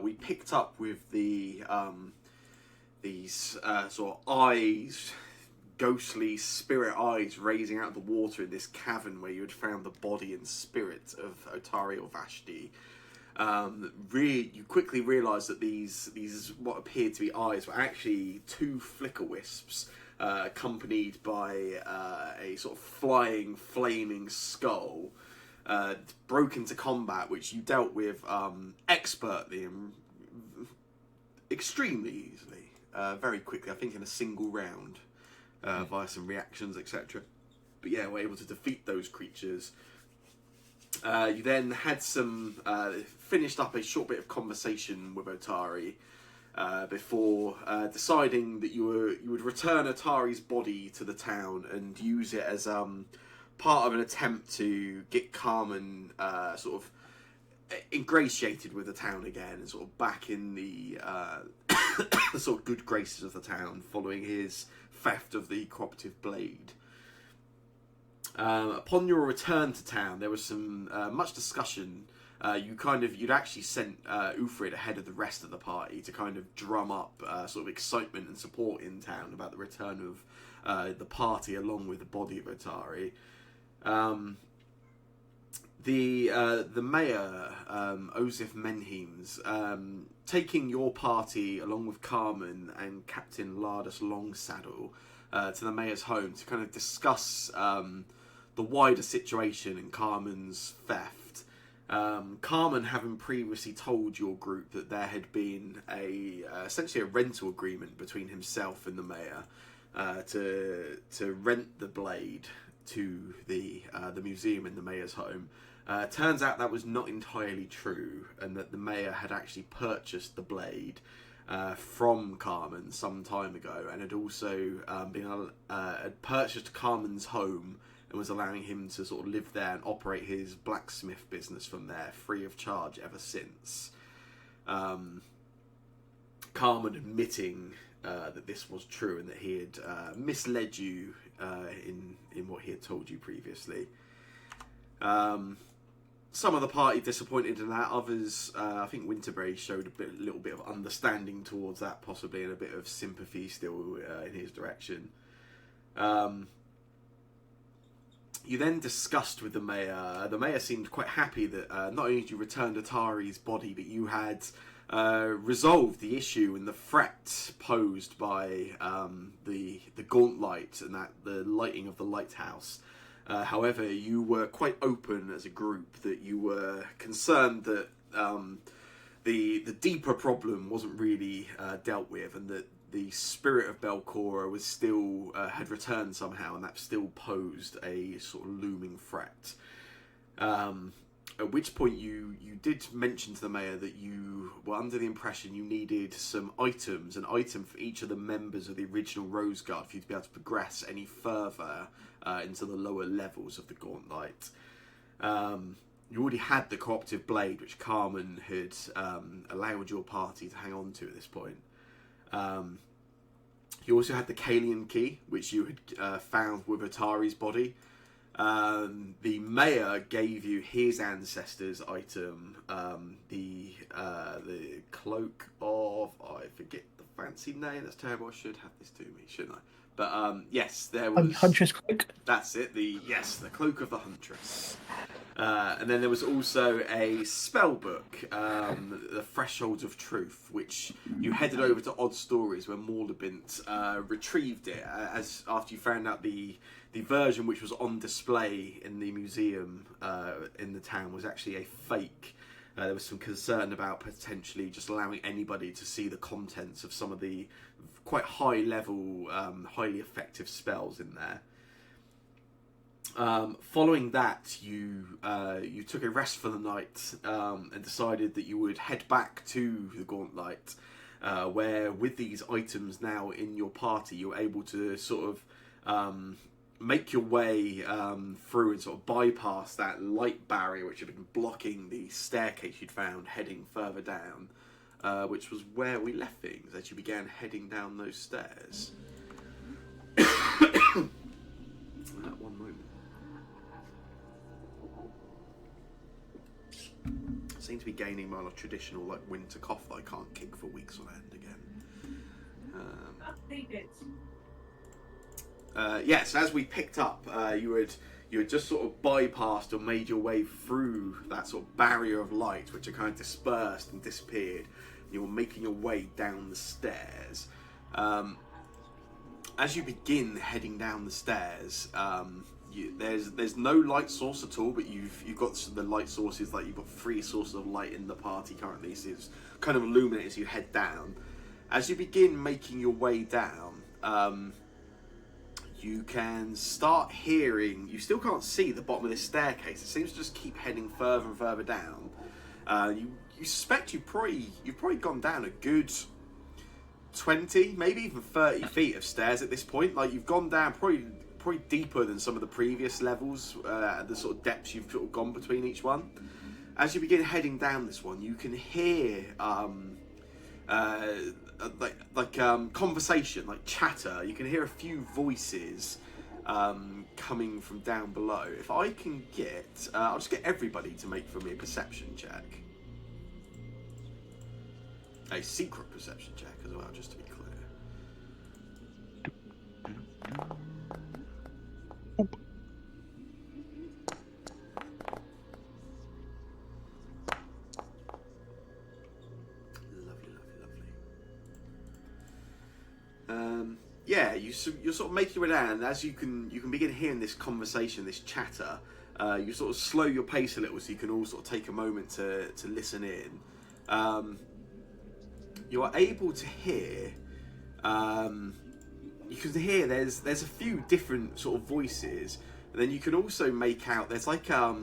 we picked up with these sort of eyes, ghostly spirit eyes raising out of the water in this cavern where you had found the body and spirit of Otari or Vashti. You quickly realised that these what appeared to be eyes were actually two flicker wisps, accompanied by a sort of flying, flaming skull, broken to combat, which you dealt with expertly and extremely easily, very quickly. I think in a single round, via some reactions, etc. But yeah, we're able to defeat those creatures. You then had finished up a short bit of conversation with Otari before deciding that you would return Otari's body to the town and use it as part of an attempt to get Carmen sort of ingratiated with the town again and sort of back in the the sort of good graces of the town following his theft of the cooperative blade. Upon your return to town, there was some much discussion. You'd actually sent Ufrid ahead of the rest of the party to kind of drum up sort of excitement and support in town about the return of the party along with the body of Otari. The mayor, Osif Menhims, taking your party along with Carmen and Captain Lardus Longsaddle to the mayor's home to kind of discuss the wider situation and Carmen's theft. Carmen having previously told your group that there had been essentially a rental agreement between himself and the mayor to rent the blade to the museum in the mayor's home. Turns out that was not entirely true, and that the mayor had actually purchased the blade from Carmen some time ago, and had also had purchased Carmen's home and was allowing him to sort of live there and operate his blacksmith business from there free of charge ever since. Carmen admitting that this was true and that he had misled you in what he had told you previously. Some of the party disappointed in that. Others, I think Winterbury showed a little bit of understanding towards that, possibly, and a bit of sympathy still in his direction. You then discussed with the mayor. The mayor seemed quite happy that not only had you returned Atari's body, but you had resolved the issue and the threat posed by the Gauntlight and the lighting of the lighthouse. However, you were quite open as a group that you were concerned that the deeper problem wasn't really dealt with, and that the spirit of Belcora was still had returned somehow, and that still posed a sort of looming threat. At which point you did mention to the mayor that you were under the impression you needed an item for each of the members of the original Rose Guard for you to be able to progress any further into the lower levels of the Gauntlight. You already had the cooperative blade, which Carmen had allowed your party to hang on to at this point. You also had the Kalian key, which you had found with Atari's body. The mayor gave you his ancestor's item, the cloak of, I forget the fancy name, that's terrible, I should have this to me, shouldn't I? But yes, there was... Huntress cloak? That's it, the cloak of the Huntress. And then there was also a spell book, the Thresholds of Truth, which you headed over to Odd Stories where Mordebint retrieved it after you found out the version which was on display in the museum in the town was actually a fake. There was some concern about potentially just allowing anybody to see the contents of some of the quite high level, highly effective spells in there. Following that, you took a rest for the night and decided that you would head back to the Gauntlight, where with these items now in your party, you're able to sort of make your way through and sort of bypass that light barrier which had been blocking the staircase you'd found heading further down, which was where we left things as you began heading down those stairs. One moment. seem to be gaining my traditional like winter cough that I can't kick for weeks on end again. Yes, as we picked up, you had just sort of bypassed or made your way through that sort of barrier of light, which had kind of dispersed and disappeared. You were making your way down the stairs. As you begin heading down the stairs, there's no light source at all, but you've got the light sources. Like, you've got 3 sources of light in the party currently, so it's kind of illuminated as you head down. As you begin making your way down, you can start hearing. You still can't see the bottom of this staircase. It seems to just keep heading further and further down. You suspect you've probably gone down a good 20, maybe even 30 feet of stairs at this point. Like, you've gone down probably deeper than some of the previous levels, the sort of depths you've sort of gone between each one. As you begin heading down this one, you can hear conversation, like chatter. You can hear a few voices coming from down below. If I can get, I'll just get everybody to make for me a perception check. A secret perception check as well, just to be clear. Lovely. Yeah, you're sort of making your way down, and as you can begin hearing this conversation, this chatter. You sort of slow your pace a little, so you can all sort of take a moment to listen in. You are able to hear. You can hear there's a few different sort of voices, and then you can also make out there's like a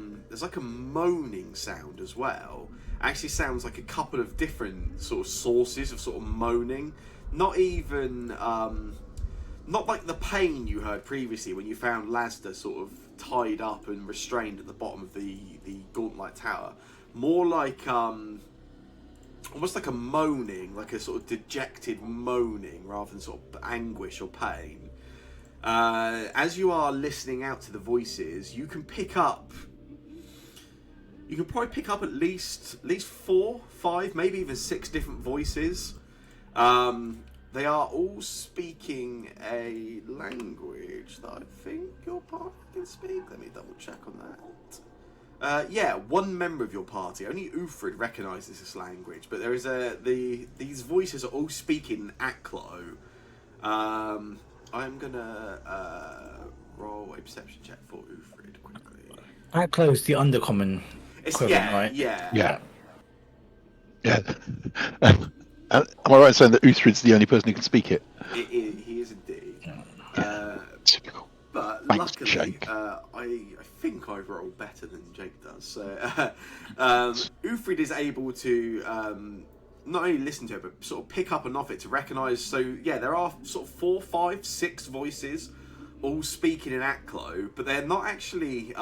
moaning sound as well. Actually, sounds like a couple of different sort of sources of sort of moaning. Not even not like the pain you heard previously when you found Lasda sort of tied up and restrained at the bottom of the Gauntlet Tower. More like almost like a moaning, like a sort of dejected moaning rather than sort of anguish or pain. As you are listening out to the voices, you can probably pick up at least 4, 5, maybe even 6 different voices. They are all speaking a language that I think your party can speak. Let me double check on that. Yeah, one member of your party, only Uthrid, recognises this language, but there is these voices are all speaking Aklo. I'm gonna roll a perception check for Uthrid quickly. Aklo is the undercommon equivalent, right? Yeah. Am I right in saying that Uthrid's the only person who can speak it? He is indeed. Typical. But Thanks, luckily, Jake. I think I roll better than Jake does. So Uthrid is able to not only listen to it, but sort of pick up enough of it to recognise. So yeah, there are sort of 4, 5, 6 voices all speaking in Aklo, but they're not actually.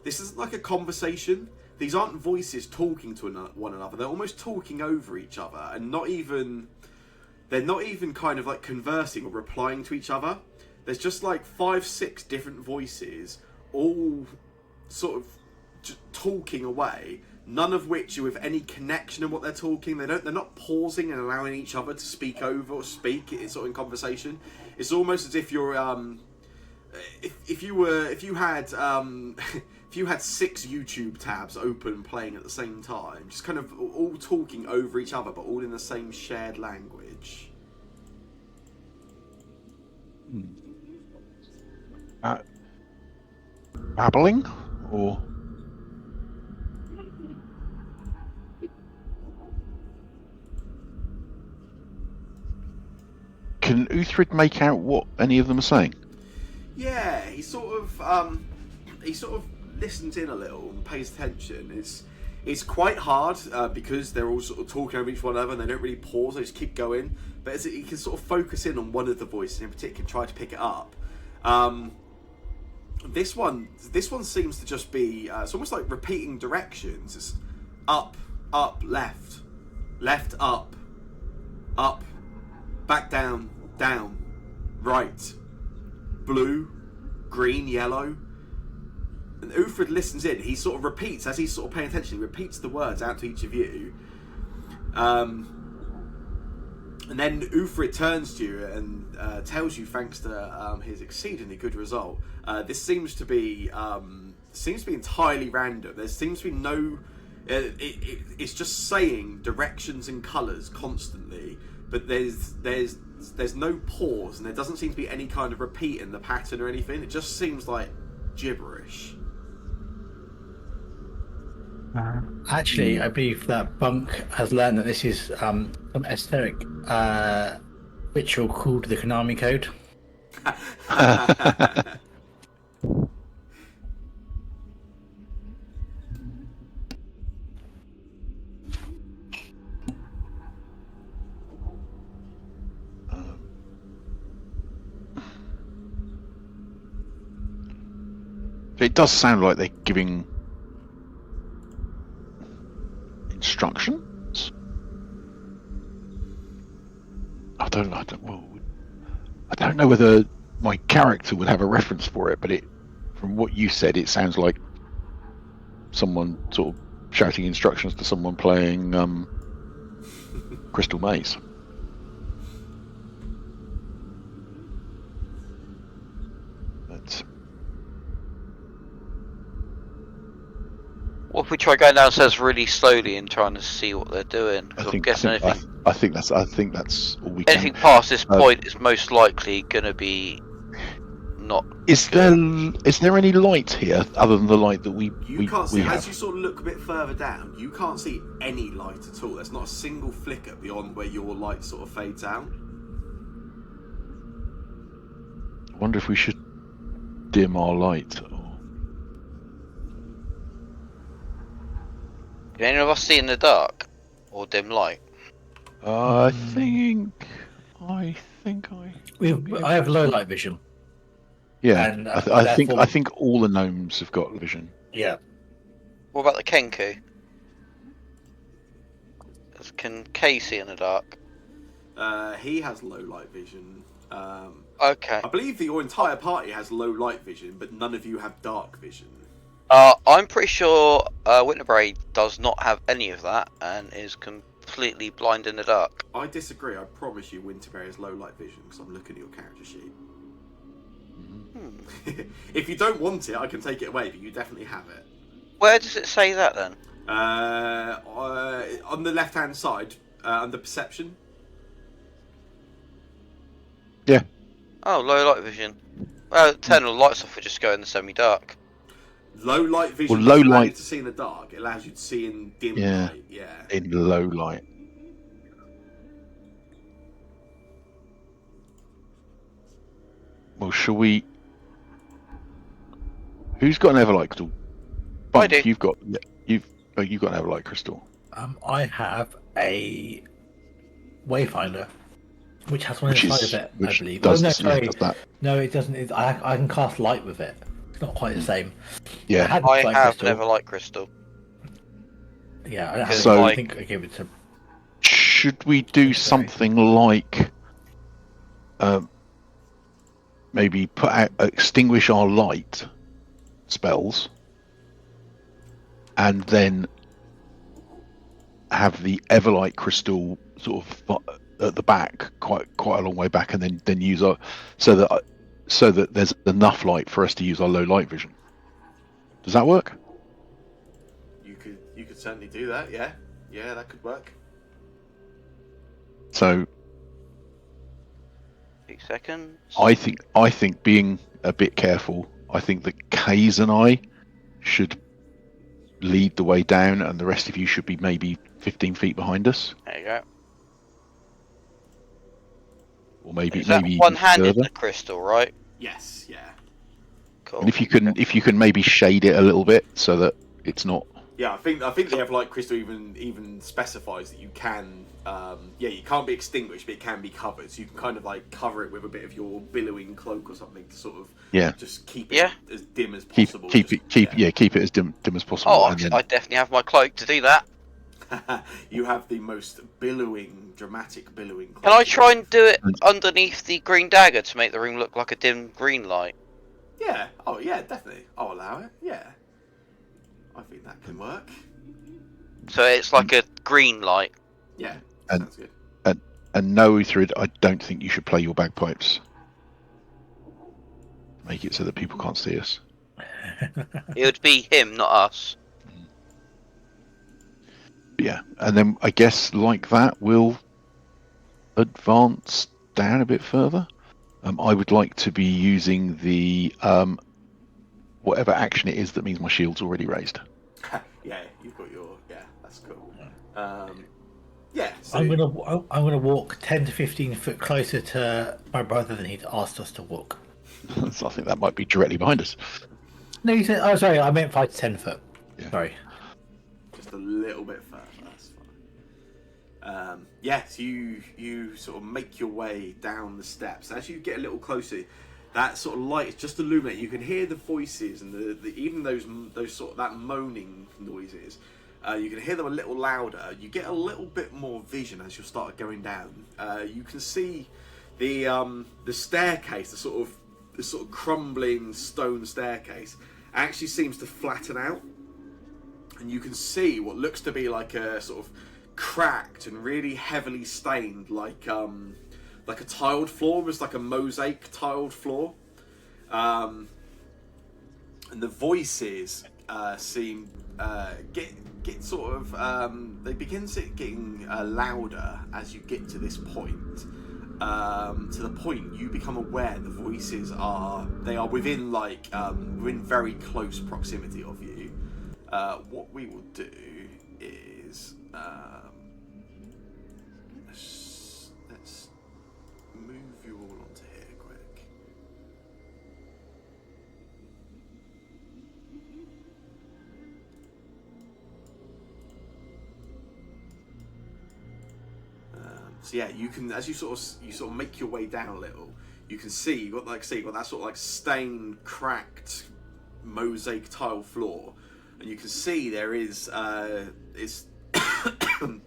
This isn't like a conversation. These aren't voices talking to one another. They're almost talking over each other, and they're not even kind of like conversing or replying to each other. There's just like 5, 6 different voices, all sort of just talking away. None of which you have any connection in what they're talking. They're not pausing and allowing each other to speak over or speak. It's sort of in conversation. It's almost as if you're if you had 6 YouTube tabs open playing at the same time, just kind of all talking over each other, but all in the same shared language. Babbling? Or... Can Uthrid make out what any of them are saying? Yeah, he sort of listens in a little and pays attention. It's quite hard because they're all sort of talking over each one another and they don't really pause, they just keep going. But as he can sort of focus in on one of the voices in particular and try to pick it up. This one seems to just be it's almost like repeating directions. It's up, up, left, up, back down, right, blue, green, yellow. And Uthred listens in. He sort of repeats, as he's sort of paying attention, he repeats the words out to each of you. And then Uthred turns to you and tells you, thanks to his exceedingly good result, this seems to be entirely random. There seems to be no. It's just saying directions and colours constantly, but there's no pause, and there doesn't seem to be any kind of repeat in the pattern or anything. It just seems like gibberish. Actually, I believe that Bunk has learned that this is some esoteric ritual called the Konami Code. It does sound like they're giving instructions. I don't know whether my character would have a reference for it, but from what you said, it sounds like someone sort of shouting instructions to someone playing Crystal Maze. But what if we try going downstairs really slowly and trying to see what they're doing? I think that's all we can. Anything past this point is most likely going to be not. Is there any light here other than the light that we can't see? have? As you sort of look a bit further down, you can't see any light at all. There's not a single flicker beyond where your light sort of fades out. I wonder if we should dim our light. Can any of us see in the dark or dim light? I think I. I have low light vision. Yeah, and, I think all the gnomes have got vision. Yeah. What about the Kenku? Can Kay see in the dark? He has low light vision. Okay. I believe that your entire party has low light vision, but none of you have dark vision. I'm pretty sure Winterbury does not have any of that and is completely blind in the dark. I disagree. I promise you Winterbury has low light vision because I'm looking at your character sheet. If you don't want it, I can take it away, but you definitely have it. Where does it say that then? On the left-hand side, under perception. Yeah. Oh, low light vision. Well, turn all the lights off, we just go in the semi-dark. Low light vision low doesn't allow you light to see in the dark. It allows you to see in dim Yeah. light. Yeah. In low light. Well, shall we? Who's got an Everlight crystal? I do. You've got an Everlight crystal. I have a Wayfinder, which has one inside of it, I believe. Does does that. No, it doesn't. I can cast light with it. It's not quite the same. Yeah. I have an Everlight crystal. Yeah, I think I gave it to. Should we do something like maybe extinguish our light spells and then have the Everlight crystal sort of at the back, quite a long way back, and then use our so that there's enough light for us to use our low light vision. Does that work? You could certainly do that. Yeah, that could work. So 8 seconds. I think being a bit careful, I think that Kays and I should lead the way down, and the rest of you should be maybe 15 feet behind us. There you go. Or maybe Is that maybe one-handed further. the crystal, right? Yes. Yeah. Cool. And if you can maybe shade it a little bit so that it's not. Yeah, I think the Everlight crystal even specifies that you can. You can't be extinguished, but it can be covered. So you can kind of like cover it with a bit of your billowing cloak or something to sort of just keep it as dim as possible. Keep it as dim as possible. Oh, I definitely have my cloak to do that. You have the most dramatic billowing cloak. Can I try and do it underneath the green dagger to make the room look like a dim green light? Yeah. Oh, yeah, definitely. I'll allow it. Yeah. I think that can work. So it's like a green light. Yeah. And- Sounds good. And no, Uthrid, I don't think you should play your bagpipes. Make it so that people can't see us. It would be him, not us. Yeah, and then I guess like that we'll advance down a bit further. I would like to be using the whatever action it is that means my shield's already raised. Yeah, you've got your... Yeah, that's cool. Yeah, so... I'm gonna walk 10 to 15 foot closer to my brother than he'd asked us to walk. So I think that might be directly behind us. No, you said. Oh, sorry. I meant 5 to 10 foot. Yeah. Sorry. Just a little bit further, that's fine. So you sort of make your way down the steps. As you get a little closer, that sort of light is just illuminating. You can hear the voices and the even those sort of that moaning noises. You can hear them a little louder. You get a little bit more vision as you start going down. You can see the staircase, the sort of crumbling stone staircase, actually seems to flatten out, and you can see what looks to be like a sort of cracked and really heavily stained, like a tiled floor, almost like a mosaic tiled floor. And the voices seem get sort of they begin getting louder as you get to this point. To the point you become aware the voices are within within very close proximity of you. What we will do is let's move you all onto here quick. So yeah, you can, as you sort of make your way down a little, you can see you got that sort of like stained, cracked mosaic tile floor, and you can see there is it's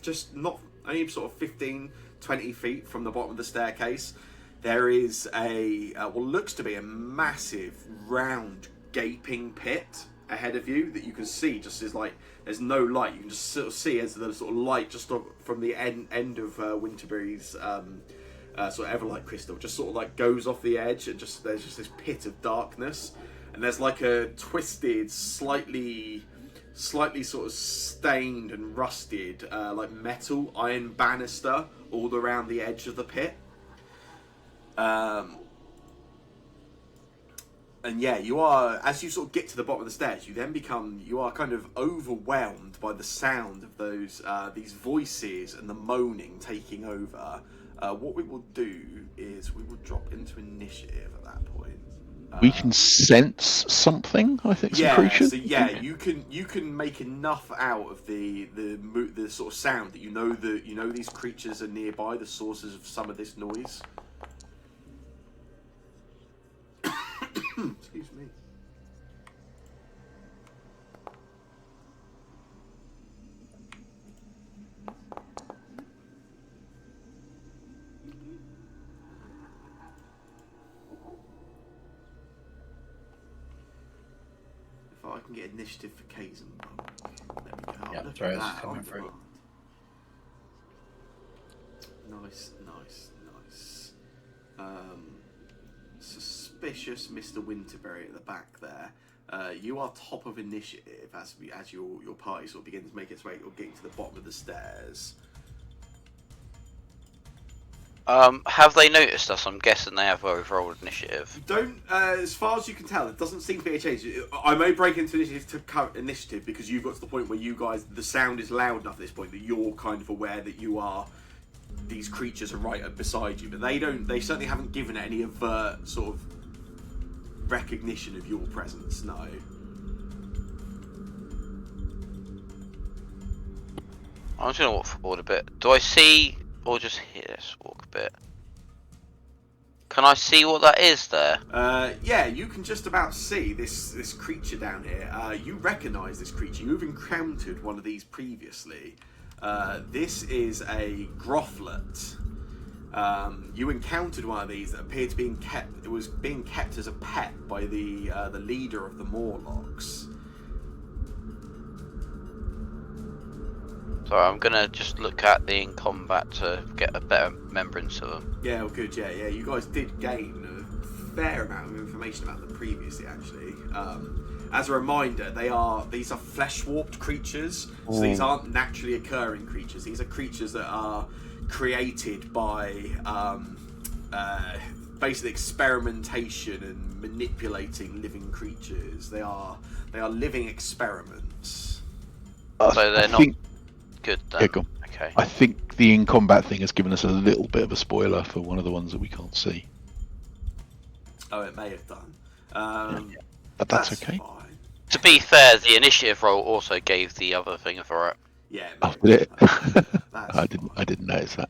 just not only sort of 15, 20 feet from the bottom of the staircase. There is a what looks to be a massive, round, gaping pit ahead of you that you can see just as like there's no light. You can just sort of see as the sort of light just from the end of Winterberry's sort of Everlight crystal just sort of like goes off the edge, and there's just this pit of darkness, and there's like a twisted, slightly sort of stained and rusted like metal iron banister all around the edge of the pit. And yeah, you are, as you sort of get to the bottom of the stairs, you are kind of overwhelmed by the sound of those these voices and the moaning taking over. What we will do is we will drop into initiative at that point. We can sense something, I think, some creatures. So yeah, you can make enough out of the sort of sound that you know these creatures are nearby, the sources of some of this noise. Excuse me. If I can get initiative for Kaizen. There we go. Yeah, Look sorry, at it's that. coming Oh, through. Nice. Suspicious Mr. Winterberry at the back there. You are top of initiative as your party sort of begins to make its way or getting to the bottom of the stairs. Have they noticed us? I'm guessing they have overall initiative. You don't, as far as you can tell, it doesn't seem to be a change. I may break into initiative because you've got to the point where you guys, the sound is loud enough at this point that you're kind of aware that these creatures are right beside you, but they certainly haven't given it any overt sort of recognition of your presence, no. I'm just gonna walk forward a bit. Do I see, or just hear? Let's walk a bit. Can I see what that is there? Yeah, you can just about see this creature down here. You recognise this creature. You've encountered one of these previously. This is a grofflet. You encountered one of these that appeared to be kept. It was being kept as a pet by the leader of the Morlocks. So I'm gonna just look at the in combat to get a better remembrance of them. Yeah, well, good. Yeah. You guys did gain a fair amount of information about them previously, actually. As a reminder, these are flesh warped creatures, so these aren't naturally occurring creatures. These are creatures that are created by basically experimentation and manipulating living creatures. They are living experiments. So they're not good then. Yeah, go on. Okay. I think the in combat thing has given us a little bit of a spoiler for one of the ones that we can't see. Oh, it may have done. But that's okay. Fine. To be fair, the initiative roll also gave the other thing a threat. Yeah. Oh, did it? That's I didn't notice that.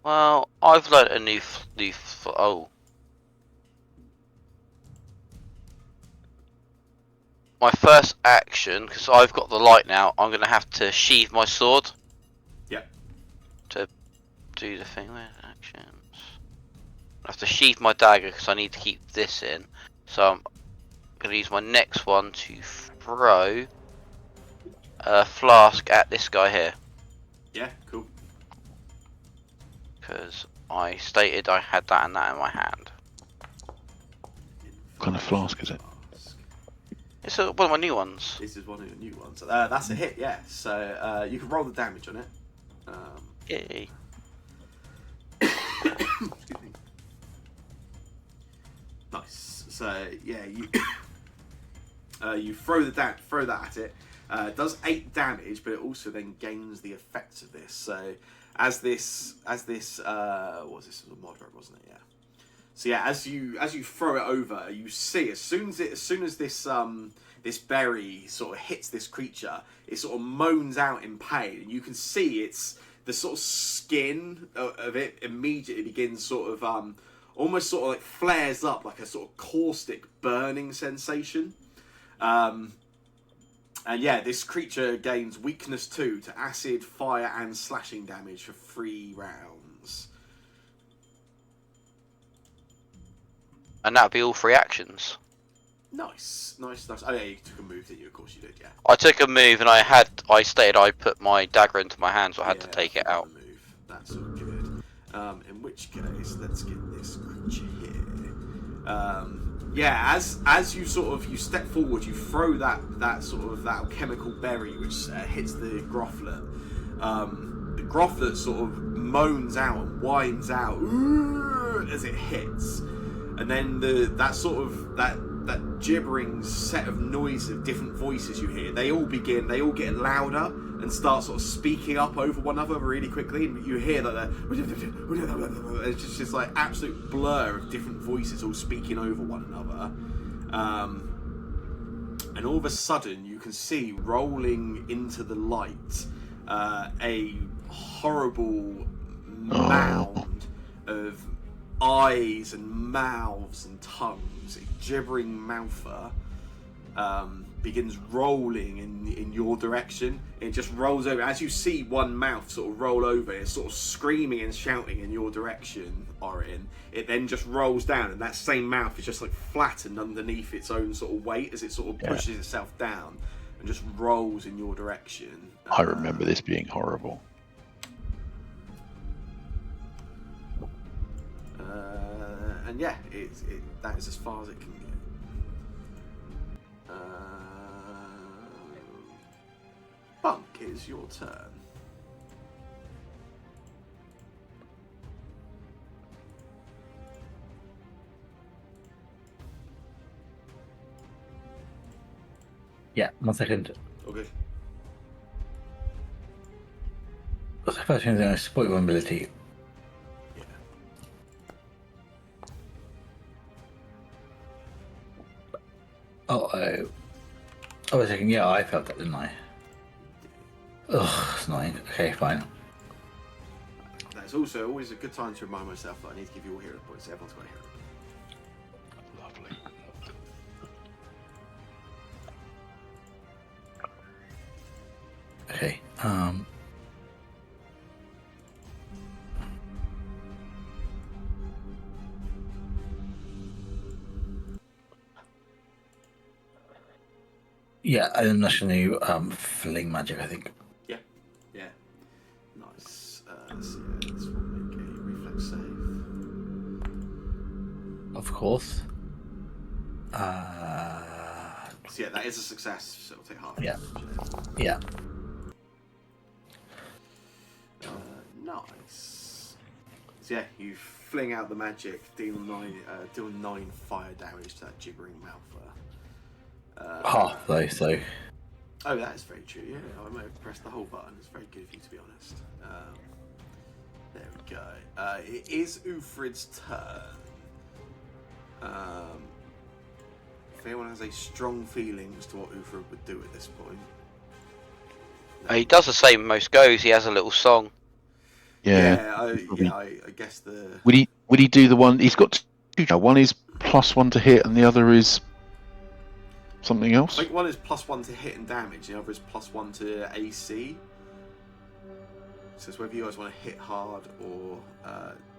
Well, I've learnt a new my first action, because I've got the light now, I'm going to have to sheathe my sword. Yep. To do the thing. Where's actions? I have to sheathe my dagger because I need to keep this in. So I'm going to use my next one to throw a flask at this guy here. Yeah, cool. Because I stated I had that and that in my hand. What kind of flask is it? It's one of my new ones. This is one of your new ones. That's a hit, yeah. So you can roll the damage on it. Yay. Excuse me. Nice. So yeah, you throw that at it. It does 8 damage, but it also then gains the effects of this. So as this what was this? It was a mod rogue, wasn't it? Yeah. So yeah, as you throw it over, you see as soon as this berry sort of hits this creature, it sort of moans out in pain, and you can see it's the sort of skin of it immediately begins sort of almost sort of like flares up like a sort of caustic burning sensation. And yeah, this creature gains weakness 2 to acid, fire, and slashing damage for 3 rounds. And that'd be all 3 actions. Nice. Oh yeah, you took a move, didn't you? Of course you did, yeah. I took a move and I stated I put my dagger into my hand, so I had to take it out. Move. That's all good. In which case, let's get this creature here. Yeah, as you step forward, you throw that chemical berry which hits the grofflet. The grofflet sort of moans out and whines out as it hits, and then that gibbering set of noises of different voices you hear, they all get louder and start sort of speaking up over one another really quickly, and you hear that it's just this like absolute blur of different voices all speaking over one another, and all of a sudden you can see rolling into the light a horrible mound of eyes and mouths and tongues. A gibbering mouther begins rolling in your direction. It just rolls over. As you see one mouth sort of roll over, it's sort of screaming and shouting in your direction, Orion. It then just rolls down, and that same mouth is just like flattened underneath its own sort of weight as it sort of pushes itself down and just rolls in your direction. I remember this being horrible. And yeah, that is as far as it can go. Bunk, it is your turn. Yeah, 1 second. All good. What's the first thing to support your ability? Yeah. I was thinking, yeah, I felt that, didn't I? Ugh, it's annoying. Okay, fine. That's also always a good time to remind myself that I need to give you all hero points. Everyone's got a hero point. Lovely. Okay, Yeah, and that's a new fling magic, I think. Yeah. Nice. So yeah, this will make a reflex save. Of course. So yeah, that is a success. So it'll take half. Yeah. damage. Yeah. Nice. So yeah, you fling out the magic, deal 9 fire damage to that gibbering mouther. Half though, so Oh, that is very true. Yeah, I might have pressed the whole button. It's very good of you, to be honest. There we go. It is Ufrid's turn. If anyone has a strong feeling as to what Ufrid would do at this point. He does the same most goes. He has a little song. Yeah. I guess the. Would he do the one? He's got two. One is +1 to hit, and the other is something else. I think one is +1 to hit and damage, the other is +1 to AC. So it's whether you guys want to hit hard or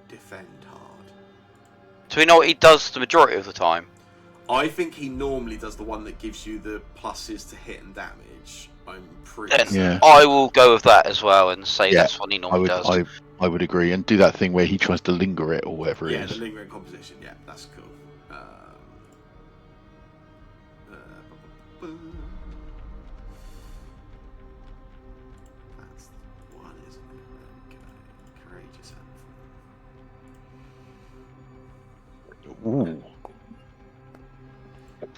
defend hard. Do we know what he does the majority of the time? I think he normally does the one that gives you the pluses to hit and damage. I'm pretty Then certain. Yeah. I will go with that as well and say Yeah, that's what he normally does. I would agree, and do that thing where he tries to linger it or whatever it Yeah, is. the lingering composition. Yeah, that's cool. That's one, isn't it? There we go. Courageous Anthem. Ooh.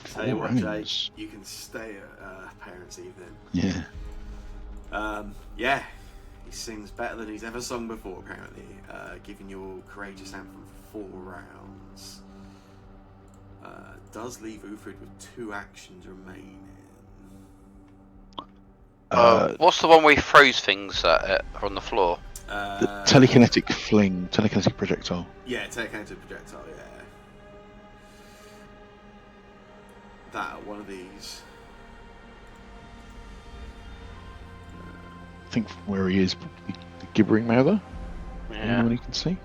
Tell you what, Four Jake, rounds. you can stay at parents' evening. Yeah. Yeah, he sings better than he's ever sung before, apparently. Giving your courageous anthem for 4 rounds. Does leave Ufrid with 2 actions remaining. What's the one where he throws things at it on the floor? The telekinetic fling, telekinetic projectile. Yeah, telekinetic projectile, yeah. That, one of these. I think from where he is, the gibbering mouther. Yeah. Anyone you can see?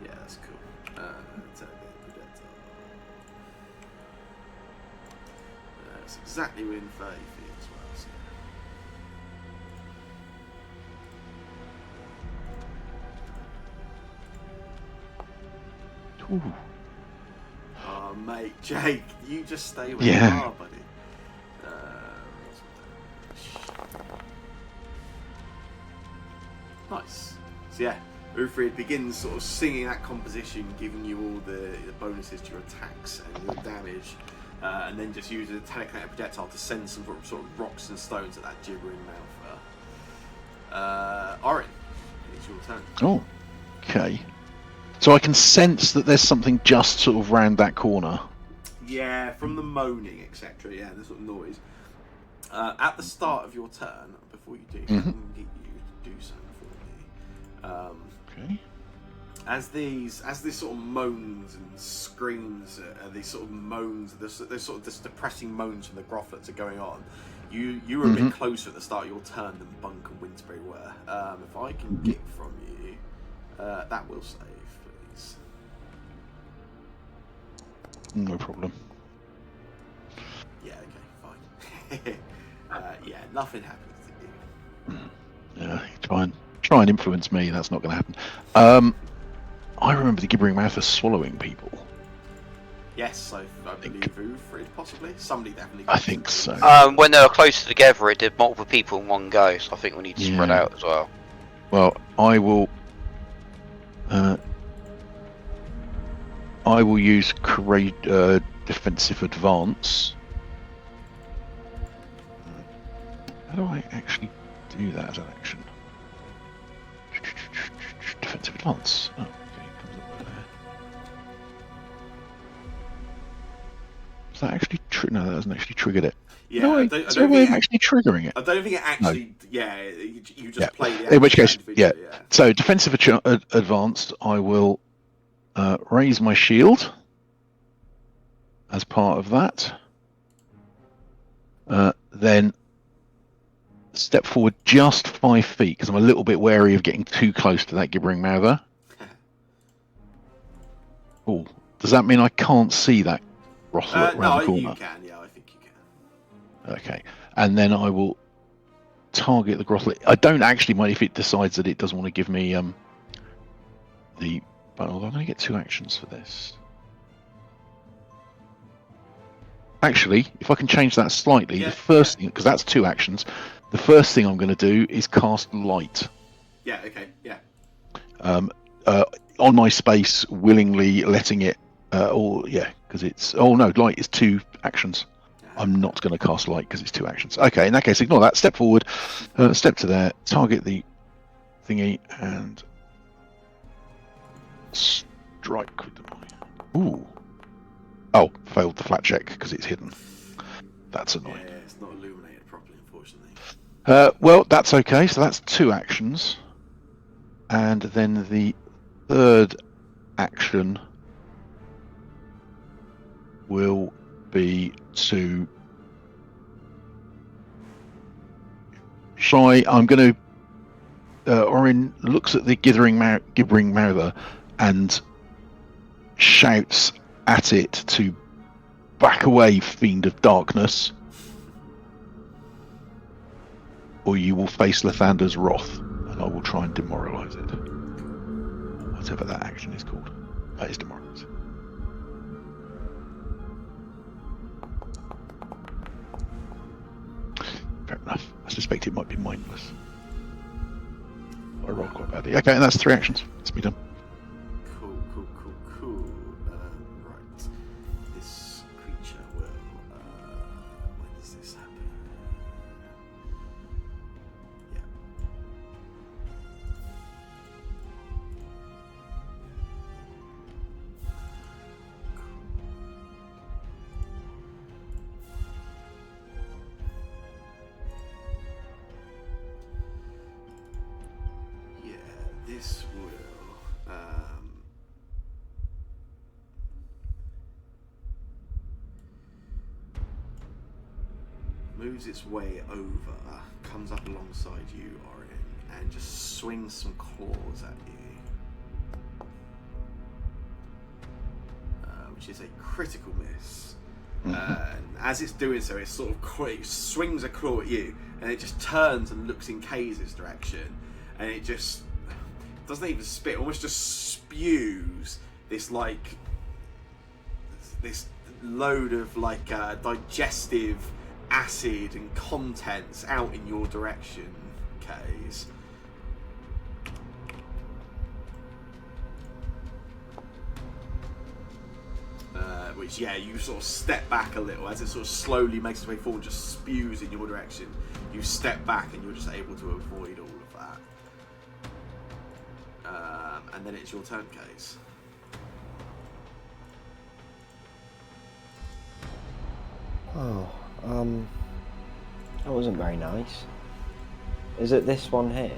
Yeah, that's cool. Telekinetic projectile. It's exactly within 30 feet as well, so. Ooh. Oh, mate, Jake, you just stay where Yeah. you are, buddy. Nice. So yeah, Ufrid begins sort of singing that composition, giving you all the bonuses to your attacks and your damage, and then just uses a telekinetic projectile to send some sort of rocks and stones at that gibbering mouther. Orin, it's your turn. Oh. Okay. So I can sense that there's something just sort of round that corner. Yeah, from the moaning, etc. Yeah, the sort of noise. At the start of your turn, before you do, I'm going to get you to do something for me. Okay. As this sort of moans and screams, these sort of moans, there's sort of this depressing moans from the Grothlets are going on. You were a bit closer at the start of your turn than Bunk and Winsbury were. If I can get from you, that will save, please. No problem. Yeah, okay, fine. Yeah, nothing happens to you. Yeah, try and influence me. That's not going to happen. I remember the gibbering mouth as swallowing people. Yes, I believe Ufrid, possibly. Somebody definitely. I think so. When they were closer together, it did multiple people in one go, so I think we need to spread Yeah. out as well. Well, I will use defensive advance. How do I actually do that as an action? Defensive advance. Oh, okay, comes up there. Does that actually no, that hasn't actually triggered it. Yeah, No, I don't is there a way think of actually triggering it? I don't think it actually. No. Yeah, you just play the. In which case, individually, yeah. So defensive advanced, I will raise my shield as part of that. Then step forward just 5 feet because I'm a little bit wary of getting too close to that gibbering mouther. Oh, does that mean I can't see that brothel No, around the you corner? can. Yeah, I think you can. Okay. And then I will target the brothel. I don't actually mind if it decides that it doesn't want to give me the. But I'm going to get 2 actions for this. Actually, if I can change that slightly, Yeah, the first thing, because that's 2 actions, the first thing I'm going to do is cast light. Yeah. Okay. Yeah. On my space, willingly letting it, because it's. Oh no, light is 2 actions. I'm not going to cast light because it's 2 actions. Okay, in that case, ignore that. Step forward, step to there, target the thingy, and strike with the. Ooh. Oh, failed the flat check because it's hidden. That's annoying. Yeah, it's not illuminated properly, unfortunately. Well, that's okay. So that's 2 actions, and then the third action will be to try. I'm going to. Orin looks at the gibbering mouther and shouts at it to back away, fiend of darkness, or you will face Lathander's wrath, and I will try and demoralize it. Whatever that action is called. That is demoralize. Fair enough. I suspect it might be mindless. I rolled quite badly. Okay, and that's 3 actions. That's me done. Cool. Right. This creature will. When does this happen? Yeah. Yeah, this will. Moves its way over, comes up alongside you, Orin, and just swings some claws at you. Which is a critical miss. And as it's doing so, it sort of it swings a claw at you, and it just turns and looks in Kay's direction, and it just doesn't even spit, almost just spews this load of digestive acid and contents out in your direction, Kays. Which, you sort of step back a little as it sort of slowly makes its way forward, just spews in your direction. You step back and you're just able to avoid all of that. And then it's your turn, Kays. That wasn't very nice. Is it this one here?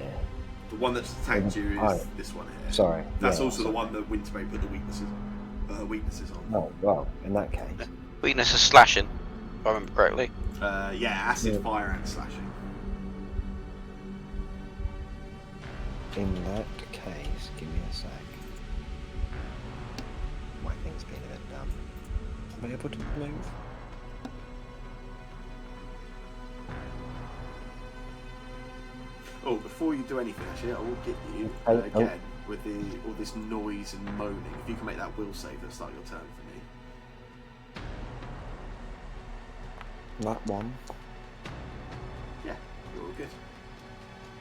The one that's attacked you is this one here. Sorry. That's also the one that Winterbane put the weaknesses on. Oh, well, in that case. Weakness is slashing, if I remember correctly. Acid, fire, and slashing. In that case, give me a sec. My thing's been a bit dumb. Am I able to move? Oh, before you do anything, actually, I will get you again with all this noise and moaning. If you can make that will save at the start of your turn for me. That one. Yeah, you're all good.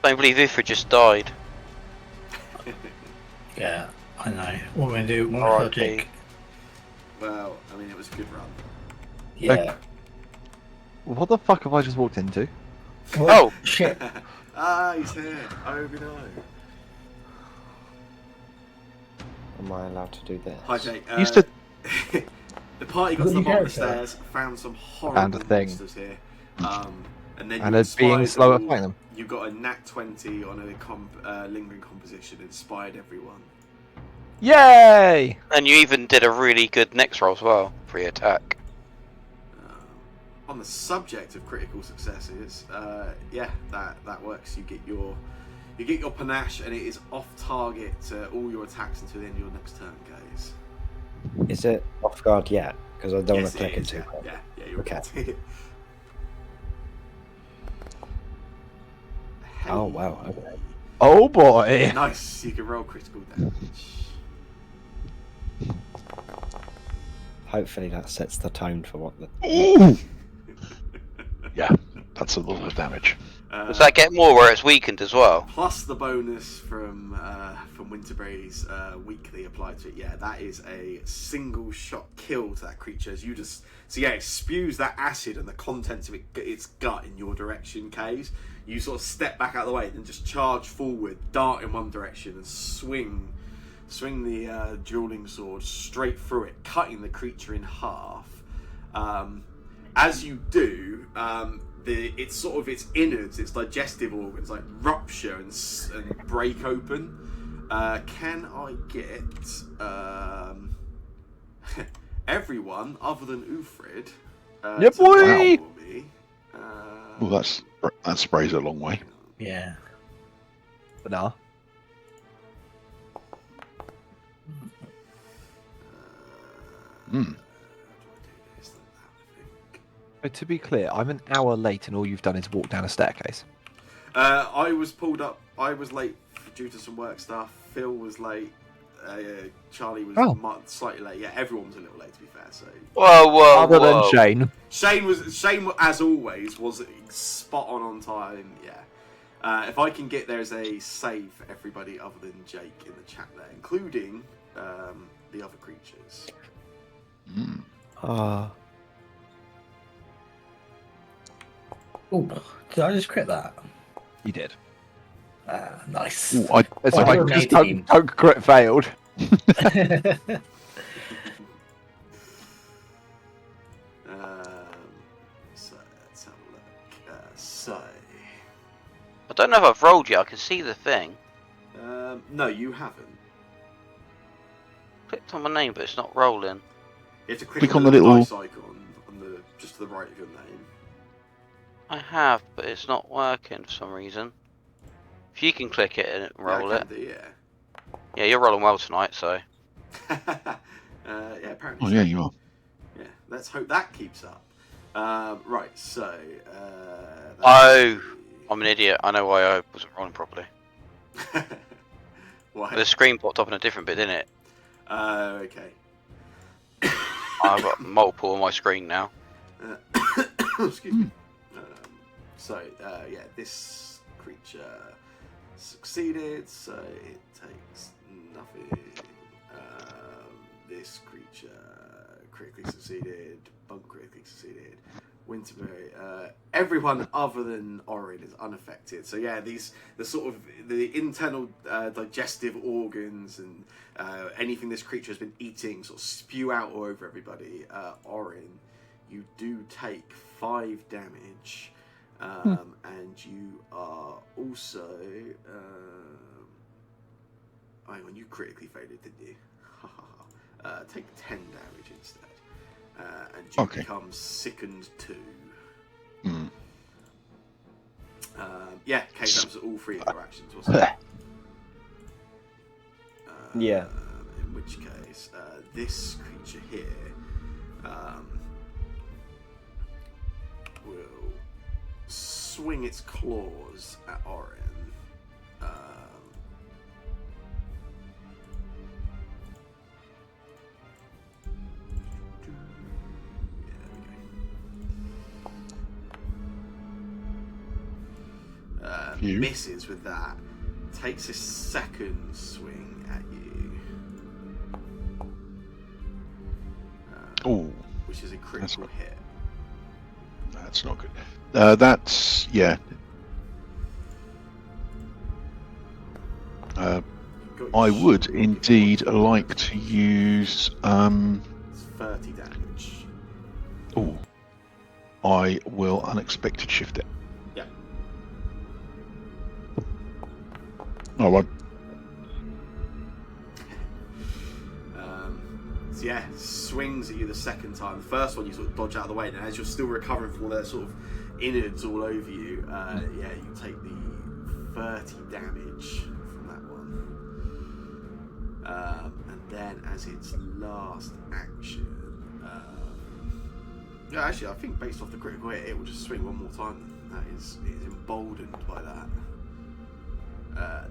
I don't believe Ithra just died. Yeah, I know. What we're going to do, one R.I.P. logic. Well, I mean, it was a good run. Yeah. What the fuck have I just walked into? Oh! Shit. He's here. Oh, no. Am I allowed to do this? Hi, Jake. Used to. The party got to the bottom of the stairs, found some horrible thing. monsters here. And then And you it's being inspired slow at all- fighting them. You got a nat 20 on a lingering composition, inspired everyone. Yay! And you even did a really good next roll as well, free attack. On the subject of critical successes, that works. You get your panache, and it is off target to all your attacks until the end of your next turn, guys. Is it off guard yet? Because I don't want Yes, to click it is, too yeah. quick. Yeah, you're Okay. good. Oh, wow, okay. Oh boy! Nice, you can roll critical damage. Hopefully that sets the tone for what the... Ooh! Yeah, that's a lot of damage. Does that get more where it's weakened as well? Plus the bonus from Winterberry's weekly applied to it. Yeah, that is a single shot kill to that creature. As you just it spews that acid and the contents of its gut in your direction, Kays. You sort of step back out of the way, then just charge forward, dart in one direction, and swing the dueling sword straight through it, cutting the creature in half. As you do, its innards, its digestive organs, like rupture and break open. Can I get everyone other than Ufrid? Yeah, to boy! roll for me? Well, that sprays a long way. Yeah. But nah. Hmm. How do I do this? Like that, I think. But to be clear, I'm an hour late and all you've done is walk down a staircase. I was pulled up. I was late due to some work stuff. Phil was late. Charlie was slightly late. Yeah, everyone was a little late, to be fair. So Whoa, Other than Shane. Shane, as always, was spot on time. Yeah. If I can get there as a save for everybody other than Jake in the chat there, including the other creatures. Mm. Ah, Oh, did I just crit that? You did. Nice. Ooh, It's Well, like you're an just 18. Doug crit failed. So let's have a look. So I don't know if I've rolled yet. I can see the thing. no, you haven't. Clicked on my name, but it's not rolling. You have to Click on on the the little- dice icon on the just to the right of your name. I have, but it's not working for some reason. If you can click it and roll Yeah, I it. can do, Yeah, you're rolling well tonight, so. yeah. Yeah, apparently. Oh so. yeah, you are. Yeah, let's hope that keeps up. Right, so. Oh, I'm an idiot. I know why I wasn't rolling properly. Why? The screen popped up in a different bit, didn't it? Okay. I've got multiple on my screen now. Excuse me. Yeah, this creature succeeded, so it takes nothing. This creature critically succeeded, Bunk critically succeeded, Winterberry, everyone other than Orin is unaffected. So yeah, the internal digestive organs and anything this creature has been eating sort of spew out all over everybody. Orin, you do take 5 damage. And you are also hang on, you critically failed it, didn't you? Take 10 damage instead, and you become sickened 2. Mm. Yeah, Kate, that was all 3 of your actions, wasn't it? Yeah. In which case, this creature here will swing its claws at Orin. You? Misses with that. Takes a second swing at you. Oh, Which is a critical not- hit. that's not good. That's yeah. Got your I would shield. indeed like to use. It's 30 damage. Oh, I will unexpected shift it. Yeah. Oh, well, So yeah, swings at you the second time. The first one you sort of dodge out of the way, and as you're still recovering from all their sort of innards all over you, yeah, you take the 30 damage from that one. And then as its last action, Yeah, actually, I think based off the critical hit, it will just swing one more time. That is, it is emboldened by that.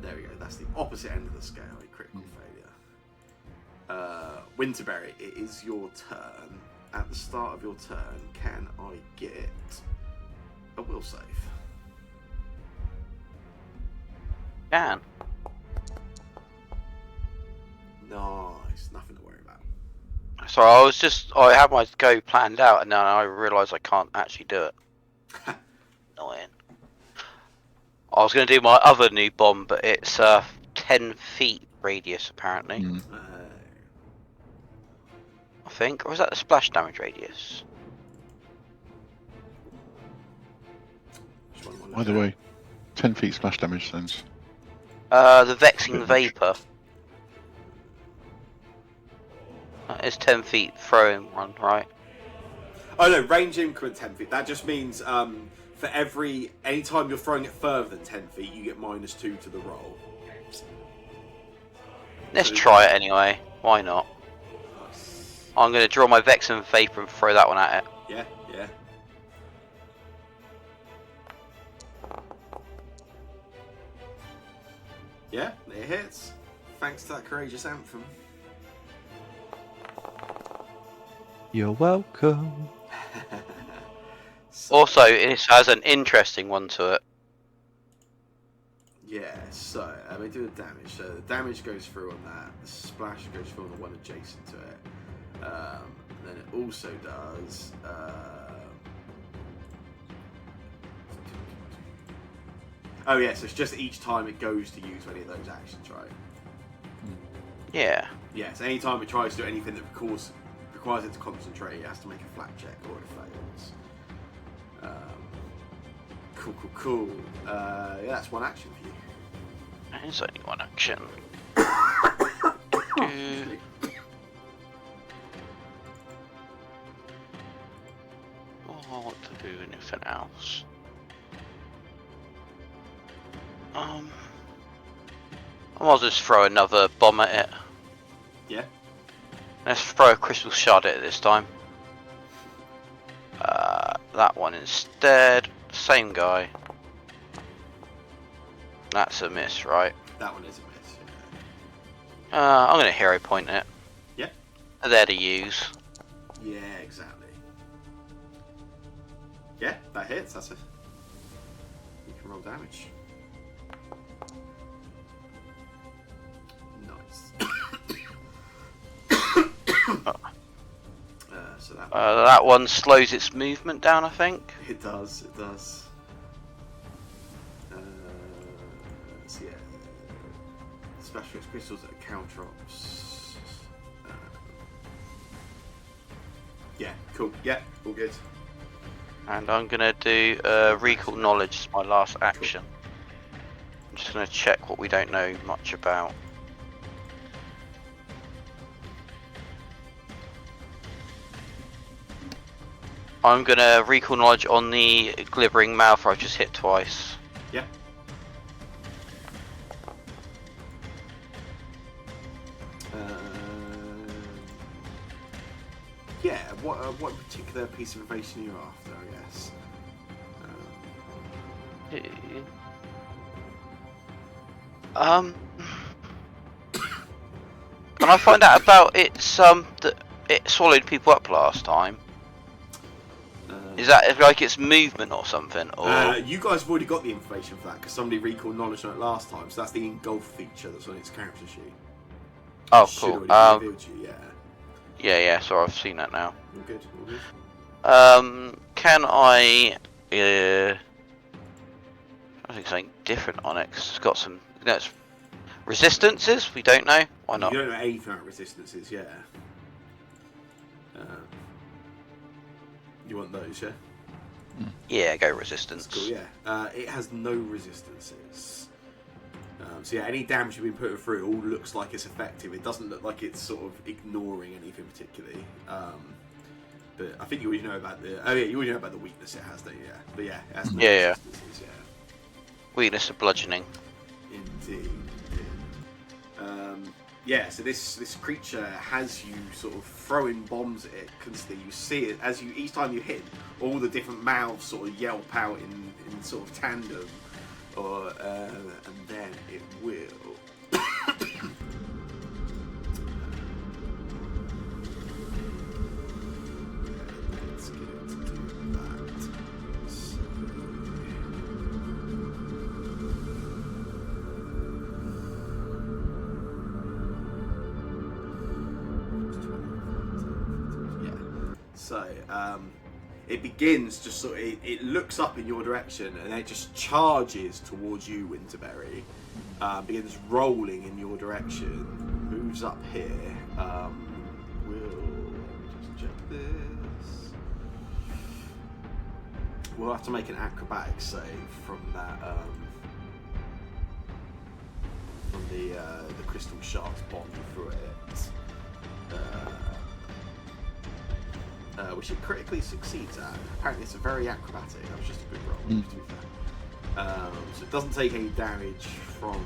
There we go. That's the opposite end of the scale. A critical failure. Winterberry, it is your turn. At the start of your turn, can I get a will save? Can. Nice. Nothing to worry about. So I had my go planned out, and then I realised I can't actually do it. Annoying. I was going to do my other new bomb, but it's 10 feet radius apparently. Mm. I think, or is that the splash damage radius? Which one am I By looking the at? way, 10 feet splash damage sounds. The vexing Bit much. vapor. That is 10 feet throwing one, right? Oh no, range increment 10 feet. That just means for any time you're throwing it further than 10 feet, you get -2 to the roll. Let's try it anyway. Why not? Nice. I'm going to draw my vexing vapor and throw that one at it. Yeah, yeah. Yeah, it hits. Thanks to that courageous anthem. You're welcome. So, Also, it has an interesting one to it. yeah, so we do the damage. So the damage goes through on that. The splash goes through on the one adjacent to it. And then it also does. Oh yeah, so it's just each time it goes to use any of those actions, right? Yeah. Yeah, so any time it tries to do anything that requires it to concentrate, it has to make a flat check or it fails. Cool. Yeah, that's one action for you. There's only one action. I want to do anything else. I might just throw another bomb at it. Yeah. Let's throw a crystal shard at it this time. That one instead. Same guy. That's a miss, right? That one is a miss. I'm gonna hero point it. Yeah. There to use. Yeah, exactly. Yeah, that hits. That's it. You can roll damage. Nice. So That one slows its movement down, I think. it does. It does. So yeah, special crystals that counter ops. Yeah, cool. Yeah, all good. And I'm gonna do recall knowledge as my last action. I'm just gonna check what we don't know much about. I'm gonna recall knowledge on the glibbering mouth I've just hit twice. Yeah. Yeah. What particular piece of information are you after? I guess. Can I find out about its that it swallowed people up last time? Is that like its movement or something? Or You guys have already got the information for that because somebody recalled knowledge on it last time. So that's the engulf feature that's on its character sheet. oh, Should cool. already be revealed to you, yeah. Yeah. So I've seen that now. All good. All good. Can I? I think something different on it 'cause it's got some. It's resistances. We don't know. Why not? You don't know anything about resistances, yeah. You want those, yeah? Yeah, go resistance. That's cool, yeah. It has no resistances. So yeah, any damage you've been putting through, it all looks like it's effective. It doesn't look like it's sort of ignoring anything particularly. But I think you already know about the. Oh yeah, you already know about the weakness it has, don't you? Yeah. But yeah, it has no Yeah. resistances. Yeah. Weakness of bludgeoning. Indeed. yeah, so this creature has you sort of throwing bombs at it constantly. You see it as each time you hit, all the different mouths sort of yelp out in sort of tandem, and then it will. Let's get it to do that. So... So it begins just sort of, it looks up in your direction and it just charges towards you, Winterberry. Begins rolling in your direction, moves up here. Let me just check this. We'll have to make an acrobatics save from that, from the crystal shark's bomb through it. Which it critically succeeds at. Apparently it's a very acrobatic. That was just a good roll, to be fair. So it doesn't take any damage from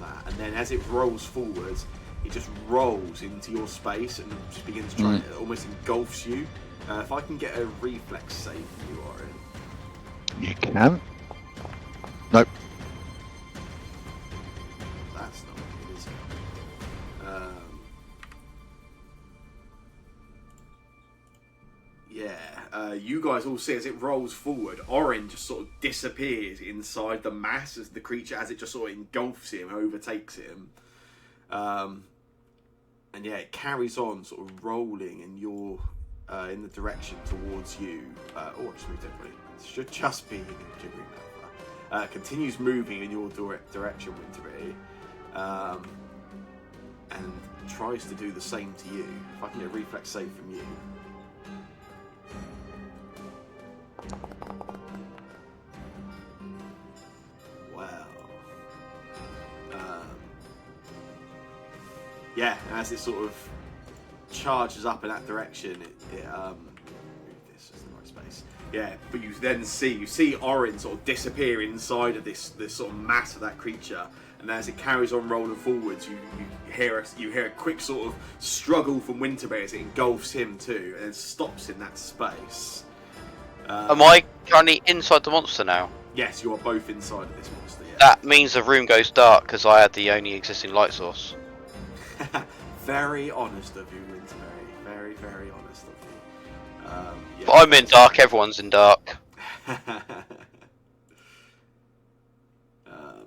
that. And then as it rolls forwards, it just rolls into your space and just begins trying to almost engulfs you. If I can get a reflex save for you, Orin. You can. Nope. That's not good, is it? You guys all see as it rolls forward, Orin just sort of disappears inside the mass as the creature, as it just sort of engulfs him, overtakes him. And yeah, it carries on sort of rolling in your in the direction towards you. I just moved everybody. It should just be jiggering that. Continues moving in your direction, Winterberry, and tries to do the same to you. If I can get a reflex save from you. Wow. Yeah, as it sort of charges up in that direction, it move this is the right space. Yeah, but you then see Orin sort of disappear inside of this sort of mass of that creature, and as it carries on rolling forwards, you hear a quick sort of struggle from Winterberry as it engulfs him too, and stops in that space. Am I currently inside the monster now? Yes, you are both inside of this monster. Yeah. That means the room goes dark because I had the only existing light source. Very honest of you, Winterberry. Very, very honest of you. Yeah. If I'm in dark, everyone's in dark.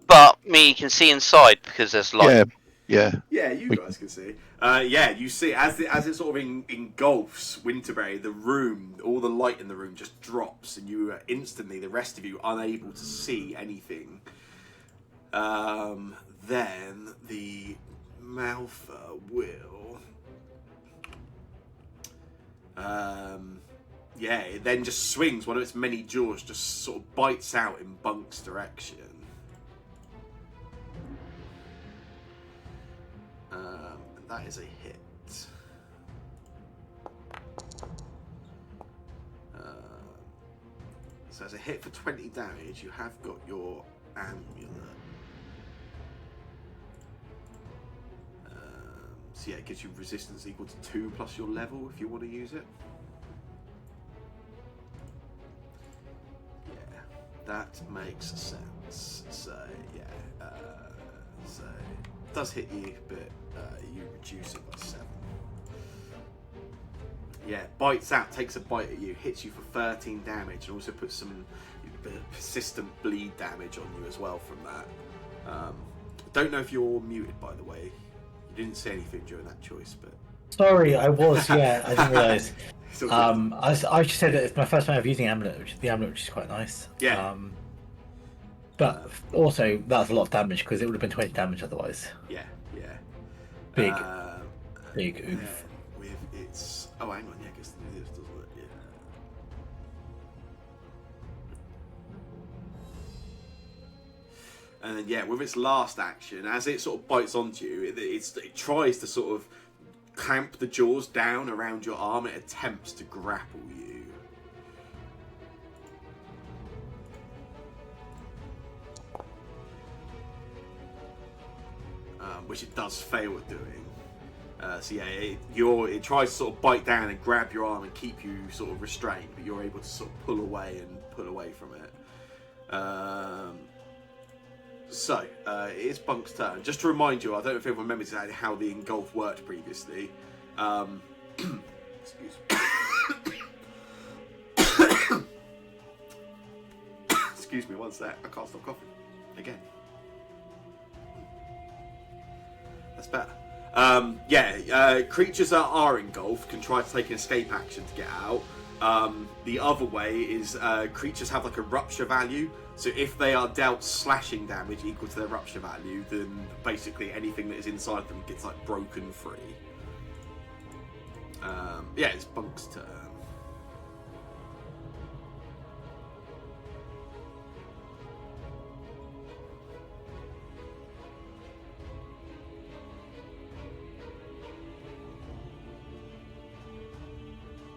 But me can see inside because there's light. Yeah. Yeah, you guys can see. Yeah, you see as it sort of engulfs Winterberry, the room, all the light in the room just drops, and you are instantly, the rest of you, unable to see anything. Then the Malfa will. Yeah, it then just swings. One of its many jaws just sort of bites out in Bunk's direction. And that is a hit. So as a hit for 20 damage, you have got your amulet. So yeah, it gives you resistance equal to 2 plus your level if you want to use it. Yeah, that makes sense. So yeah, so it does hit you, but you reduce it by 7. Yeah, bites out, takes a bite at you, hits you for 13 damage, and also puts some persistent bleed damage on you as well from that. Don't know if you're muted, by the way. You didn't say anything during that choice, but... Sorry, I was, yeah, I didn't realise. I just said that it's my first time of using amulet, which is quite nice. Yeah. But also, that's a lot of damage, because it would have been 20 damage otherwise. Yeah. Big oof. Yeah, with its... Oh, hang on, yeah, I guess it is, doesn't it? Yeah. And then, yeah, with its last action, as it sort of bites onto you, it tries to sort of clamp the jaws down around your arm. It attempts to grapple you. which it does fail at doing. So yeah, it tries to sort of bite down and grab your arm and keep you sort of restrained, but you're able to sort of pull away from it. So it is Bunk's turn. Just to remind you, I don't know if everyone remembers exactly how the engulf worked previously. Excuse me. Excuse me, one sec. I can't stop coughing again. That's better. Creatures that are engulfed can try to take an escape action to get out. The other way is creatures have like a rupture value. So if they are dealt slashing damage equal to their rupture value, then basically anything that is inside them gets like broken free. It's Bunk's turn.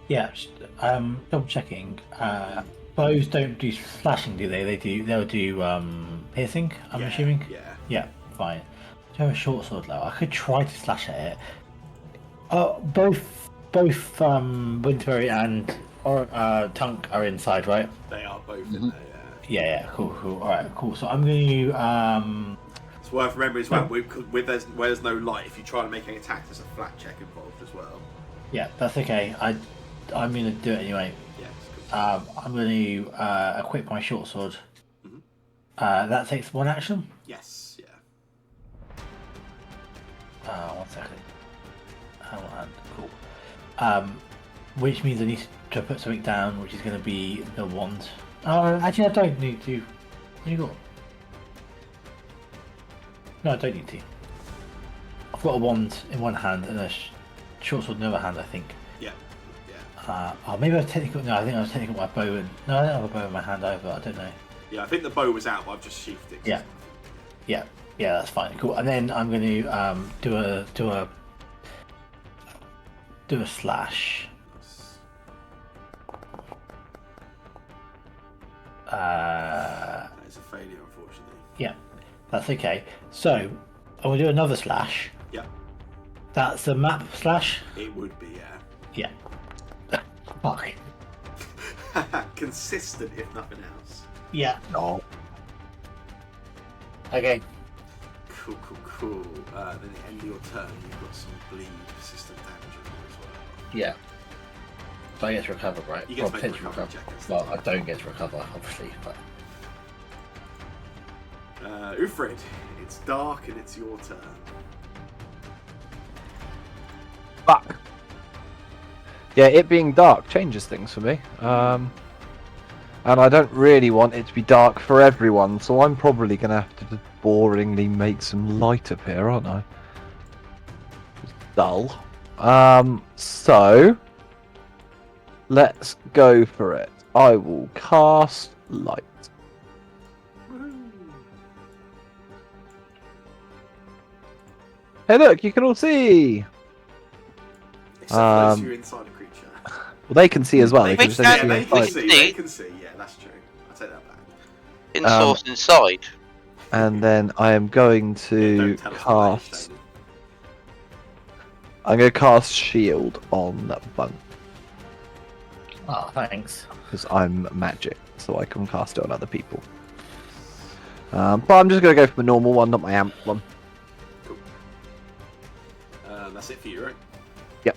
Yeah, double checking. Bows don't do slashing, do they? They'll do piercing, I'm assuming? Yeah. Yeah, fine. Do I have a short sword though? I could try to slash at it. Both Winterberry and Tunk are inside, right? They are both in there, Yeah, cool. Alright, cool. So I'm going to It's worth remembering as well, where there's no light, if you try to make any attack, there's a flat check involved as well. Yeah, that's okay. I'm going to do it anyway. Yes. I'm going to equip my short sword. That takes one action. Yes, yeah. 1 second. Cool. Which means I need to put something down, which is going to be the wand. Actually, I don't need to. What you got? No, I don't need to. I've got a wand in one hand and a short sword in the other hand, I think. Yeah. Maybe I was technically. No, I think I was technically my bow and. No, I don't have a bow in my hand either. I don't know. Yeah, I think the bow was out, but I've just sheathed it. Yeah, that's fine. Cool. And then I'm going to do a slash. That is a failure, unfortunately. Yeah, that's okay. So I'm going to do another slash. Yeah. That's a map slash. It would be, Yeah. Fuck. Consistent, if nothing else. Yeah. Oh. Okay. Cool. Then at the end of your turn, you've got some bleed persistent damage on you as well. Yeah. So I get to recover, right? You get to make a potentially recovery check. Well, I don't get to recover, obviously, but... Ufrid, it's dark and it's your turn. Fuck. Yeah, it being dark changes things for me. And I don't really want it to be dark for everyone, so I'm probably going to have to just boringly make some light up here, aren't I? It's dull. So let's go for it. I will cast light. Hey, look, you can all see. Except for those who are inside a creature. Well, they can see as well. They can can see see. They inside. can see. Yeah, that's true. I'll take that back. In source inside. And then I am going to Don't tell us what that is, cast. Shane. I'm going to cast shield on Bunk Oh, thanks. because I'm magic, so I can cast it on other people. But I'm just going to go for the normal one, not my amp one. Cool. That's it for you, right? Yep.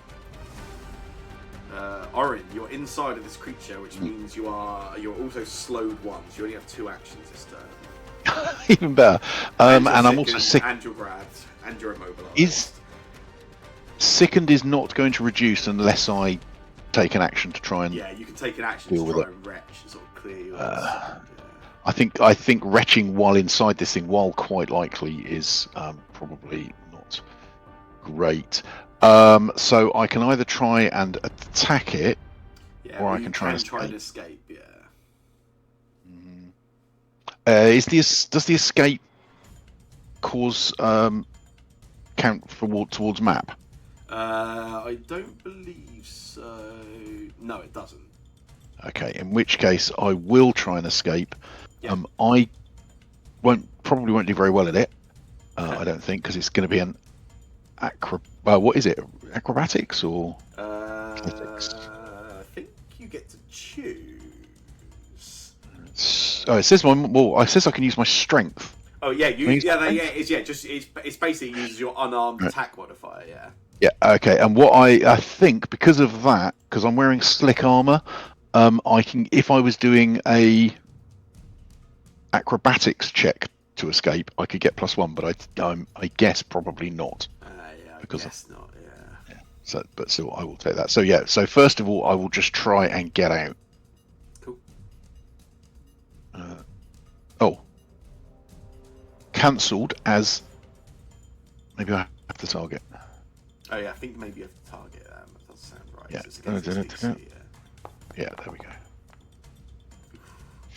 Orin, you're inside of this creature, which means you're also slowed one, so you only have 2 actions this turn. Even better. And I'm also sickened, sick. And you're grabbed, and you're immobilized. Is sickened is not going to reduce unless I take an action to try and. Yeah, you can take an action deal to with try and retch and sort of clear your. I think retching while inside this thing, while quite likely, is probably not great. So I can either try and attack it, or I can try and escape. Yeah. Does the escape cause count towards map? I don't believe so. No, it doesn't. Okay, in which case I will try and escape. Yeah. I probably won't do very well at it. I don't think, because it's going to be an what is it? Acrobatics or athletics? I think you get to choose. Oh, it says it says I can use my strength. Oh yeah, Can I use my strength? it's basically uses your unarmed Right. attack modifier. Yeah. Yeah. Okay. And what I think, because of that, because I'm wearing slick armor, I can, if I was doing a acrobatics check to escape, I could get +1, but I guess probably not. Yeah, I Because guess not. Yeah. So, but still, I will take that. So yeah. So first of all, I will just try and get out. Cool. Cancelled as maybe I have to target. Oh yeah, I think maybe you have to target. That does sound right. Yeah. So it's against its DC, Yeah, there we go.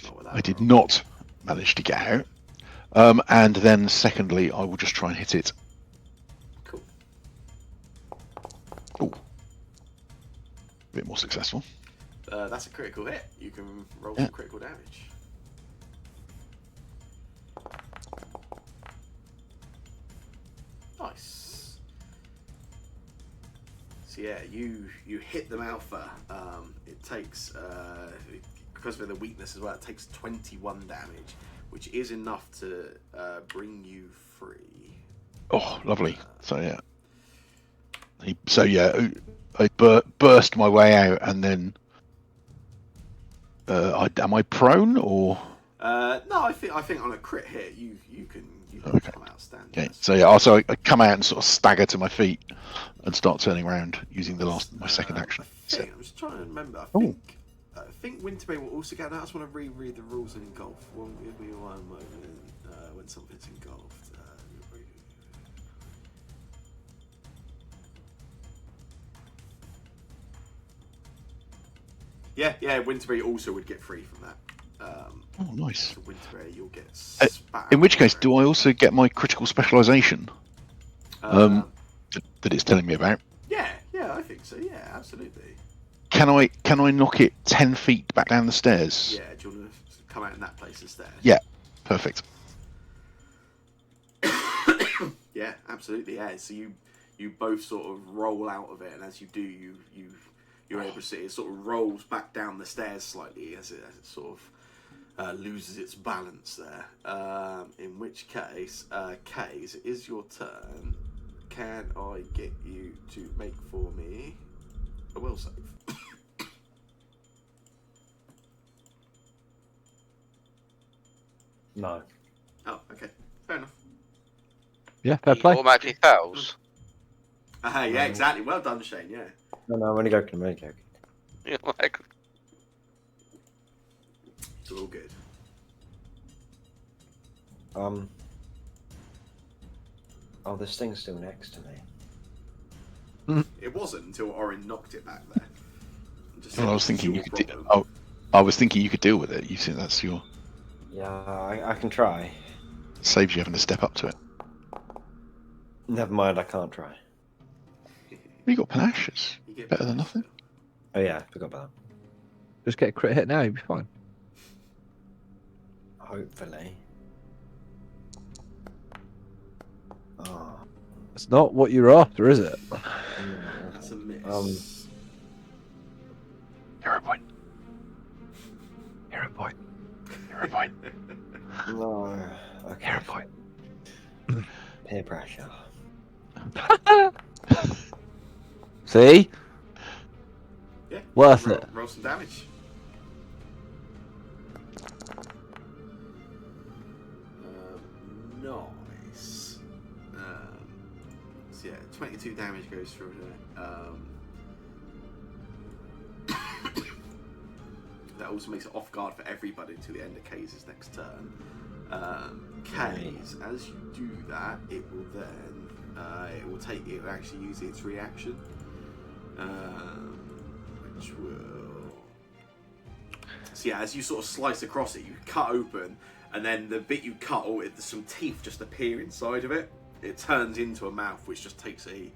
Not with that I did roll. not manage to get out. And then secondly, I will just try and hit it. Cool. Ooh. A bit more successful. That's a critical hit. You can roll Yeah. some critical damage. Nice. So yeah, you hit them alpha. It takes because of the weakness as well. It takes 21 damage, which is enough to bring you free. Oh, lovely. So yeah. I burst my way out, and then am I prone or? No, I think on a crit hit you can Okay. come out standing. Okay. So yeah. Also, I come out and sort of stagger to my feet and start turning around using my second action. I'm just trying to remember. I think Winterbane will also get that. I just want to reread the rules in golf. Give me one moment when something's engulfed. Yeah, Winterbury also would get free from that. Oh, nice. So Winterbury, you'll get spat In which out case, of do I also get my critical specialization that it's telling me about? Yeah, I think so. Yeah, absolutely. Can I knock it 10 feet back down the stairs? Yeah, do you want to come out in that place instead? Yeah, perfect. Yeah, absolutely. Yeah, so you both sort of roll out of it, and as you do, you're able to see it sort of rolls back down the stairs slightly as it sort of loses its balance there. In which case, Kays, it is your turn. Can I get you to make for me a will save? No. Oh, okay, fair enough. Yeah, fair He play. automatically fails. Yeah, exactly. Well done, Shane. Yeah. No, I'm only joking. I'm only joking. You're like, It's all good. Oh, this thing's still next to me. It wasn't until Orin knocked it back there. Just Well, I said, was thinking "It's you your could. problem." I was thinking you could deal with it. You think that's your Yeah, I can try. saves you having to step up to it. Never mind, I can't try. You got panache. It's You get better than past nothing. Oh yeah, I forgot about Just get a crit hit now, you'll be fine. that. Hopefully. Oh. It's not what you're after, is it? That's a miss. Hero point. Hero point. Hero point. No. Okay. Hero point. Peer pressure. See? Yeah. Worth roll, it. Roll some damage. Nice. So yeah, 22 damage goes through there. That also makes it off guard for everybody until the end of Kays' next turn. Kays, as you do that, it will then it will actually use its reaction, which will. So yeah, as you sort of slice across it, you cut open, and then the bit you cut, some teeth just appear inside of it. It turns into a mouth, which just takes a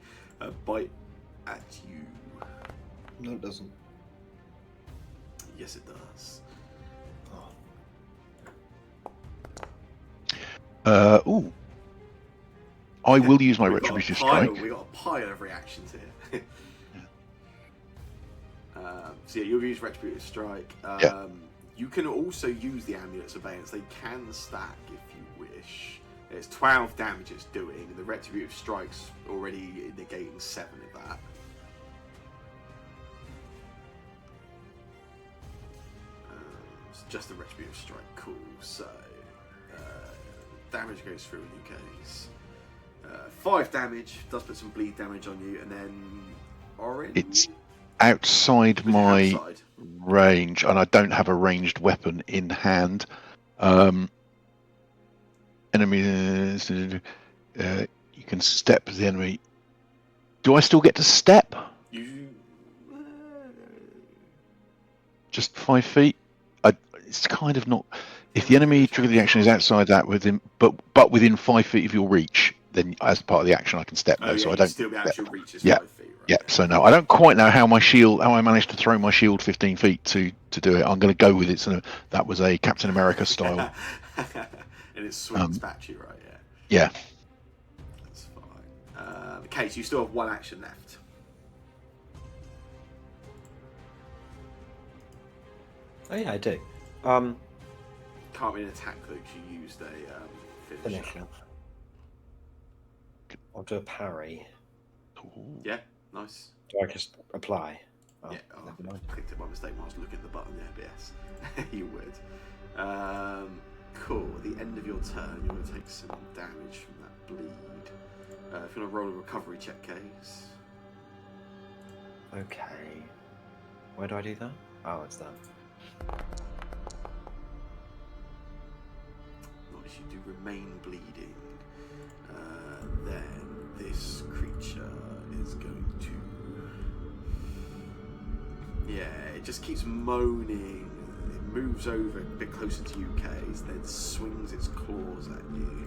bite at you. No, it doesn't. Yes, it does. Oh. Ooh. I will use my We've got a Retributive pile- Strike. We've got a pile of reactions here. So yeah, you'll use Retributive Strike. You can also use the Amulet Surveillance. They can stack if you wish. It's 12 damage it's doing, and the Retributive Strike's already negating 7 of that. It's just the Retributive Strike. Cool. So damage goes through in your case. 5 damage, does put some bleed damage on you, and then orange. It's outside my outside. range, and I don't have a ranged weapon in hand. Enemies, you can step the enemy. Do I still get to step? You. Just 5 feet? It's kind of not. If the enemy trigger the action is outside that within, but within 5 feet of your reach, then as part of the action I can step. No, so I don't. Still be out your reach is Yeah. 5 feet, right? Yeah, so no, I don't quite know how I managed to throw my shield 15 feet to do it. I'm going to go with it. So that was a Captain America style. And it swings back to you, right? Yeah. Yeah. That's fine. Okay, so you still have 1 action left. Oh yeah, I do. Can't be an attack though, because you used a finisher. Finisher. I'll do a parry. Yeah, nice. Do I just apply? Oh, Yeah, never I mind. clicked it by mistake when I was looking at the button there, but yes, you would. Cool, at the end of your turn, you're going to take some damage from that bleed. If you want to roll a recovery check, case. Okay. Where do I do that? Oh, it's that. Notice you do remain bleeding. Then this creature is going to... Yeah, it just keeps moaning. It moves over a bit closer to you, Case, then swings its claws at you.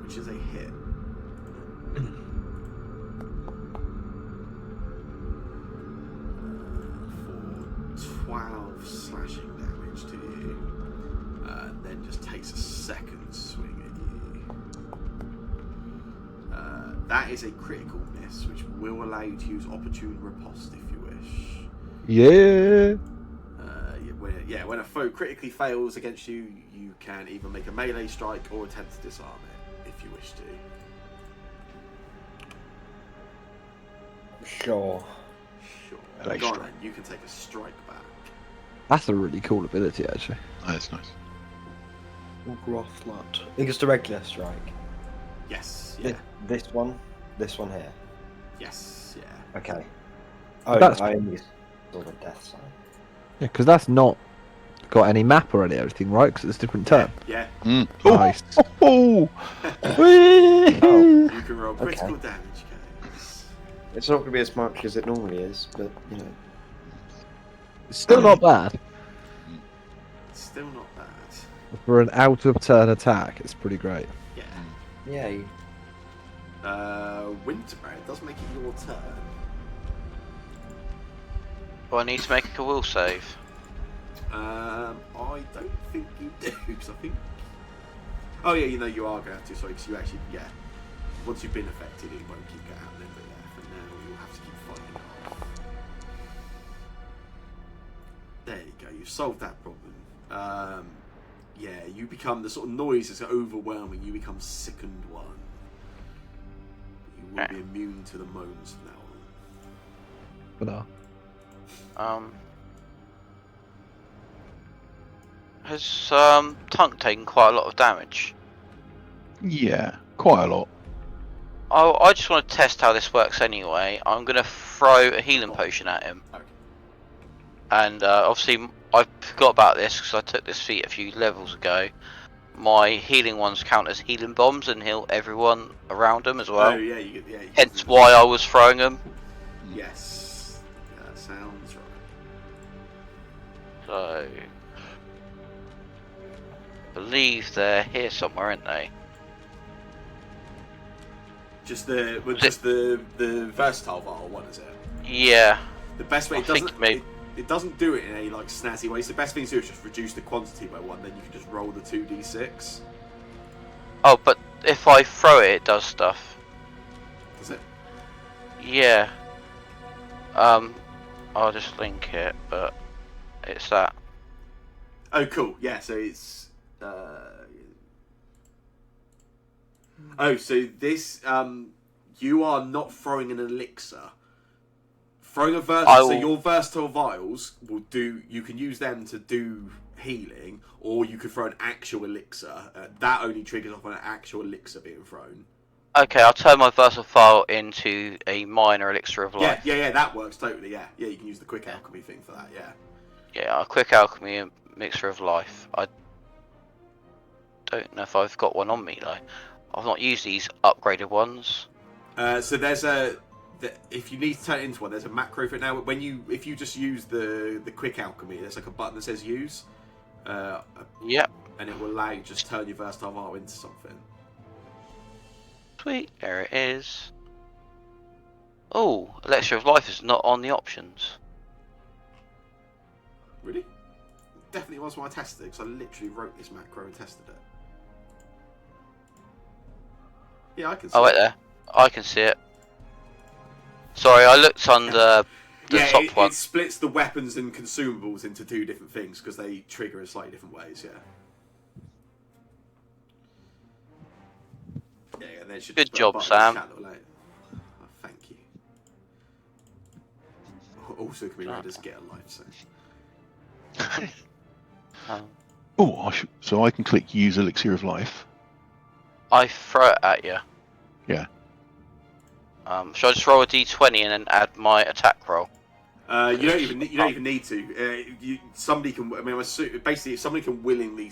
Which is a hit. For 12 slashing damage to you. Then just takes a second swing at you. That is a critical miss, which will allow you to use opportune riposte if you wish. Yeah. When a foe critically fails against you, you can either make a melee strike or attempt to disarm it if you wish to. Sure. Sure. Melee Go on strike. then, you can take a strike back. That's a really cool ability, actually. Oh, that's nice. Grothlat. I think it's the regular strike. Yes. Yeah. This one here. Yes. Yeah. Okay. Oh, That's- I only saw the death sign. Yeah, because that's not got any map or anything, right? Because it's a different turn. Yeah. Mm. Nice. Oh, Whee! Oh. You can roll critical Okay. damage, Case. It's not going to be as much as it normally is, but you know. It's still not bad. It's still not bad. For an out of turn attack, it's pretty great. Yeah. Yeah. Winterberry, it does make it your turn. Well, I need to make a will save. I don't think you do, because I think... Oh yeah, you are going to have to, sorry, because you actually, once you've been affected, it won't keep happening, but yeah, for now, you'll have to keep fighting it off. There you go, you've solved that problem. You become, the sort of noise is overwhelming, you become sickened one. You will be immune to the moans from now on. But no. Has Tunk taken quite a lot of damage? yeah, quite a lot. I just want to test how this works anyway. I'm going to throw a healing potion at him. Okay. And obviously, I forgot about this because I took this feat a few levels ago. My healing ones count as healing bombs and heal everyone around them as well. Oh yeah, you Hence why I was throwing them. Yes, that sounds right. So, I believe they're here somewhere, aren't they? Just the versatile vial one, is it? Yeah. The best way I think it doesn't do it in a snazzy way. So the best thing to do is just reduce the quantity by 1. Then you can just roll the 2d6. Oh, but if I throw it, it does stuff. Does it? Yeah. I'll just link it, but it's that. Oh, cool. Yeah, so it's. Oh, so this. You are not throwing an elixir. Throwing a versatile. So your versatile vials will do. You can use them to do healing, or you could throw an actual elixir. That only triggers off an actual elixir being thrown. Okay, I'll turn my versatile file into a minor elixir of life. Yeah, that works totally. Yeah, you can use the quick alchemy thing for that. Yeah. Yeah, a quick alchemy and mixture of life. I don't know if I've got one on me though. I've not used these upgraded ones. So there's if you need to turn it into one, there's a macro for it now. If you just use the quick alchemy, there's like a button that says use. Yep. And it will allow you to just turn your versatile vial into something. Sweet, there it is. Oh, elixir of life is not on the options. Really? Definitely was when I tested it, because I literally wrote this macro and tested it. Yeah, I can see Oh, wait it. there. I can see it. Sorry, I looked under the top one. It splits the weapons and consumables into two different things, because they trigger in slightly different ways, yeah. Yeah, and then it should Good just put a job, button Sam. in the chat that will oh, thank you. Also can be read as get a life, so. Oh, so I can click use elixir of life. I throw it at you. Yeah. Should I just roll a d20 and then add my attack roll? You don't even need to. Somebody can. I mean, basically, somebody can willingly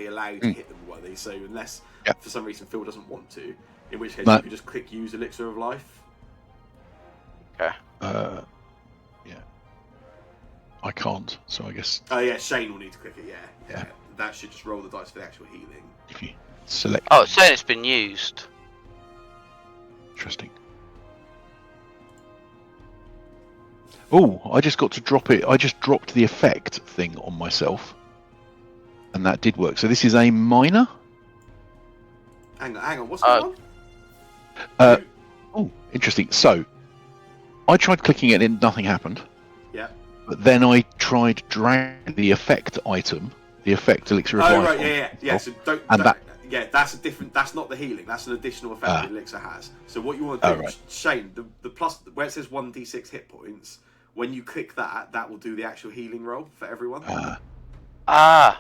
allow you to hit them with one of these. So unless for some reason Phil doesn't want to, in which case you can just click use elixir of life. Okay. Yeah. I can't. So I guess. Oh yeah, Shane will need to click it. Yeah. Yeah. That should just roll the dice for the actual healing. If you select. Oh, it's saying it's been used. Interesting. Oh, I just got to drop it. I just dropped the effect thing on myself, and that did work. So this is a minor. Hang on. What's going on? Oh, interesting. So I tried clicking it and nothing happened. Yeah. But then I tried dragging the effect item, the effect elixir of life. Oh right, yeah. So don't. That's a different. That's not the healing. That's an additional effect the elixir has. So what you want to do, Shane, the plus where it says 1d6 hit points. When you click that, that will do the actual healing roll for everyone. Okay, I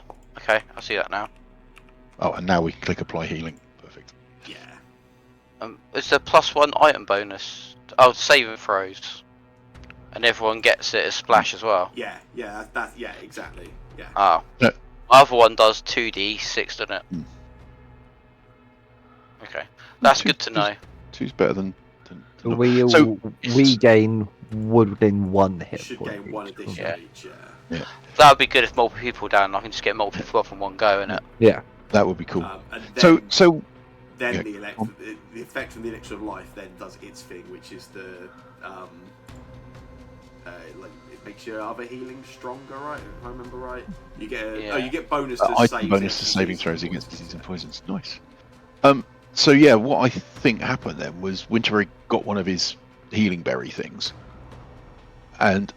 see that now. Oh, and now we can click apply healing. Perfect. Yeah. It's a +1 item bonus. Oh, saving throws, and everyone gets it as splash as well. Yeah, exactly. Yeah. Oh, my other one does 2d6, doesn't it? Okay, that's good to know. Two's better than we gain within one hit should point. Gain one additional each. Yeah. That would be good if multiple people down. I can just get multiple people off in one go, innit? Yeah. That would be cool. And then, then the effect from the elixir of life then does its thing, which is the like it makes your other healing stronger, right? If I remember right, you get you get bonus to saving throws against disease and poisons. Nice. So yeah, what I think happened then was Winterberry got one of his healing berry things, and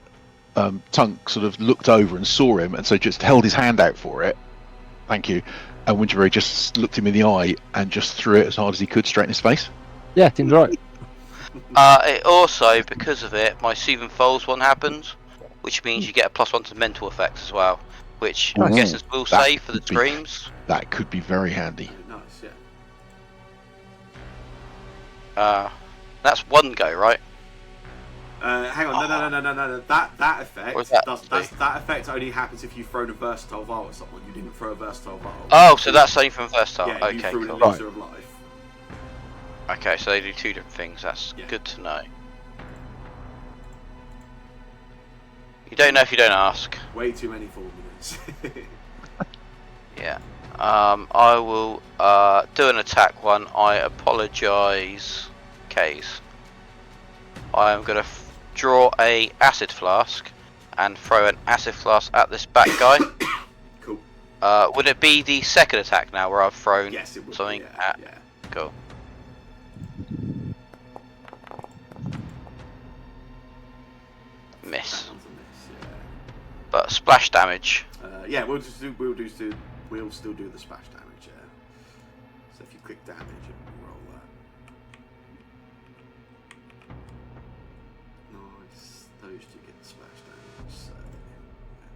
Tunk sort of looked over and saw him, and so just held his hand out for it. Thank you. And Winterberry just looked him in the eye and just threw it as hard as he could straight in his face. Yeah, seems right. It also, because of it, my Soothing Foals one happens, which means you get a +1 to mental effects as well, which I guess is will save for the screams. That could be very handy. Nice, yeah. That's one go, right? Hang on, no. That effect that effect only happens if you've thrown a versatile vial at someone. You didn't throw a versatile vial. Oh, so that's only from versatile. Yeah, you okay, threw cool. an elixir of life. Okay, so they do two different things. That's good to know. You don't know if you don't ask. Way too many formulas. Yeah. I will do an attack one. I apologise, Case. I am going to draw a acid flask and throw an acid flask at this back guy. Cool. Would it be the second attack now where I've thrown Yes, it would. something Yeah, at? yeah. Cool. Miss. That one's a miss. Yeah. But splash damage. Yeah, we'll still do the splash damage. Yeah. So if you quick damage, and roll that. Nice. Those two get the splash damage. So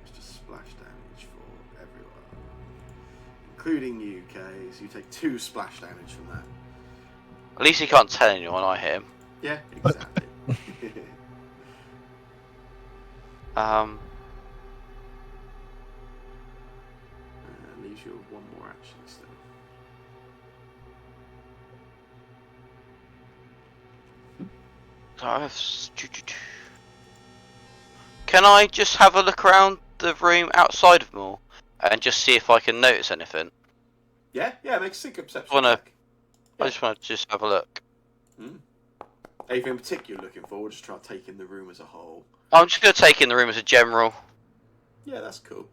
it's just splash damage for everyone, including you, Kay. So you take 2 splash damage from that. At least he can't tell anyone I hit him. Yeah, exactly. Leaves you with 1 more action still. So I have... Can I just have a look around the room outside of Moore and just see if I can notice anything? Yeah, make a secret perception Wanna- check. I just want to just have a look. Anything in particular you're looking for, or just try to take in the room as a whole? I'm just going to take in the room as a general. Yeah, that's cool.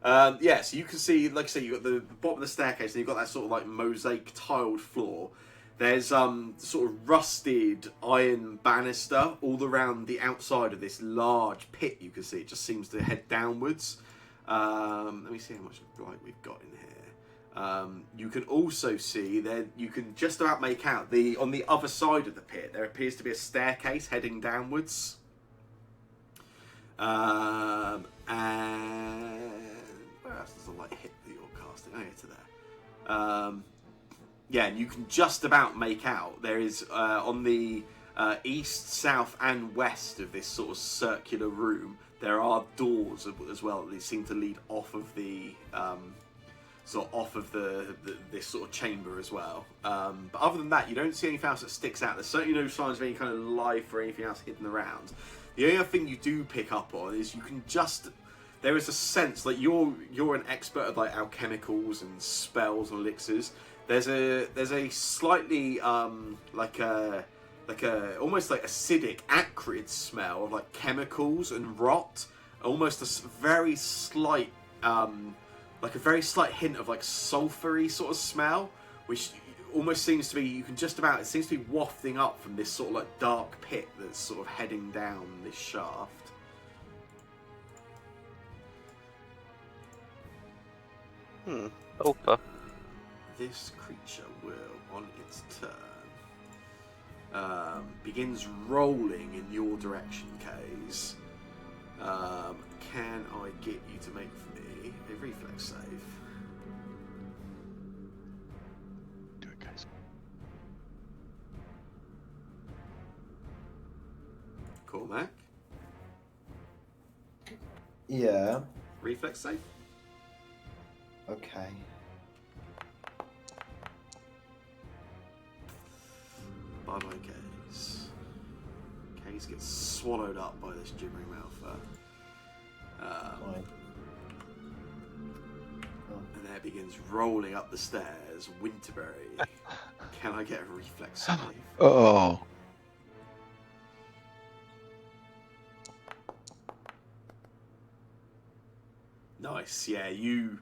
Yeah, so you can see, like I say, you've got the bottom of the staircase, and you've got that sort of like mosaic tiled floor. There's sort of rusted iron banister all around the outside of this large pit. You can see it just seems to head downwards. Let me see how much light we've got in here. You can also see that you can just about make out on the other side of the pit there appears to be a staircase heading downwards. And where else does the light hit that you're casting? Oh, yeah, to there. Yeah, and you can just about make out there is on the east, south, and west of this sort of circular room. There are doors as well that seem to lead off of the this sort of chamber as well. But other than that, you don't see anything else that sticks out. There's certainly no signs of any kind of life or anything else hidden around. The only other thing you do pick up on is you can just... There is a sense, like you're an expert at like alchemicals and spells and elixirs. There's a slightly like a almost like acidic, acrid smell of like chemicals and rot. Almost a very slight like a very slight hint of like sulphury sort of smell, which almost seems to be, it seems to be wafting up from this sort of like dark pit that's sort of heading down this shaft. Opa. This creature will, on its turn, begins rolling in your direction, Kays. Can I get you to make for me a reflex save? Do it, guys. Cormac? Yeah. Reflex save? Okay. Bye-bye, Kays. Kays gets swallowed up by this gibbering mouther. Fine. And there begins rolling up the stairs. Winterberry. Can I get a reflex save? Oh. Nice, yeah. You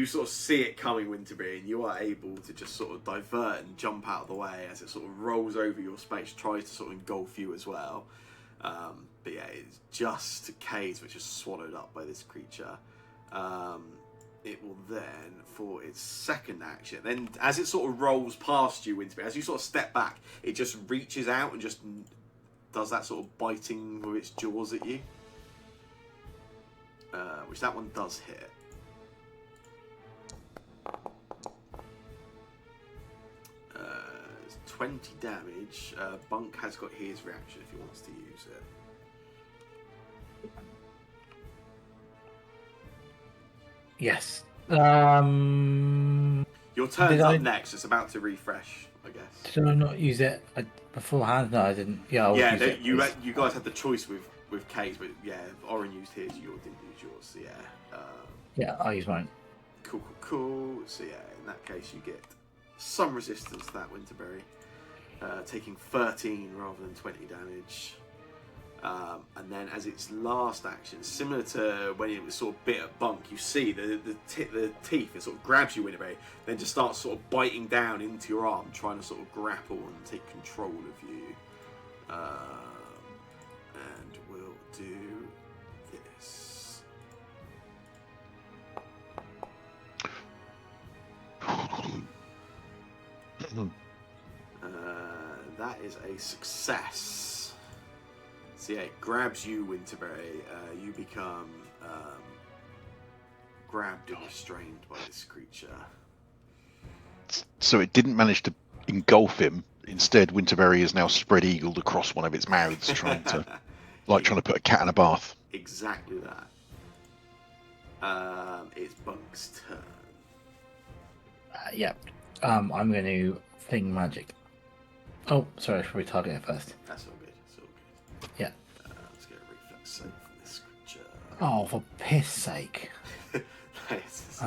sort of see it coming, Winterberry, and you are able to just sort of divert and jump out of the way as it sort of rolls over your space, tries to sort of engulf you as well. But yeah, it's just Kays which is swallowed up by this creature. It will then, for its second action, then as it sort of rolls past you, Winterberry, as you sort of step back, it just reaches out and just does that sort of biting with its jaws at you. Which that one does hit. It's 20 damage. Bunk has got his reaction if he wants to use it. Yes. Your turn's Did up I- next. It's about to refresh, I guess. Did I not use it beforehand? No, I didn't. Yeah, I'll Yeah, use it. you guys had the choice with Kays, but yeah, Oren used his, you didn't use yours. So yeah. Yeah, I'll use mine. Cool. So yeah, in that case, you get some resistance to that, Winterberry, taking 13 rather than 20 damage. And then as its last action, similar to when it was sort of bit at Bunk, you see the teeth, it sort of grabs you, Winterberry, then just starts sort of biting down into your arm, trying to sort of grapple and take control of you. And we'll do this. That is a success. So yeah, it grabs you, Winterberry. You become grabbed and restrained by this creature. So it didn't manage to engulf him. Instead, Winterberry is now spread-eagled across one of its mouths, trying to put a cat in a bath. Exactly that. It's Bunk's turn. Yeah. I'm going to thing magic. Oh, sorry, should we target it first? That's all good. That's all good. Yeah. Let's get a reflex save for this creature. Oh, for piss sake. Nice.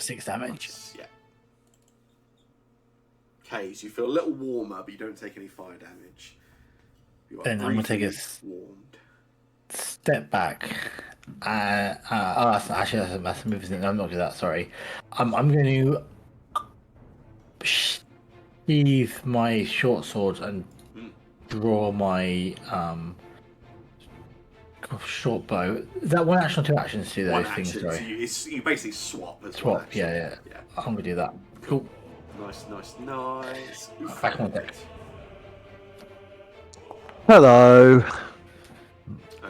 6 damage. Yeah. Okay, so you feel a little warmer, but you don't take any fire damage. You are Then I'm gonna take a briefly warmed. step back. That's a massive move, isn't it? No, I'm not doing that. Sorry. I'm going to sheathe my short sword and draw my short bow. Is that one action or 2 actions to do One those things? action, Sorry. so you basically swap as one Swap. action. Yeah. I'm gonna do that. Cool. Nice. Back on deck. Hello.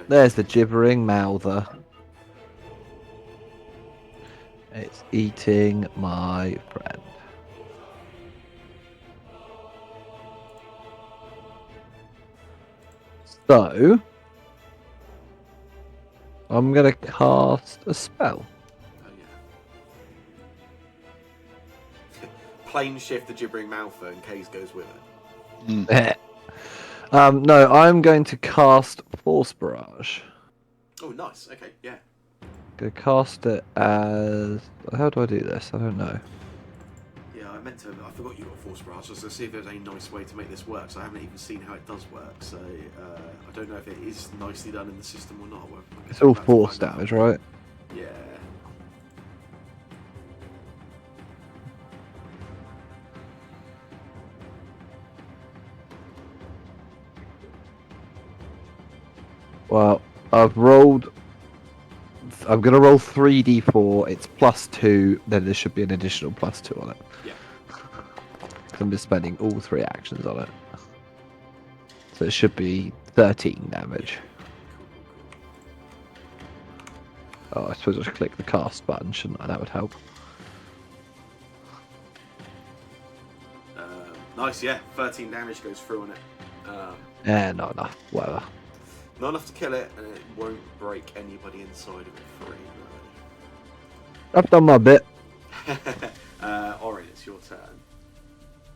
There's the gibbering mouther. It's eating my friend. So, I'm gonna cast a spell. Oh yeah. Plane shift the gibbering mouther and Kaze goes with it. No, I'm going to cast Force Barrage. Oh, nice. Okay, yeah. Gonna cast it as. How do I do this? I don't know. Yeah, I forgot you got Force Barrage. I was going to see if there's any nice way to make this work, so I haven't even seen how it does work. So I don't know if it is nicely done in the system or not. It's all force damage, right? Yeah. Well, I've rolled. I'm gonna roll 3d4. It's +2. Then there should be an additional +2 on it. Yeah. I'm just spending all 3 actions on it. So it should be 13 damage. Oh, I suppose I should click the cast button, shouldn't I? That would help. Nice, yeah. 13 damage goes through on it. Not enough. Whatever. Not enough to kill it, and it won't break anybody inside of it free. I've done my bit. Orin, it's your turn.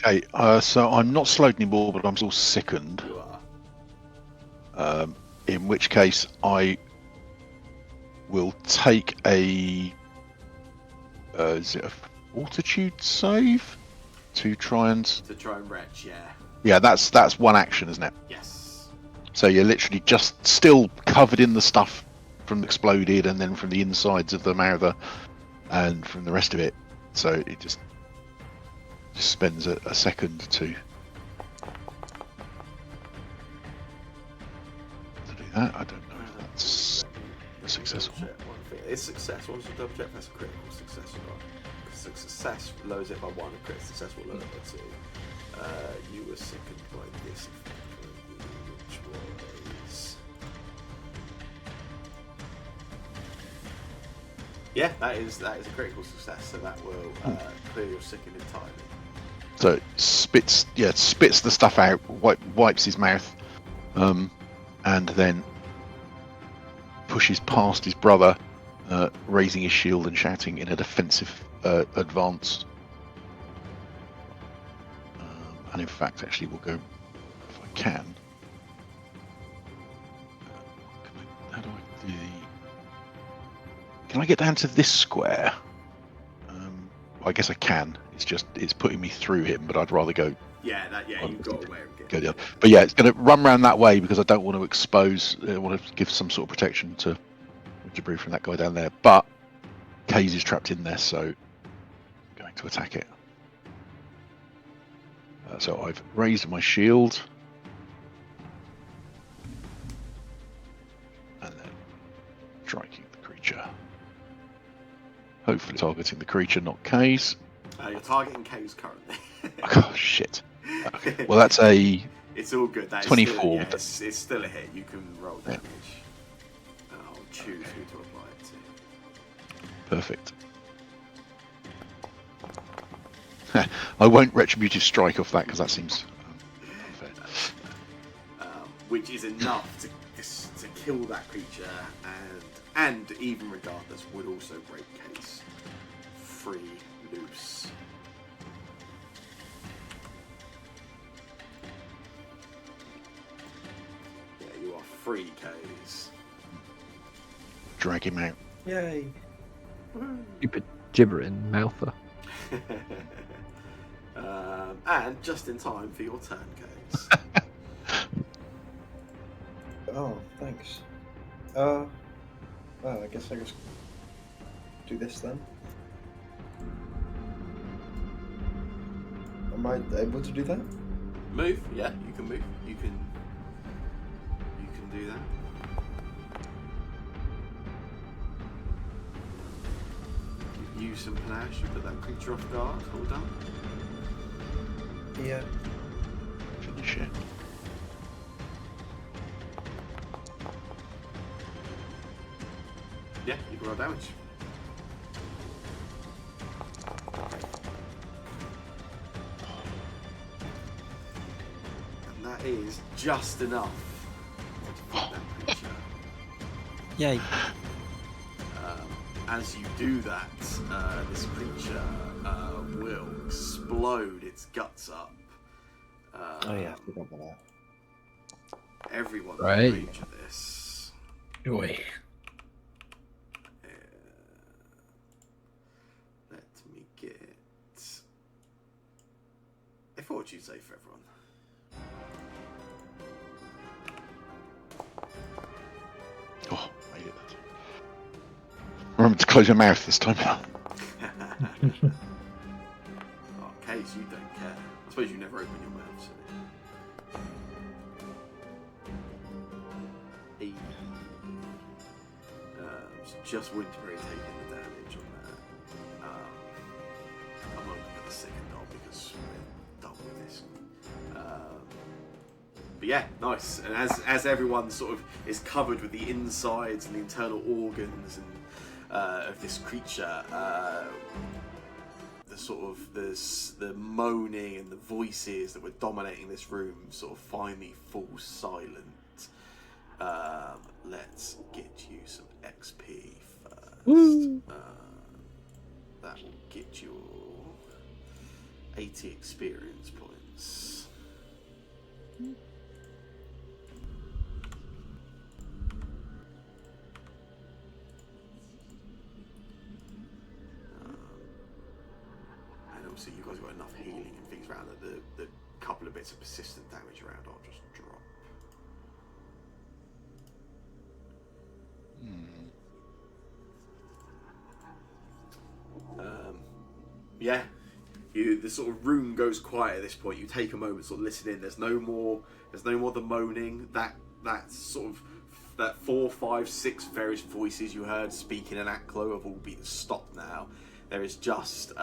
Okay, so I'm not slowed anymore, but I'm still sickened. You are. In which case, I will take a. Is it a fortitude save to try and? To try and retch, yeah. Yeah, that's one action, isn't it? Yes. So you're literally just still covered in the stuff from exploded, and then from the insides of the mouther, and from the rest of it. So it just spends a second to do that. I don't know if that's successful. It's success. Once you double check, that's a critical success or not. Success lowers it by 1, and critical success will lower it by 2. You were sickened by this, which was. Yeah, that is a critical success, so that will clear your sickened entirely. So it spits the stuff out, wipes his mouth, and then pushes past his brother, raising his shield and shouting in a defensive advance. And in fact, actually, we'll go if I can. How do I do the? Can I get down to this square? I guess I can. It's putting me through him, but I'd rather go. Yeah, you've got a way of Go getting. the other. But yeah, it's going to run around that way because I don't want to expose. I want to give some sort of protection to debris from that guy down there. But Kaze is trapped in there, so I'm going to attack it. So I've raised my shield. And then striking the creature. Hopefully targeting the creature, not Kaze. You're targeting Kaze currently. Oh, shit. Okay. Well, that's a... It's all good. That is 24. Still, yeah, it's still a hit. You can roll damage. I'll choose who to apply it to. Perfect. I won't retributive strike off that because that seems unfair. Which is enough to kill that creature, and even regardless, would also break Kaze free, loose. Yeah, you are free, Kaze. Drag him out. Yay. Stupid gibbering mouther. And just in time for your turn, Kaze. Oh, thanks. Well, I guess I just do this then. Am I able to do that? Move? Yeah, you can move. You can do that. Use some panache, you put that creature off guard, hold up. Yeah. Finish it. Yeah, you can roll damage. And that is just enough to defeat that creature. Yay. As you do that, this creature will explode its guts up. Oh yeah, I forgot about that. Everyone Right. will range this. Joy. Let me get a fortune save for everyone. Oh, made it. Remember to close your mouth this time. Oh, Case, you don't care. I suppose you never open your mouth, so. Hey. It's just Winterberry taking the damage on that. I'm only going to second dot because we're done with this. But yeah, nice. And as everyone sort of is covered with the insides and the internal organs and of this creature, the moaning and the voices that were dominating this room sort of finally fall silent. Let's get you some XP first. That will get you 80 experience points. And obviously you guys have got enough healing and things around that the couple of bits of persistent damage around I'll just drop. Yeah, the sort of room goes quiet at this point. You take a moment, sort of listen in. There's no more the moaning. That sort of that 4, 5, 6 various voices you heard speaking in Aklo have all been stopped now. There is just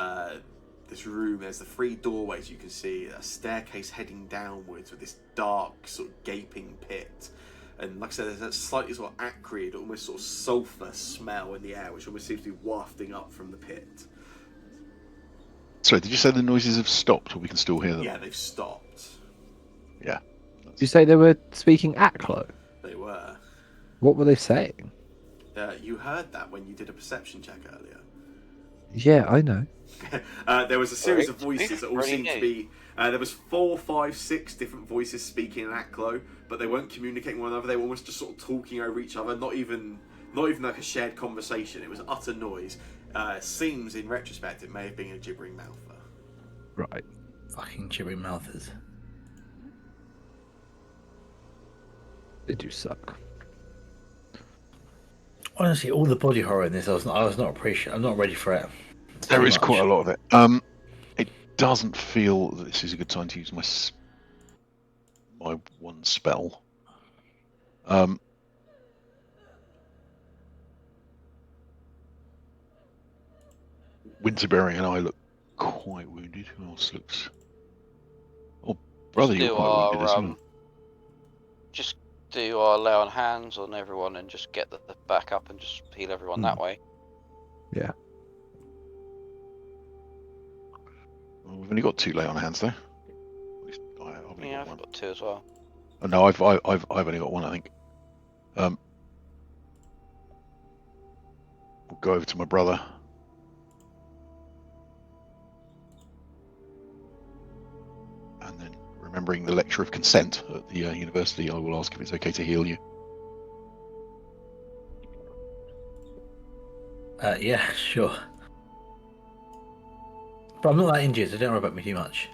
this room. There's the 3 doorways you can see, a staircase heading downwards with this dark sort of gaping pit. And like I said, there's that slightly sort of acrid, almost sort of sulphur smell in the air, which almost seems to be wafting up from the pit. Sorry, did you say the noises have stopped, or we can still hear them? Yeah, they've stopped. Yeah. Did you say they were speaking Aklo? They were. What were they saying? You heard that when you did a perception check earlier. Yeah, I know. There was a series of Right. voices that all Really seemed to new. be. There was 4, 5, 6 different voices speaking in Aklo, but they weren't communicating with one another. They were almost just sort of talking over each other. Not even like a shared conversation. It was utter noise. Seems, in retrospect, it may have been a gibbering mouther. Right. Fucking gibbering mouthers. They do suck. Honestly, all the body horror in this, I was not appreciating. I'm not ready for it. There Too is much. quite a lot of it. It doesn't feel that this is a good time to use my one spell. Winterberry and I look quite wounded. Who else looks? Oh, brother, Just you're do quite wounded as well. Just do our lay on hands on everyone and just get the back up and just heal everyone that way. Yeah. Well, we've only got 2 lay on hands though. At least I've only Yeah, got I've one. got 2 as well. Oh, no, I've only got 1, I think. We'll go over to my brother. And then, remembering the lecture of consent at the university, I will ask if it's okay to heal you. Yeah, sure. But I'm not that injured, so don't worry about me too much.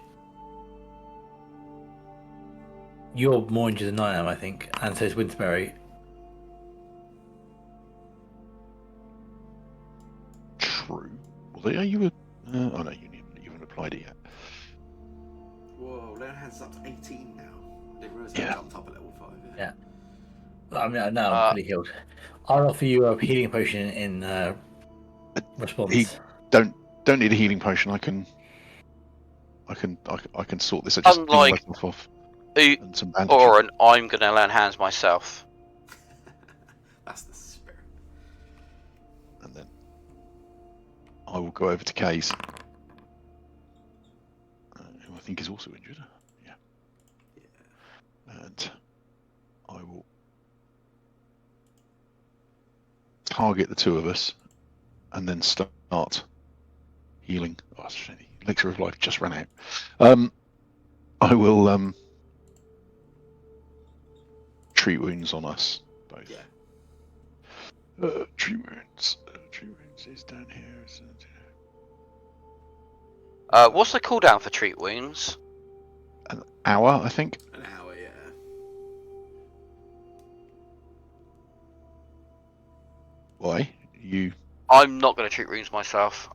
You're more injured than I am, I think, and so is Winterberry. True. Well, you were. Oh no, you haven't applied it yet. Whoa, Lay on Hands is up to 18 now. I didn't realise Yeah. that jumped up at level 5. Yeah. I mean, now I'm fully healed. I'll offer you a healing potion in response. Don't need a healing potion. I can sort this. I just heal Unlike myself off and some bandage. Oren, I'm gonna lay on hands myself. That's the spirit. And then I will go over to Kay's, who I think is also injured. Yeah. And I will target the 2 of us, and then start healing. Oh, the elixir of life just ran out. I will treat wounds on us both. Yeah. Treat wounds. Treat wounds is down here. What's the cooldown for treat wounds? An hour, I think. An hour, yeah. Why? You? I'm not gonna treat wounds myself.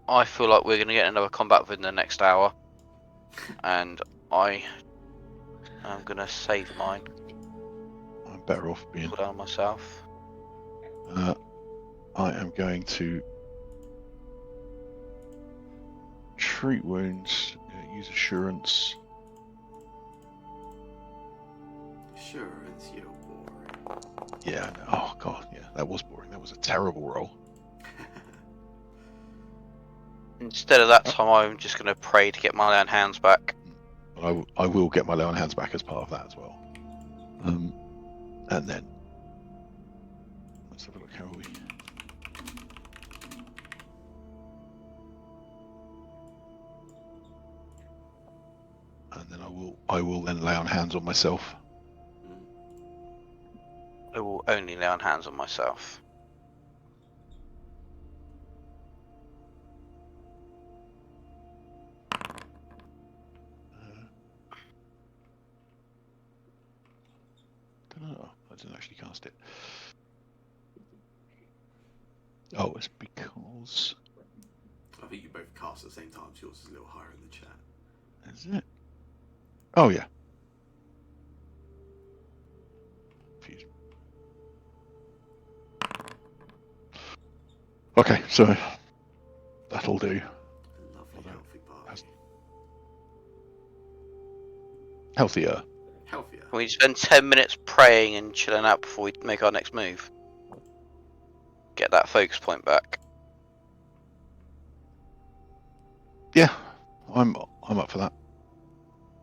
I feel like we're gonna get another combat within the next hour, and I am gonna save mine. I'm better off being. Cooldown myself. I am going to treat wounds. Use assurance. Assurance, you're boring. Yeah. Oh god. Yeah. That was boring. That was a terrible roll. Instead of that time, I'm just gonna pray to get my lay on hands back. I will get my lay on hands back as part of that as well. And then let's have a look. How are we? And then I will then lay on hands on myself. I will only lay on hands on myself. I didn't actually cast it. Oh, it's because. I think you both cast at the same time, so yours is a little higher in the chat. Is it? Oh yeah. Confused. Okay, so that'll do. Lovely, healthy party. Healthier. Healthier. Can we spend 10 minutes praying and chilling out before we make our next move? Get that focus point back. Yeah, I'm up for that.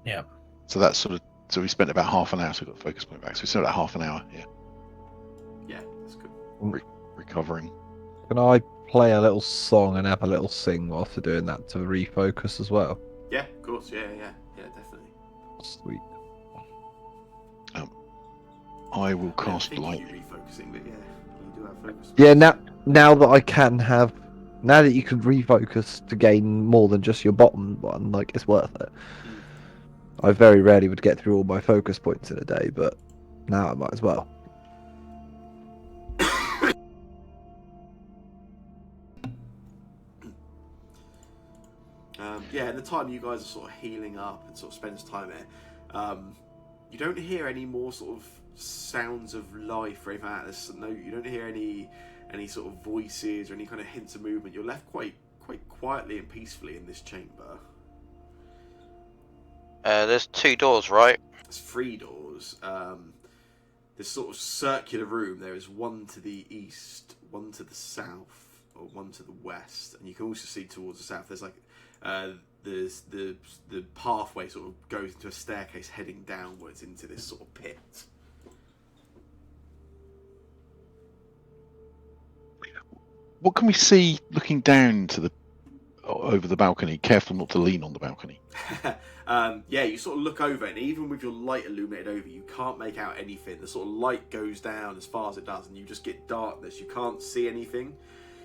Yeah. So that's sort of. So we spent about half an hour. So we got the focus point back. So we spent about half an hour. Yeah. Yeah, that's good. Recovering. Can I play a little song and have a little sing whilst we're doing that to refocus as well? Yeah, of course. Yeah, definitely. Sweet. I will I don't cast think light. you refocusing, but yeah, you do have focus. Yeah, now that I can have, now that you can refocus to gain more than just your bottom one, like it's worth it. Mm. I very rarely would get through all my focus points in a day, but now I might as well. Yeah, in the time you guys are sort of healing up and sort of spends time there, you don't hear any more sort of sounds of life or anything like that. No, you don't hear any sort of voices or any kind of hints of movement. You're left quite quietly and peacefully in this chamber. There's 2 doors, right? There's 3 doors. This sort of circular room. There is one to the east, one to the south, or one to the west, and you can also see towards the south. There's like there's the pathway sort of goes into a staircase heading downwards into this sort of pit. What can we see looking down to the over the balcony? Careful not to lean on the balcony. Yeah, you sort of look over, and even with your light illuminated over, you can't make out anything. The sort of light goes down as far as it does, and you just get darkness. You can't see anything.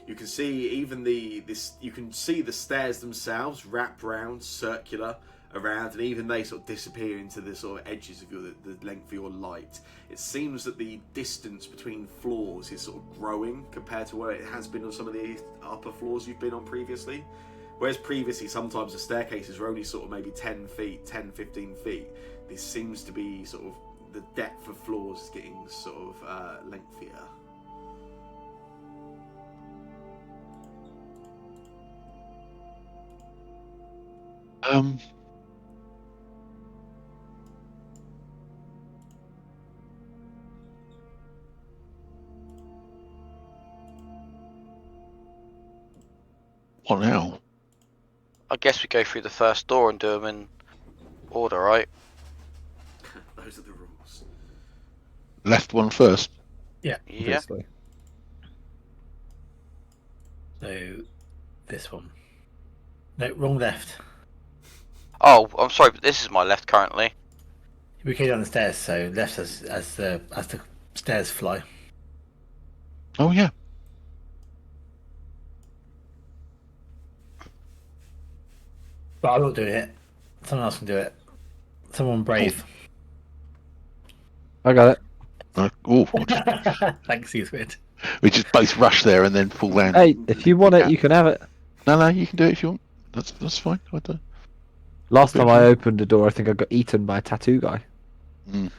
You can see even you can see the stairs themselves wrap round, circular around, and even they sort of disappear into the sort of edges of the length of your light. It seems that the distance between floors is sort of growing compared to where it has been on some of the upper floors you've been on previously. Whereas previously sometimes the staircases were only sort of maybe 10 feet, 10, 15 feet. This seems to be sort of the depth of floors is getting sort of lengthier. What now? I guess we go through the first door and do them in order, right? Those are the rules. Left one first. Yeah. Obviously. So, this one. No, wrong left. Oh, I'm sorry, but this is my left currently. We go down the stairs, so left as the stairs fly. Oh yeah. But I'm not doing it. Someone else can do it. Someone brave. I got it. Thanks, Eastwood. We just both rush there and then fall down. Hey, if you want it, you can have it. No, you can do it if you want. That's fine. I don't. Last time I opened a door, I think I got eaten by a tattoo guy. Mm.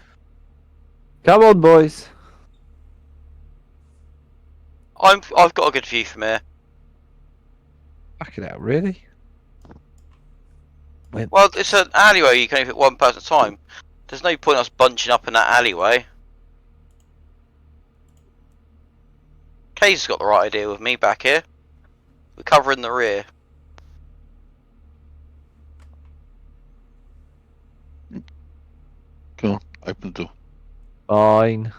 Come on, boys. I've got a good view from here. Back it out, really? Well, it's an alleyway. You can only fit one person at a time. There's no point us bunching up in that alleyway. Kay's got the right idea with me back here. We're covering the rear. Come on, open the door. Fine.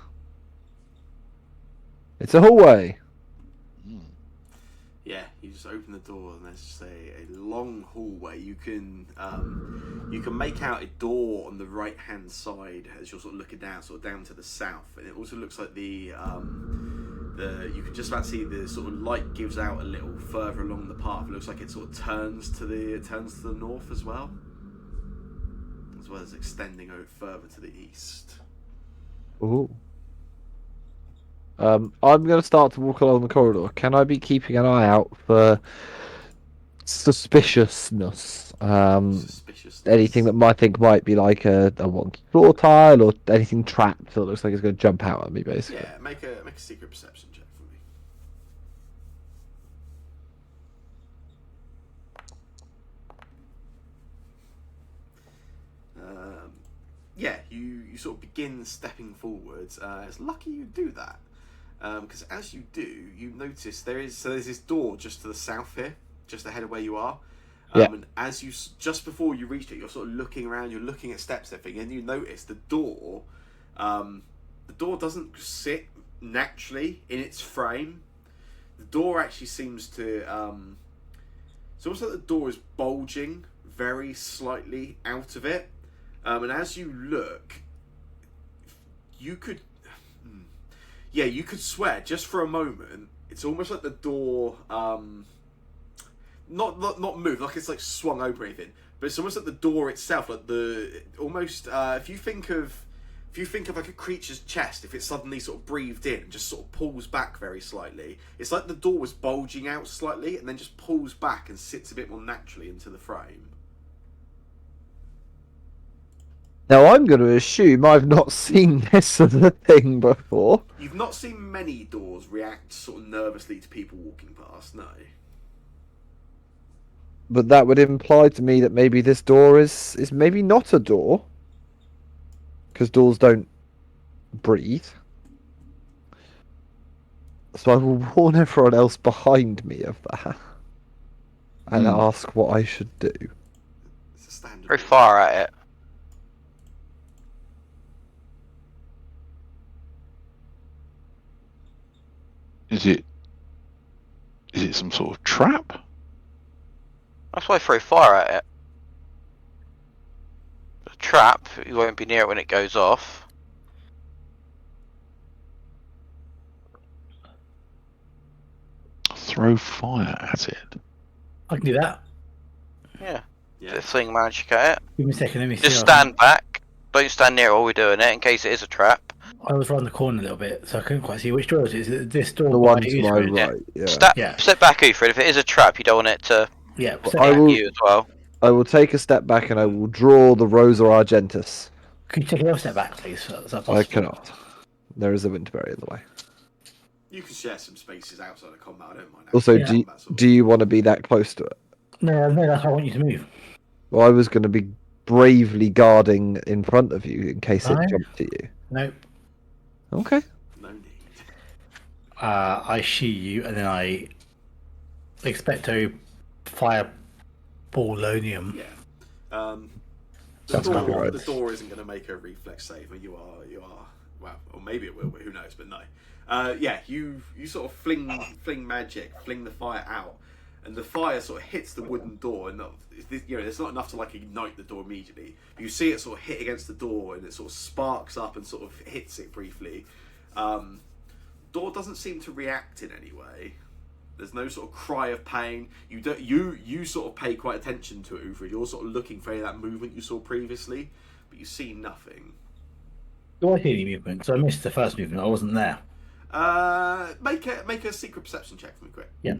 It's a hallway. Yeah, you just open the door and there's just a long hallway. You can make out a door on the right hand side as you're sort of looking down, sort of down to the south, and it also looks like you can just about see the sort of light gives out a little further along the path. It looks like it sort of turns to the north as well as extending out further to the east. Ooh. I'm going to start to walk along the corridor. Can I be keeping an eye out for suspiciousness? Anything that I think might be like a wonky floor tile or anything trapped that looks like it's going to jump out at me, basically. Yeah, make a secret perception check for me. Yeah, you sort of begin stepping forwards. It's lucky you do that. Because as you do, you notice there's this door just to the south here, just ahead of where you are. And as just before you reach it, you're sort of looking around, you're looking at steps, everything, and you notice the door doesn't sit naturally in its frame. The door actually seems to it's almost like the door is bulging very slightly out of it. And as you look, you could swear just for a moment it's almost like the door, not moved, like it's like swung open or anything, but it's almost like the door itself, like the almost if you think of like a creature's chest, if it suddenly sort of breathed in and just sort of pulls back very slightly, it's like the door was bulging out slightly and then just pulls back and sits a bit more naturally into the frame. Now I'm going to assume I've not seen this sort of thing before. You've not seen many doors react sort of nervously to people walking past, no. But that would imply to me that maybe this door is maybe not a door. Because doors don't breathe. So I will warn everyone else behind me of that. And ask what I should do. It's a standard. Very far at it. Is it some sort of trap? That's why I throw fire at it. A trap, you won't be near it when it goes off. Throw fire at it. I can do that. Yeah. Yeah. The thing magic at it. Give me a second, let me see. Just if I can- stand back. Don't stand near it while we're doing it in case it is a trap. I was around the corner a little bit, so I couldn't quite see which door it is. Is it this door? The by one to my Uthred? right, yeah. Yeah. Step back, Uthred. If it is a trap, you don't want it to Yeah. Well, So, I will- you as well. I will take a step back and I will draw the Rosa Argentis. could you take a little step back, please? Is that possible? I cannot. There is a Winterberry in the way. You can share some spaces outside of combat, I don't mind. Also, Yeah. do you want to be that close to it? No, that's why I want you to move. Well, I was going to be bravely guarding in front of you in case it Fine. jumped at you. No. Okay. No need. I shoo you, and then I expecto fireballonium. Yeah. The Sounds about right. the door isn't going to make a reflex save, and you are well, or maybe it will, but who knows? But no. Yeah, you sort of fling magic, fling the fire out, and the fire sort of hits the wooden door, and it's not enough to like ignite the door immediately. You see it sort of hit against the door, and it sort of sparks up and sort of hits it briefly. Door doesn't seem to react in any way. There's no sort of cry of pain. You sort of pay quite attention to it, Uthred. You're sort of looking for any of that movement you saw previously, but you see nothing. Do I see any movement? So I missed the first movement. I wasn't there. Make a secret perception check for me, quick. Yeah.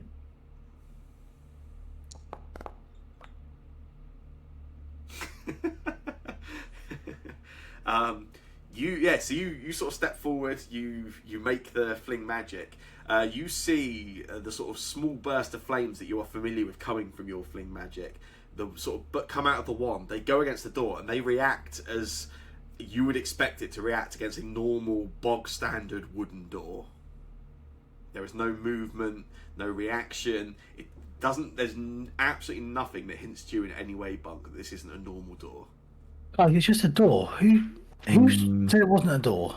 So you sort of step forward. You make the fling magic. You see the sort of small burst of flames that you are familiar with coming from your fling magic. The sort of but come out of the wand. They go against the door and they react as you would expect it to react against a normal bog standard wooden door. There is no movement, no reaction. It doesn't. There's absolutely nothing that hints to you in any way, Bunk, that this isn't a normal door. Oh, it's just a door. Who said it wasn't a door?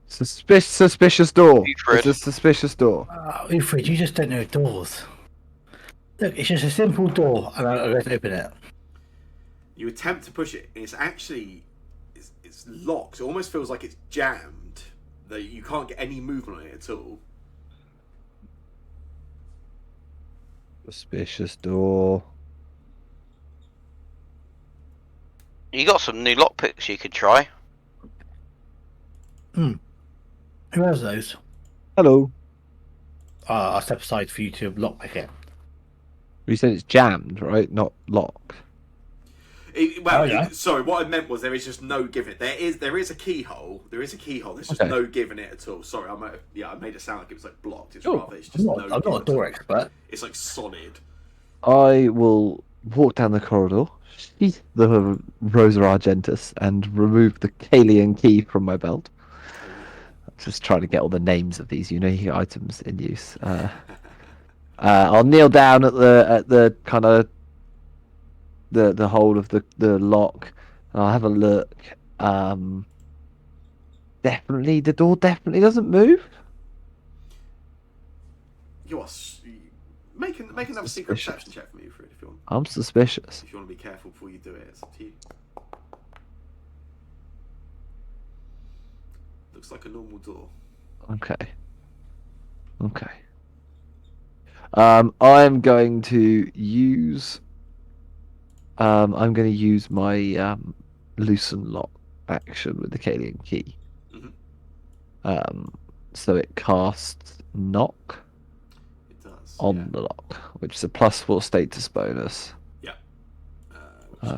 Suspicious door. Uthred. It's a suspicious door. Uthred, you just don't know doors. Look, it's just a simple door, and I'm going to open it. You attempt to push it, and it's actually it's locked. It almost feels like it's jammed. That you can't get any movement on it at all. Suspicious door. You got some new lockpicks you could try. Who has those? Hello. I'll step aside for you to lockpick it. You said it's jammed, right? Not locked. Sorry. What I meant was there is just no giving it. There is a keyhole. There is a keyhole. There's just no giving it at all. Sorry, I made it sound like it was like blocked. It's rather it's just I'm not a door expert. It's like solid. I will walk down the corridor, sheath the Rosa Argentis, and remove the Kalian key from my belt. Just trying to get all the names of these unique items in use. I'll kneel down at the kind of the hole of the lock. And I'll have a look. Definitely, the door definitely doesn't move. You are make another secret perception check for me, Fred, if you want. I'm suspicious. If you want to be careful before you do it, it's up to you. Looks like a normal door. Okay. I'm going to use. I'm going to use my loosen lock action with the Kalian key. Mhm. So it casts knock It does. on Yeah. the lock, which is a +4 status bonus. Yeah. Which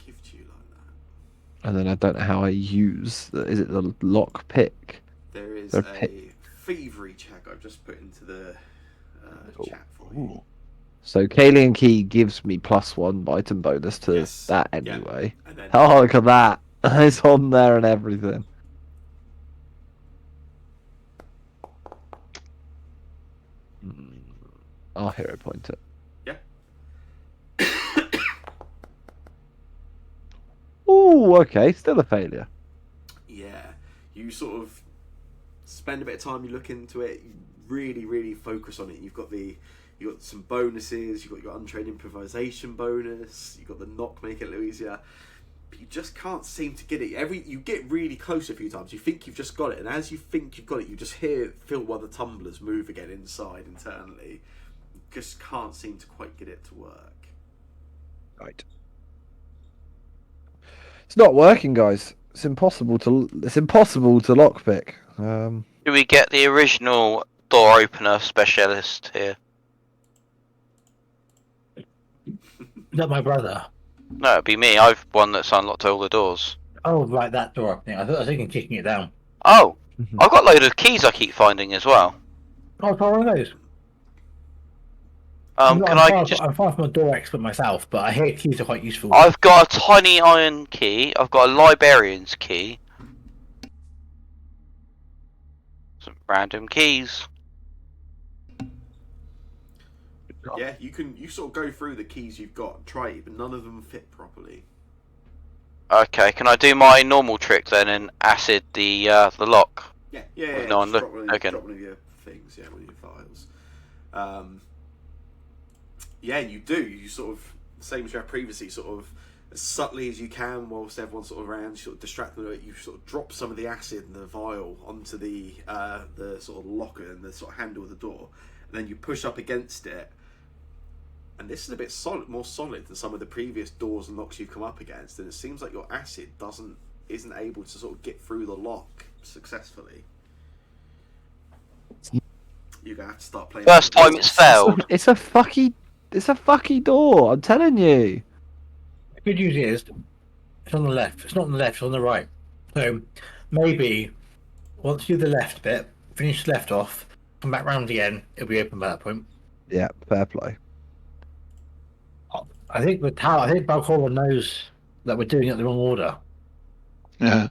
give to you like that. And then I don't know how I use. Is it the lock pick? There is Or a pick. thievery check I've just put into the chat for you. Ooh. So Kalian key gives me +1 item bonus to Yes. that Yeah. anyway. And then Oh, look at that! It's on there and everything. I'll hero point it. Yeah. Ooh, okay, still a failure. Yeah. You sort of spend a bit of time, you look into it, you really focus on it. You've got some bonuses, you've got your untrained improvisation bonus, you've got the knock, make it a little easier. But you just can't seem to get it. You get really close a few times. You think you've just got it, and as you think you've got it, you just feel one of the tumblers move again inside internally. You just can't seem to quite get it to work. Right. It's not working, guys. It's impossible to lockpick. Do we get the original door opener specialist here? Is that my brother? No, it'd be me. I've one that's unlocked all the doors. Oh, right, that door opening. I was thinking kicking it down. Oh, I've got a load of keys I keep finding as well. Oh, it's one of those. Can I just? I'm far from a door expert myself, but I hear keys are quite useful. I've got a tiny iron key. I've got a librarian's key. Some random keys. Yeah, you sort of go through the keys you've got, try it, but none of them fit properly. Okay, can I do my normal trick then and acid the lock? Yeah. With no one Just drop one of your things, one of your files. Yeah, you do. You sort of, same as you had previously, sort of as subtly as you can, whilst everyone's sort of around, you sort of distract them. You sort of drop some of the acid in the vial onto the sort of locker and the sort of handle of the door, and then you push up against it. And this is a bit more solid than some of the previous doors and locks you've come up against, and it seems like your acid isn't able to sort of get through the lock successfully. You're gonna have to start playing. First time it's failed. It's a fucky door. I'm telling you. The good news is, it's on the left. It's not on the left. It's on the right. So maybe once you do the left bit, finish the left off, come back round again, it'll be open by that point. Yeah, fair play. I think Balcora knows that we're doing it in the wrong order. Yeah.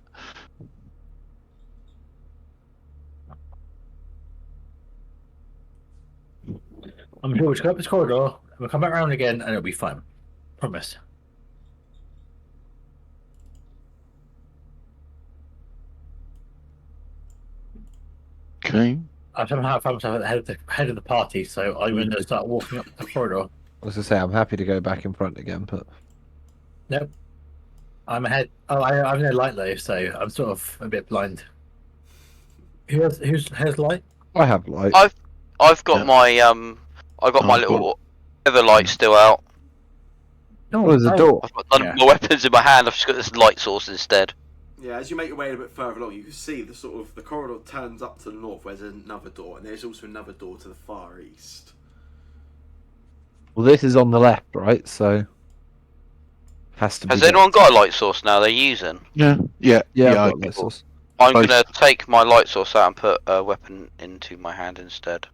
I'm sure we'll just go up this corridor, and we'll come back round again, and it'll be fine. Promise. Okay. I somehow found myself at the head of the party, so I'm going to start walking up the corridor. I was gonna say I'm happy to go back in front again, but Nope. I'm ahead. Oh, I'm no light though, so I'm sort of a bit blind. Who's light? I have light. I've got Yeah. my I got my I've little other light still out. Oh, there's a door. I've got none of my weapons in my hand. I've just got this light source instead. Yeah, as you make your way a bit further along, you can see the corridor turns up to the north, where there's another door, and there's also another door to the far east. Well, this is on the left, right? So has to be. Has anyone got a light source now they're using? Yeah. Yeah, Yeah. I've I got light source. I'm Both. gonna take my light source out and put a weapon into my hand instead.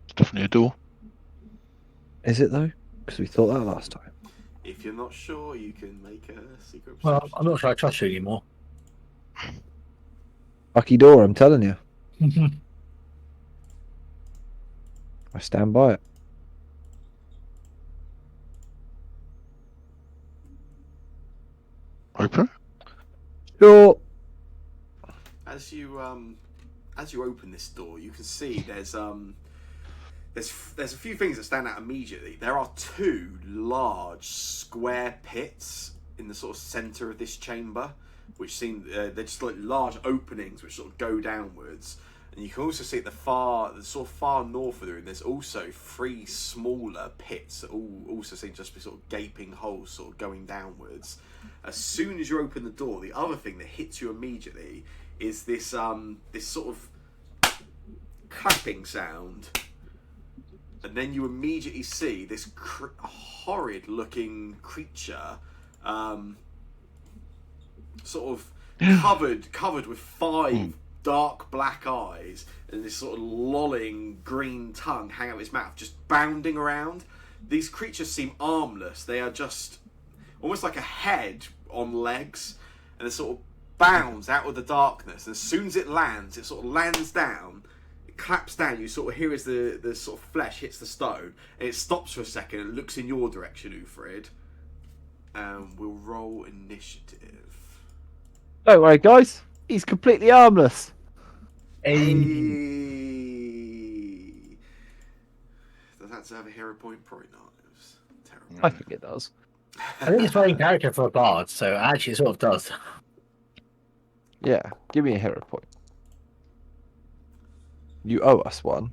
It's definitely a door. Is it though? Because we thought that last time. If you're not sure, you can make a secret. Well, perception I'm not sure I trust you anymore. Fucky door, I'm telling you. I stand by it. Open. Sure. As you open this door, you can see there's a few things that stand out immediately. There are two large square pits in the sort of center of this chamber, which seem they're just like large openings which sort of go downwards. And you can also see at the sort of far north of the room, there's also 3 smaller pits that all also seem to just be sort of gaping holes sort of going downwards. As soon as you open the door, the other thing that hits you immediately is this this sort of clapping sound. And then you immediately see this horrid looking creature, sort of covered with 5 dark black eyes and this sort of lolling green tongue hanging out of his mouth, just bounding around. These creatures seem armless. They are just almost like a head on legs, and it sort of bounds out of the darkness. And as soon as it sort of lands down, it claps down. You sort of hear as the sort of flesh hits the stone, and it stops for a second and looks in your direction, Ufrid. And we'll roll initiative. Don't worry, guys. He's completely harmless. Hey. Does that deserve a hero point? Probably not. It was terrible. I think it does. I think it's very in character for a bard, so actually it sort of does. Yeah, give me a hero point. You owe us one.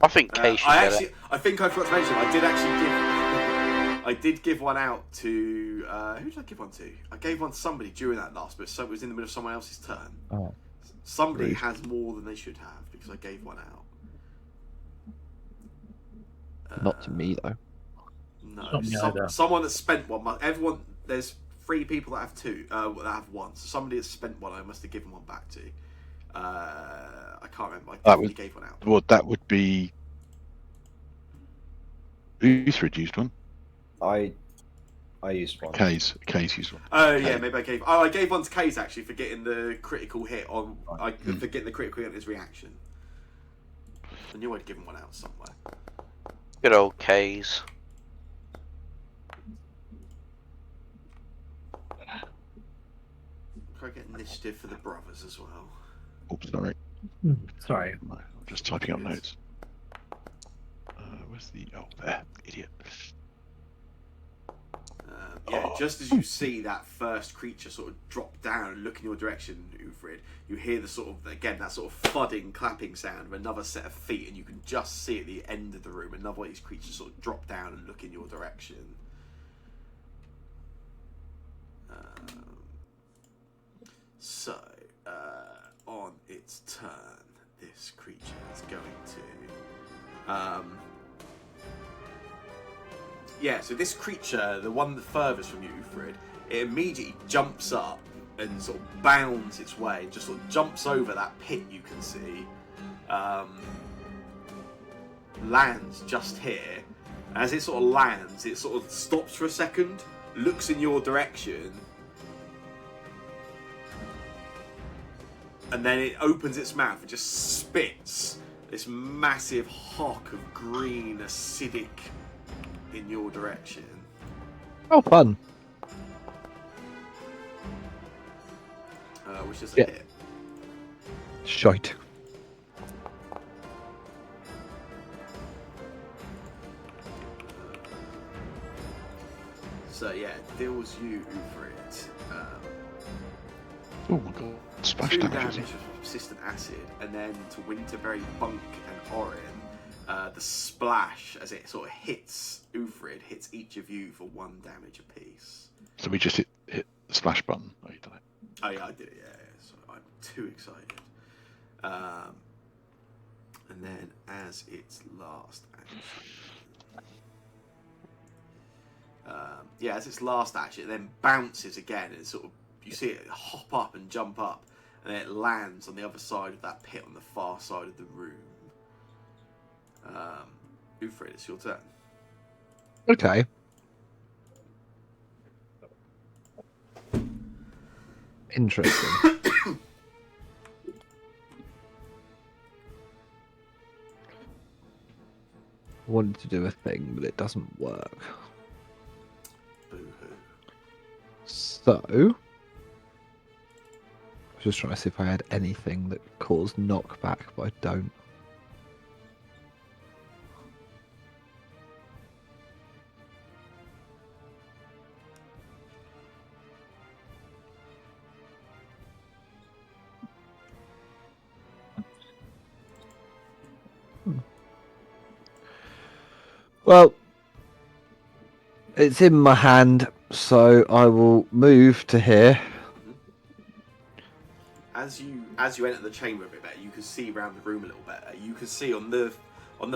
I think Kay should get it. I think I forgot to mention. I did give one out to who did I give one to? I gave one to somebody during that last bit, so it was in the middle of someone else's turn. Oh. Somebody Rude. has more than they should have because I gave one out. Not to me though. No, Not me either. someone that spent one. Everyone, there's 3 people that have 2, that have 1. So somebody that spent one, I must have given one back to. I can't remember. I definitely gave one out. Well, that would be. Uthrid used one. I used one. Kay's used one. Oh yeah, Okay. maybe I gave. Oh, I gave one to Kays actually for getting the critical hit on. For getting the critical hit on his reaction. I knew I'd given one out somewhere. Good old Kays. Can I get initiative for the brothers as well? Oops, sorry. Sorry. No, I'm just typing up notes. Where's the... Oh, there. Idiot. Yeah, just as you see that first creature sort of drop down and look in your direction, Ufrid, you hear the sort of, again, that sort of thudding, clapping sound of another set of feet, and you can just see at the end of the room another one of these creatures sort of drop down and look in your direction. So, on its turn, this creature is going to... yeah, so this creature, the one furthest from you, Ufrid, it immediately jumps up and sort of bounds its way, just sort of jumps over that pit you can see, lands just here. As it sort of lands, it sort of stops for a second, looks in your direction, and then it opens its mouth and just spits this massive hock of green, acidic in your direction. Oh, fun. Which is a Yeah. hit. Shite. So yeah, it deals you for it. Oh my god. Splash 2 damage, damage isn't it? with persistent acid, and then to Winterberry, Bunk, and Orin, the splash as it sort of hits Ufrid hits each of you for 1 damage apiece. So we just hit the splash button. Oh, you done it. Oh yeah, I did it. Yeah, so I'm too excited. And then as its last action, as its last action, it then bounces again, and sort of you see it hop up and jump up, and then it lands on the other side of that pit on the far side of the room. Ufrid, it's your turn. Okay. Interesting. Wanted to do a thing, but it doesn't work. Boo-hoo. So, I was just trying to see if I had anything that caused knockback, but I don't. Well, it's in my hand, so I will move to here. As you enter the chamber a bit better, you can see around the room a little better. You can see on the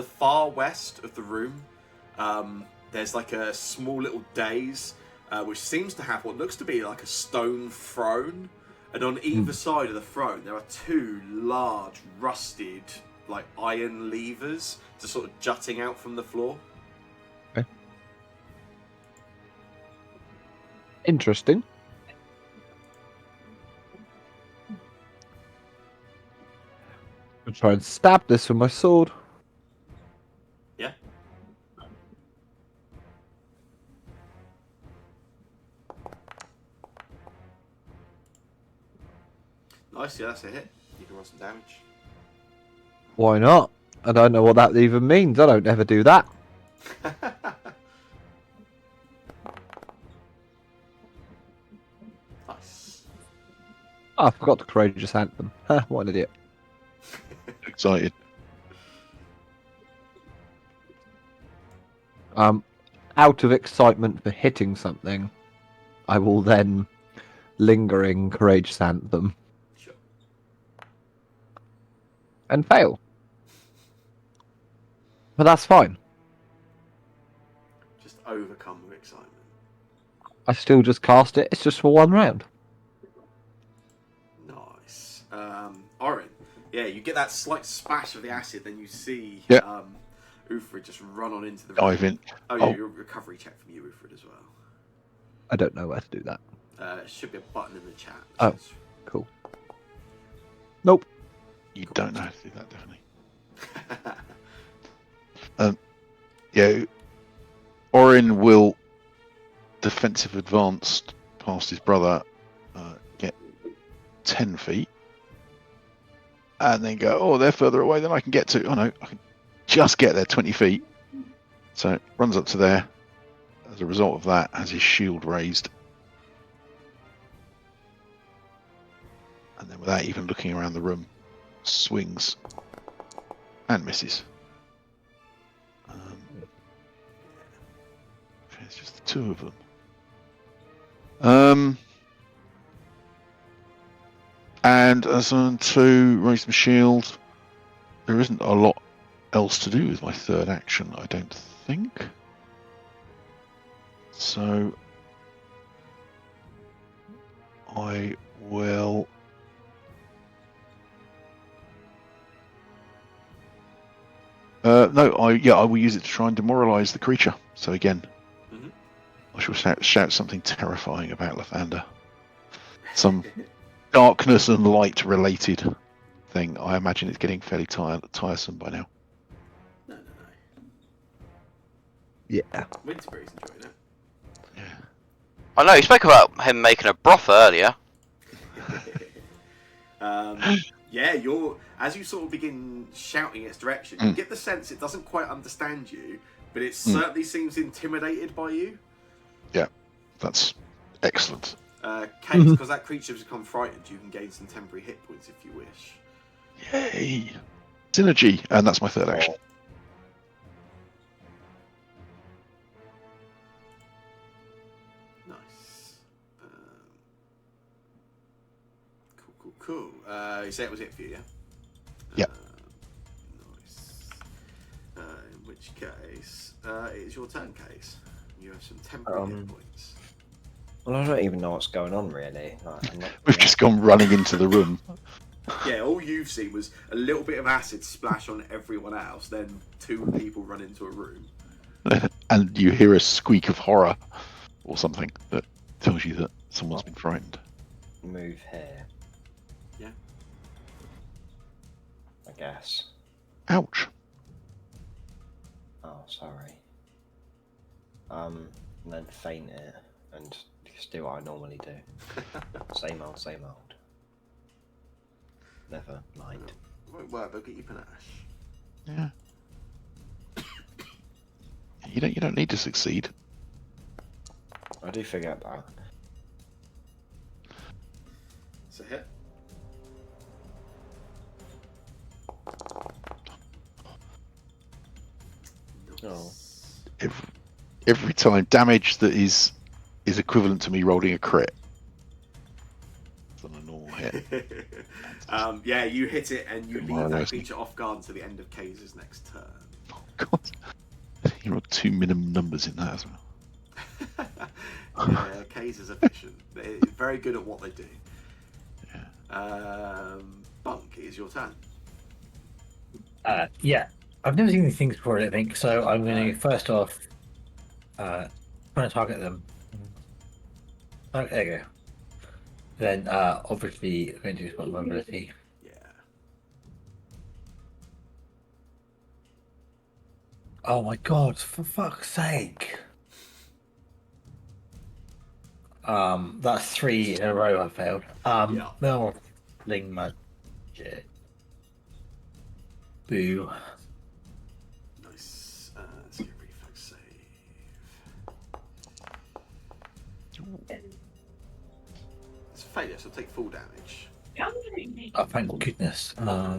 far west of the room, there's like a small little dais, which seems to have what looks to be like a stone throne, and on either side of the throne there are two large rusted like iron levers just sort of jutting out from the floor. Okay. Interesting. I'll try and stab this with my sword. Yeah. Nice, yeah, that's a hit. You can roll some damage. Why not? I don't know what that even means. I don't ever do that. Nice. Oh, I forgot the courageous anthem. What an idiot. Excited. Out of excitement for hitting something, I will then lingering courageous anthem Sure. and fail. But that's fine. Just overcome with excitement. I still just cast it. It's just for one round. Nice. Orin, yeah, you get that slight splash of the acid, then you see Yeah. Ufrid just run on into the Dive room. in. Oh yeah, Oh. your recovery check from you, Ufrid, as well. I don't know where to do that. Should be a button in the chat. Oh. Cool. Nope. You don't know how to do that, definitely. Yeah, Orin will defensive advance past his brother, get 10 feet, and then go, oh, they're further away than I can get to. Oh no, I can just get there 20 feet. So runs up to there. As a result of that, has his shield raised. And then without even looking around the room, swings and misses. It's just the two of them. And as on to raise my shield, there isn't a lot else to do with my third action, I don't think. So I will. No, I will use it to try and demoralize the creature. So again, I shall shout something terrifying about Lathander. Some darkness and light related thing. I imagine it's getting fairly tiresome by now. No. Yeah. Winterberry's enjoying it. Yeah. I know, you spoke about him making a broth earlier. Yeah, as you sort of begin shouting its direction, you get the sense it doesn't quite understand you, but it certainly seems intimidated by you. Yeah, that's excellent. Case, because that creature has become frightened, you can gain some temporary hit points if you wish. Yay! Synergy, and that's my third action. Nice. Cool. You say it was it for you, yeah? Yeah. Nice. In which case, it is your turn, Case. You have some temporary hit points. Well, I don't even know what's going on, really. Like, We've just gone running into the room. Yeah, all you've seen was a little bit of acid splash on everyone else, then two people run into a room. And you hear a squeak of horror or something that tells you that someone's been frightened. move here. Yeah. I guess. Ouch. Oh, sorry. And then feint it and just do what I normally do. Same old, same old. Never mind. Won't work, but get you panache. Yeah. You don't need to succeed. I do forget that. It's a hit. Oh. every time damage that is equivalent to me rolling a crit on a normal hit. Yeah, you hit it and you More leave or that less. creature off guard until the end of Kay's next turn. Oh God, you rolled 2 minimum numbers in that as well. Yeah, Kay's is efficient. They're very good at what they do. Bunk, it is your turn. Yeah, I've never seen these things before, I don't think. So I'm going to first off try to target them. Oh, there you go. Then obviously I'm going to use my mobility. Yeah. Oh my god! For fuck's sake! That's 3 in a row I failed. Yeah. No, Ling magic. Boo. Nice. Let's get a reflex save. It's a failure, so take full damage. Oh, thank goodness. Nice.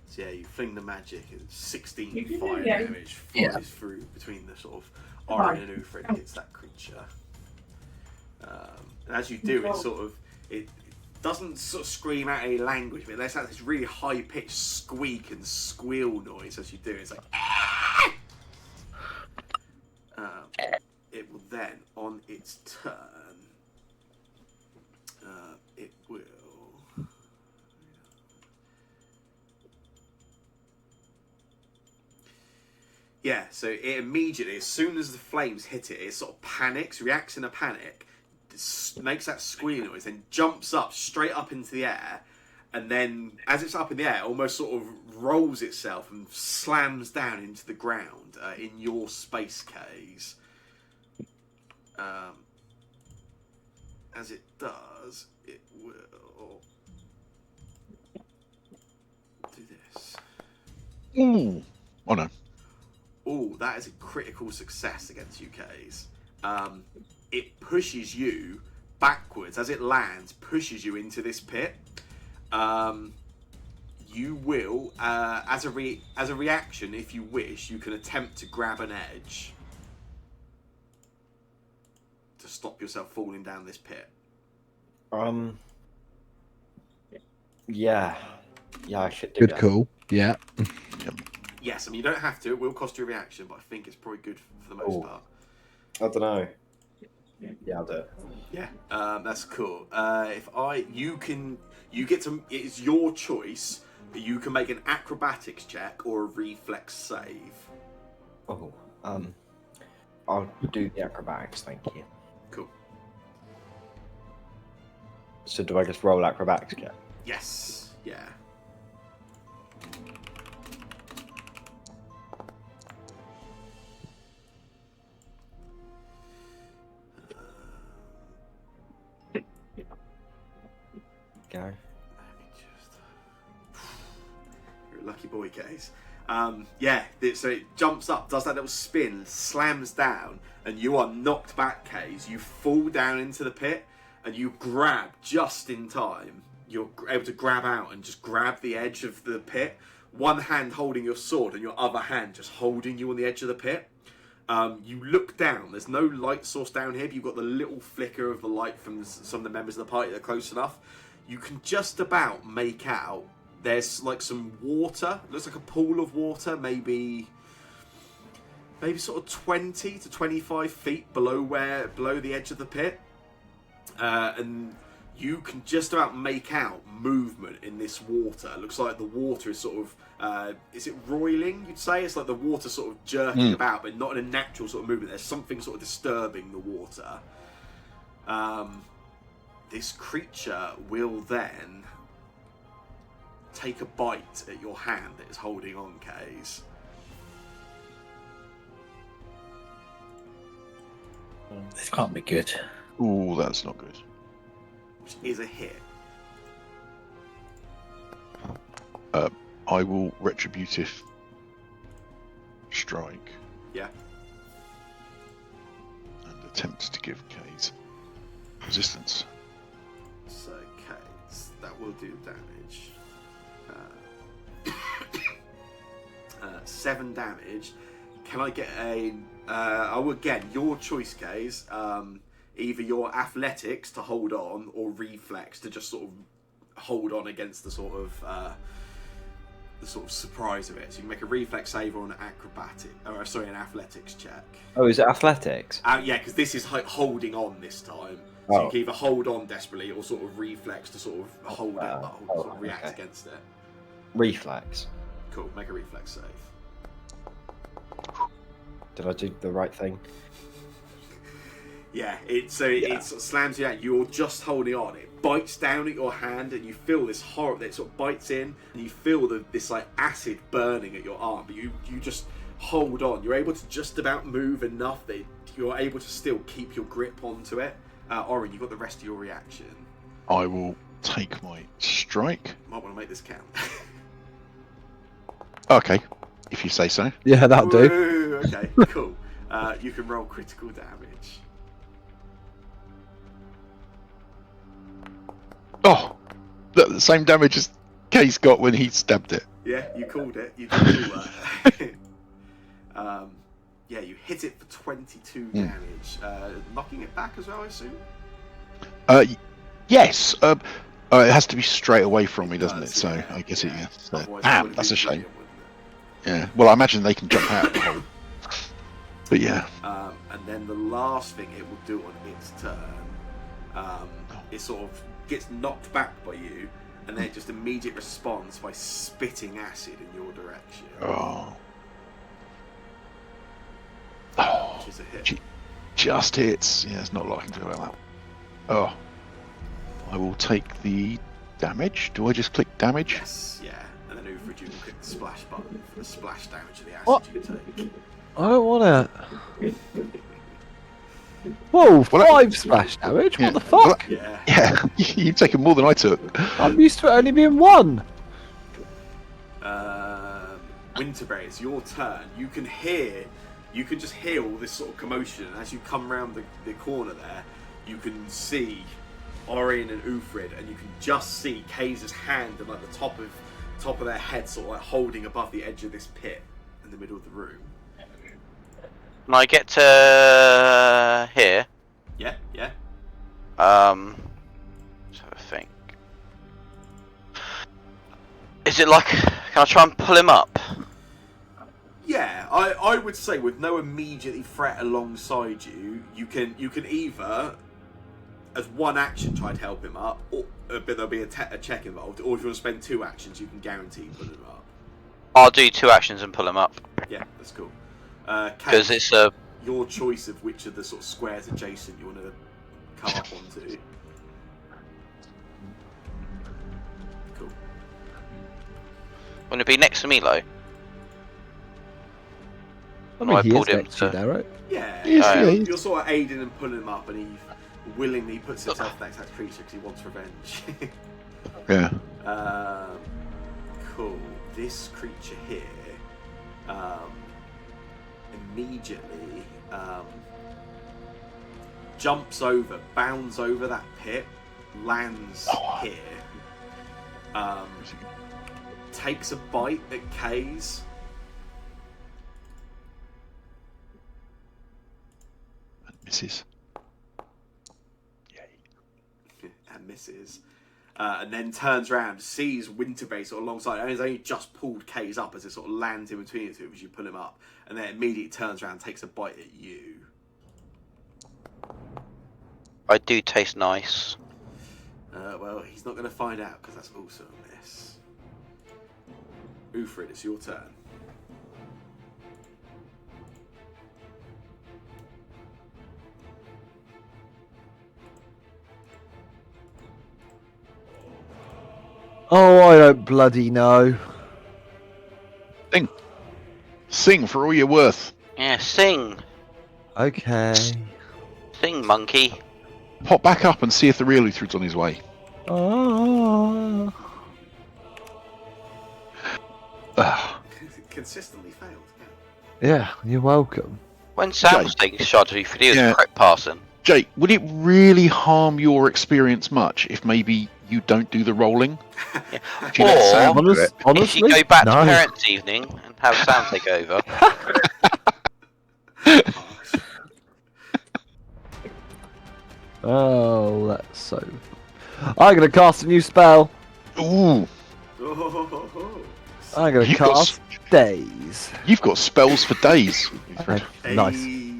So yeah, you fling the magic and 16 fire damage flies through between the sort of Orin and Ufred and hits that creature. And as you do, it doesn't sort of scream out any language, but it lets out this really high pitched squeak and squeal noise as you do it. It's like it will then, on its turn, it will. Yeah, so it immediately, as soon as the flames hit it, it sort of panics, reacts in a panic, makes that squeal noise, then jumps up straight up into the air, and then as it's up in the air, almost sort of rolls itself and slams down into the ground in your space case. As it does, it will do this. Ooh. Oh no. Oh, that is a critical success against UK's. It pushes you backwards as it lands, pushes you into this pit. You will, as a reaction, if you wish, you can attempt to grab an edge to stop yourself falling down this pit. Yeah, I should do Good that. call. Yeah. Yes, I mean you don't have to. It will cost you a reaction, but I think it's probably good for the most part. I don't know. Yeah, I'll do it. Yeah, that's cool. It's your choice. You can make an acrobatics check or a reflex save. Oh, I'll do the acrobatics. Thank you. Cool. So do I just roll acrobatics again? Yes. Yeah. Go. Let me just. You're a lucky boy, Case. So it jumps up, does that little spin, slams down, and you are knocked back, Case. You fall down into the pit, and you grab just in time. You're able to grab out and just grab the edge of the pit. One hand holding your sword, and your other hand just holding you on the edge of the pit. You look down. There's no light source down here, but you've got the little flicker of the light from some of the members of the party that are close enough. You can just about make out there's like some water. It looks like a pool of water, maybe sort of 20 to 25 feet below the edge of the pit. And you can just about make out movement in this water. It looks like the water is sort of, is it roiling, you'd say? It's like the water sort of jerking about, but not in a natural sort of movement. There's something sort of disturbing the water. This creature will then take a bite at your hand that is holding on, Kays. This can't be good. Ooh, that's not good. Which is a hit. I will retributive strike. Yeah. And attempt to give Kate resistance. So, Kays, we'll do damage. 7 damage. Can I get a... again, your choice, Kays. Either your athletics to hold on, or reflex to just sort of hold on against the sort of surprise of it. So you can make a reflex save or an an athletics check. Oh, is it athletics? Yeah, because this is holding on this time. So you can either hold on desperately or sort of reflex to sort of hold it, sort of react against it. Reflex. Cool, make a reflex save. Did I do the right thing? Yeah, it sort of slams you out. You're just holding on. It bites down at your hand, and you feel this horror that sort of bites in, and you feel this like acid burning at your arm. But you just hold on. You're able to just about move enough that you're able to still keep your grip onto it. Orin, you've got the rest of your reaction. I will take my strike. Might want to make this count. Okay, if you say so. Yeah, that'll do. Woo, okay, cool. You can roll critical damage. Oh, the same damage as Case got when he stabbed it. Yeah, you called it. You did call that. Yeah, you hit it for 22 damage, knocking it back as well, I assume. Yes. It has to be straight away from me, doesn't it? So Yeah, I guess it. Yeah. So, Otherwise it would've that's a been shame. brilliant, wouldn't Yeah. Well, I imagine they can jump out of the hole. But yeah. And then the last thing it will do on its turn, it sort of gets knocked back by you, and then it just immediate responds by spitting acid in your direction. Oh. Which is a hit. Just hits. Yeah, it's not a lot I can do about that. Oh. I will take the damage. Do I just click damage? Yes, yeah. And then Ufrid, you can click the splash button for the splash damage of the acid What? you take. I don't want to. Whoa, 5 splash damage? Yeah. What the fuck? Yeah. Yeah, you've taken more than I took. I'm used to it only being 1. Winterberry, it's your turn. You can just hear all this sort of commotion, and as you come round the corner there, you can see Orin and Ufrid, and you can just see Kaze's hand and like the top of their head sort of like holding above the edge of this pit in the middle of the room. When I get to here, Yeah. let's have a think. Is it like, can I try and pull him up? Yeah, I would say with no immediately threat alongside you, you can either, as one action, try to help him up, or but there'll be a check involved, or if you want to spend 2 actions, you can guarantee pulling him up. I'll do 2 actions and pull him up. Yeah, that's cool. Because Kate, it's a... your choice of which of the sort of squares adjacent you want to come up onto. Cool. Wouldn't it be next to Milo? I mean, I he pulled is him next to you to- there, right? Yeah, Yes, you're sort of aiding and pulling him up, and he willingly puts himself next to that creature because he wants revenge. Yeah. Cool. This creature here, immediately bounds over that pit, lands here, takes a bite at Kay's. Misses. And misses. And then turns around, sees Winterbase sort of alongside, and he's only just pulled Kay's up as it sort of lands in between the two as you pull him up, and then immediately turns around and takes a bite at you. I do taste nice. Well, he's not going to find out because that's also a miss. Ufrid, it's your turn. Oh, I don't bloody know. Sing for all you're worth. Yeah, sing. Okay. Sing, monkey. Pop back up and see if the real Uthrid's on his way. Oh. Consistently failed. Yeah, you're welcome. When Sam was taking charge of you, he was correct passing. Jake, would it really harm your experience much if maybe you don't do the rolling. Yeah. Do you let Or- Sam do it? If you Honestly, go back no. to parents' evening and have Sam take over. Harsh. Oh, that's so. I'm gonna cast a new spell. Ooh, Oh, I'm gonna You've got cast days. you've got spells for days. Wilfred. Nice. hey.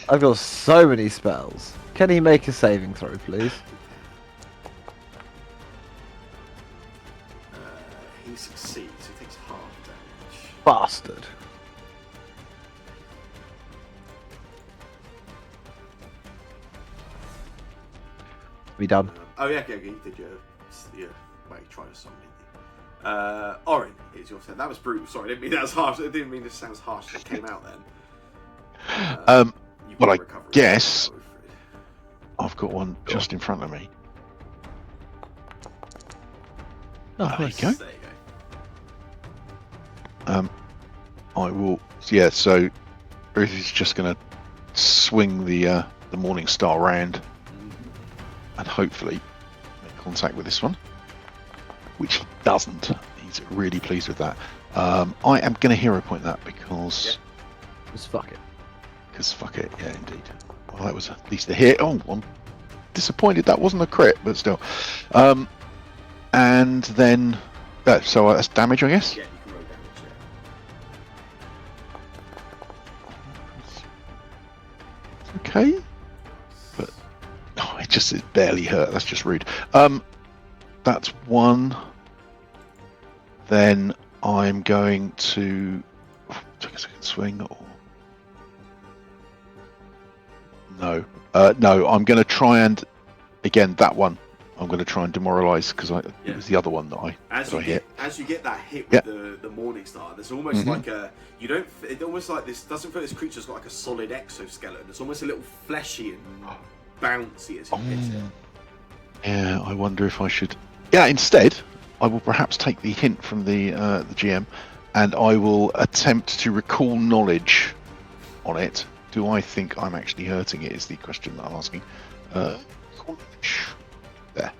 I've got so many spells. Can he make a saving throw, please? He succeeds. He takes half damage. Bastard. We done. Oh yeah, okay, you did your wait, you tried a song, didn't you? Orin, it's your turn. That was brutal. Sorry, I didn't mean that as harsh. I didn't mean this sounds harsh. It came out then. You've well, got I recovery. guess- Wilfred. I've got one just in front of me. Oh, There you nice. go. There you go. I will. Yeah. So Ruth is just going to swing the Morning Star round and hopefully make contact with this one, which he doesn't. He's really pleased with that. I am going to hero point that because Just fuck it. fuck it. Yeah, indeed. Well, that was at least a hit. Oh, I'm disappointed that wasn't a crit, but still. And then so that's damage, I guess. Yeah, you can roll damage. Yeah. Okay. But oh, it barely hurt. That's just rude. That's one. Then I'm going to take a second swing. Or no, no. I'm going to try and again that one. I'm going to try and demoralise because it was the other one that I hit. As you get that hit with Yeah. the Morning Star, there's almost Mhm. like you don't. It almost like this doesn't feel this creature's got like a solid exoskeleton. It's almost a little fleshy and bouncy as you hit it. Yeah, I wonder if I should. Yeah, instead, I will perhaps take the hint from the GM, and I will attempt to recall knowledge on it. Do I think I'm actually hurting it? Is the question that I'm asking. Recall knowledge. There.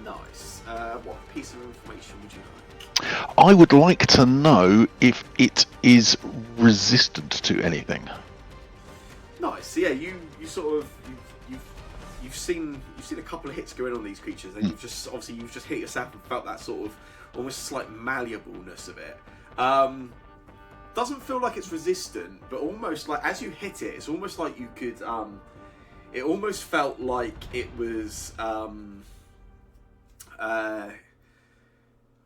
Nice. What piece of information would you like? I would like to know if it is resistant to anything. Nice. So yeah, you sort of you've seen a couple of hits go in on these creatures, and you've just hit yourself and felt that sort of almost slight malleableness of it. Doesn't feel like it's resistant, but almost like as you hit it, it's almost like you could. It almost felt like it was.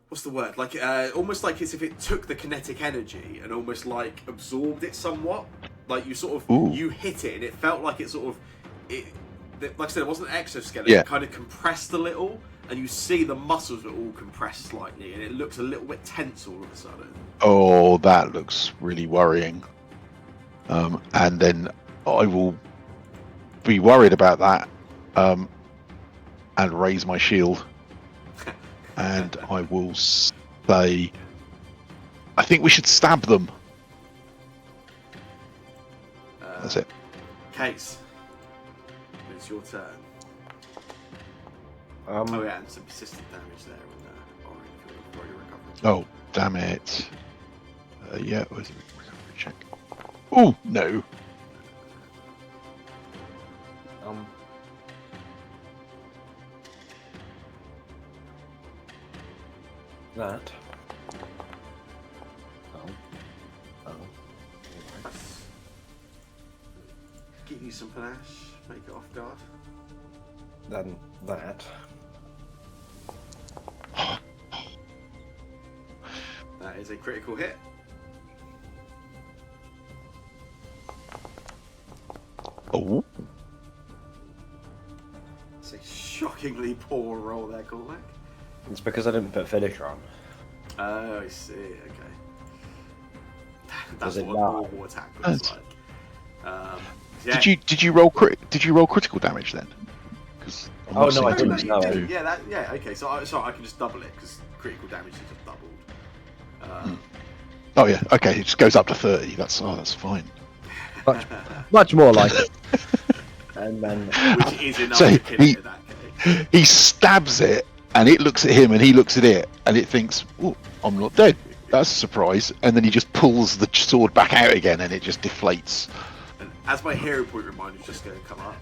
What's the word? Like almost like as if it took the kinetic energy and almost like absorbed it somewhat. Like you sort of you hit it and it felt like it sort of like I said, it wasn't an exoskeleton. Yeah. It kind of compressed a little, and you see the muscles are all compressed slightly, and it looks a little bit tense all of a sudden. Oh, that looks really worrying. And then I will be worried about that and raise my shield. And I will say, I think we should stab them. That's it. Case. It's your turn. Oh yeah, and some persistent damage there on Orin for your recovery. Oh, damn it. Yeah, where's the recovery check? Oh, no. That. Give you some panache, make it off guard. Then that. That is a critical hit. Oh, It's a shockingly poor roll there, Cormac. It's because I didn't put finisher on. Oh, I see. Okay. That's Does it what a not? normal attack looks like. Yeah. did you roll critical damage then? Because Oh, no, I No, didn't. you No. did. Yeah. Okay. So I can just double it because critical damage is just doubled. Oh yeah, okay. It just goes up to 30. That's fine. Much more like it. And then which is enough So to kill he- it in that case. He stabs it, and it looks at him, and he looks at it, and it thinks, "Oh, I'm not dead. That's a surprise." And then he just pulls the sword back out again, and it just deflates. And as my hero point reminder is just going to come up,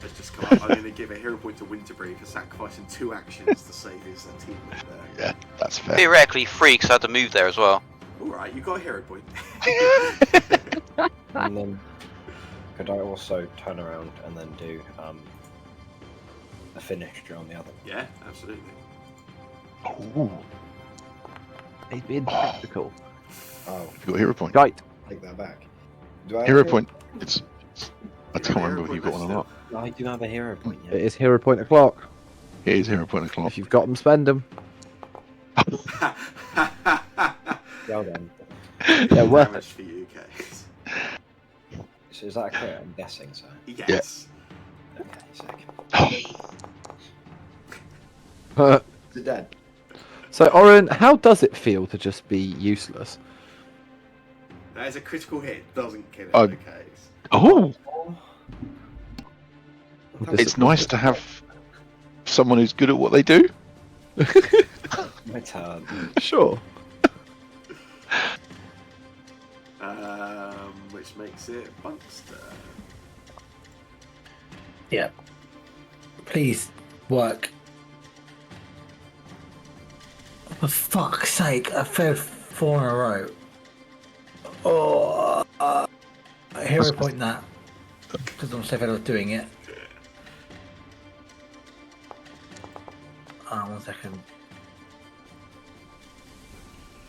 I'm going to give a hero point to Winterbury for sacrificing 2 actions to save his teammate there. Yeah, that's fair. Theoretically 3 because I had to move there as well. Alright, you got a hero point. and then could I also turn around and then do a finisher on the other? Yeah, absolutely. Ooh, He's being tactical. Oh, you got a hero point. Right. take that back. Do I have Hero a- point. It's I You got can't a remember hero if you've point got one or left not. I do have a hero point. It Yeah. is hero point o'clock. It is hero point o'clock. If you've got them, spend them. still. Well then. Yeah, worth Damage it. for you, Case. So is that a crit? I'm guessing so. Yes. Okay, sick. So, Is it dead? Oren, how does it feel to just be useless? That is a critical hit. Doesn't kill it Oh. in the case. Oh, This it's is- nice to have someone who's good at what they do. My turn. Sure. Which makes it Bunkster. Yeah. Please work. For fuck's sake, I failed 4 in a row. Oh, hero point that. Because I'm so fed up doing it. 1 second.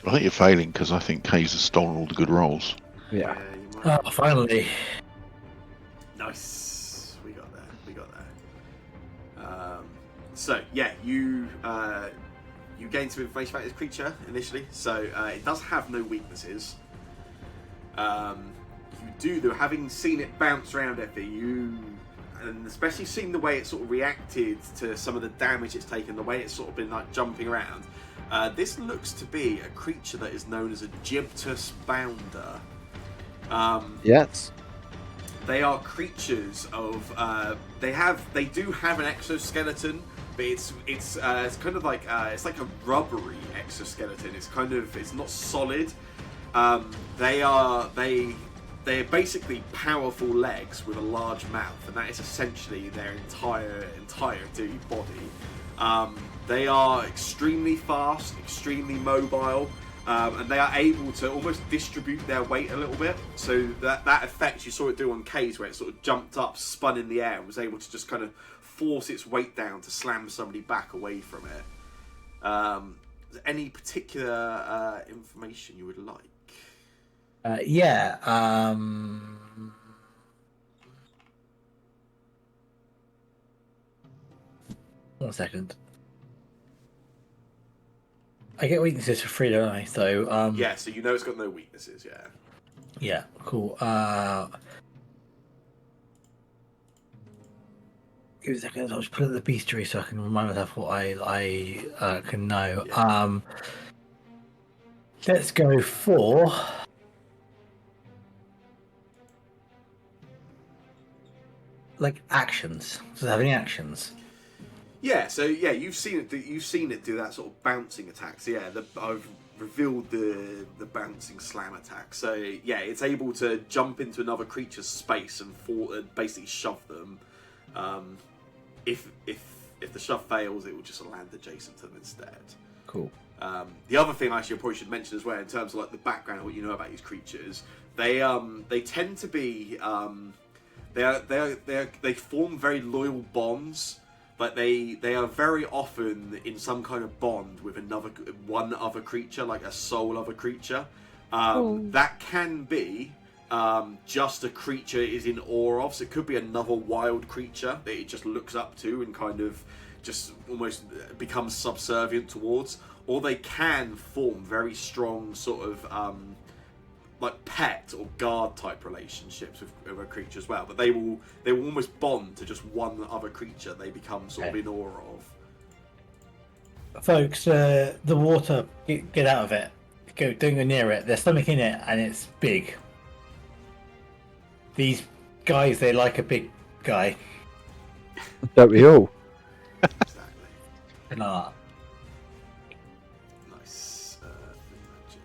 I think you're failing because I think Kay's has stolen all the good rolls. Yeah. You might. Finally. Nice. We got there. We got there. So yeah, you gain some information about this creature initially. So it does have no weaknesses. You do, though, having seen it bounce around Effie, and especially seeing the way it sort of reacted to some of the damage it's taken, the way it's sort of been like jumping around. This looks to be a creature that is known as a Gyptus Bounder. Yes. They are creatures of. They do have an exoskeleton, but it's kind of like it's like a rubbery exoskeleton. It's not solid. They're basically powerful legs with a large mouth, and that is essentially their entirety body. They are extremely fast, extremely mobile, and they are able to almost distribute their weight a little bit. So that effect, you saw it do on K's, where it sort of jumped up, spun in the air, and was able to just kind of force its weight down to slam somebody back away from it. Is there any particular information you would like? Yeah. 1 second. I get weaknesses for free, don't I? So, Yeah, so you know it's got no weaknesses, yeah. yeah, cool. Give me a second. I'll just put it in the bestiary so I can remind myself what I can know. Yeah. Let's go for like actions. Does it have any actions? Yeah, so yeah, you've seen it do that sort of bouncing attack. So yeah, I've revealed the bouncing slam attack. So yeah, it's able to jump into another creature's space and basically shove them. If the shove fails, it will just land adjacent to them instead. Cool. The other thing I probably should mention as well, in terms of like the background of what you know about these creatures, they tend to be they form very loyal bonds. Like they are very often in some kind of bond with one other creature, like a soul other creature. That can be just a creature is in awe of. So it could be another wild creature that it just looks up to and kind of just almost becomes subservient towards. Or they can form very strong sort of like pet or guard type relationships with a creature as well. But they will almost bond to just one other creature they become sort of in awe of. Folks, the water, get out of it. Don't go near it. There's something in it and it's big. These guys, they like a big guy. Don't we all? Exactly. Nah. Nice. Magic.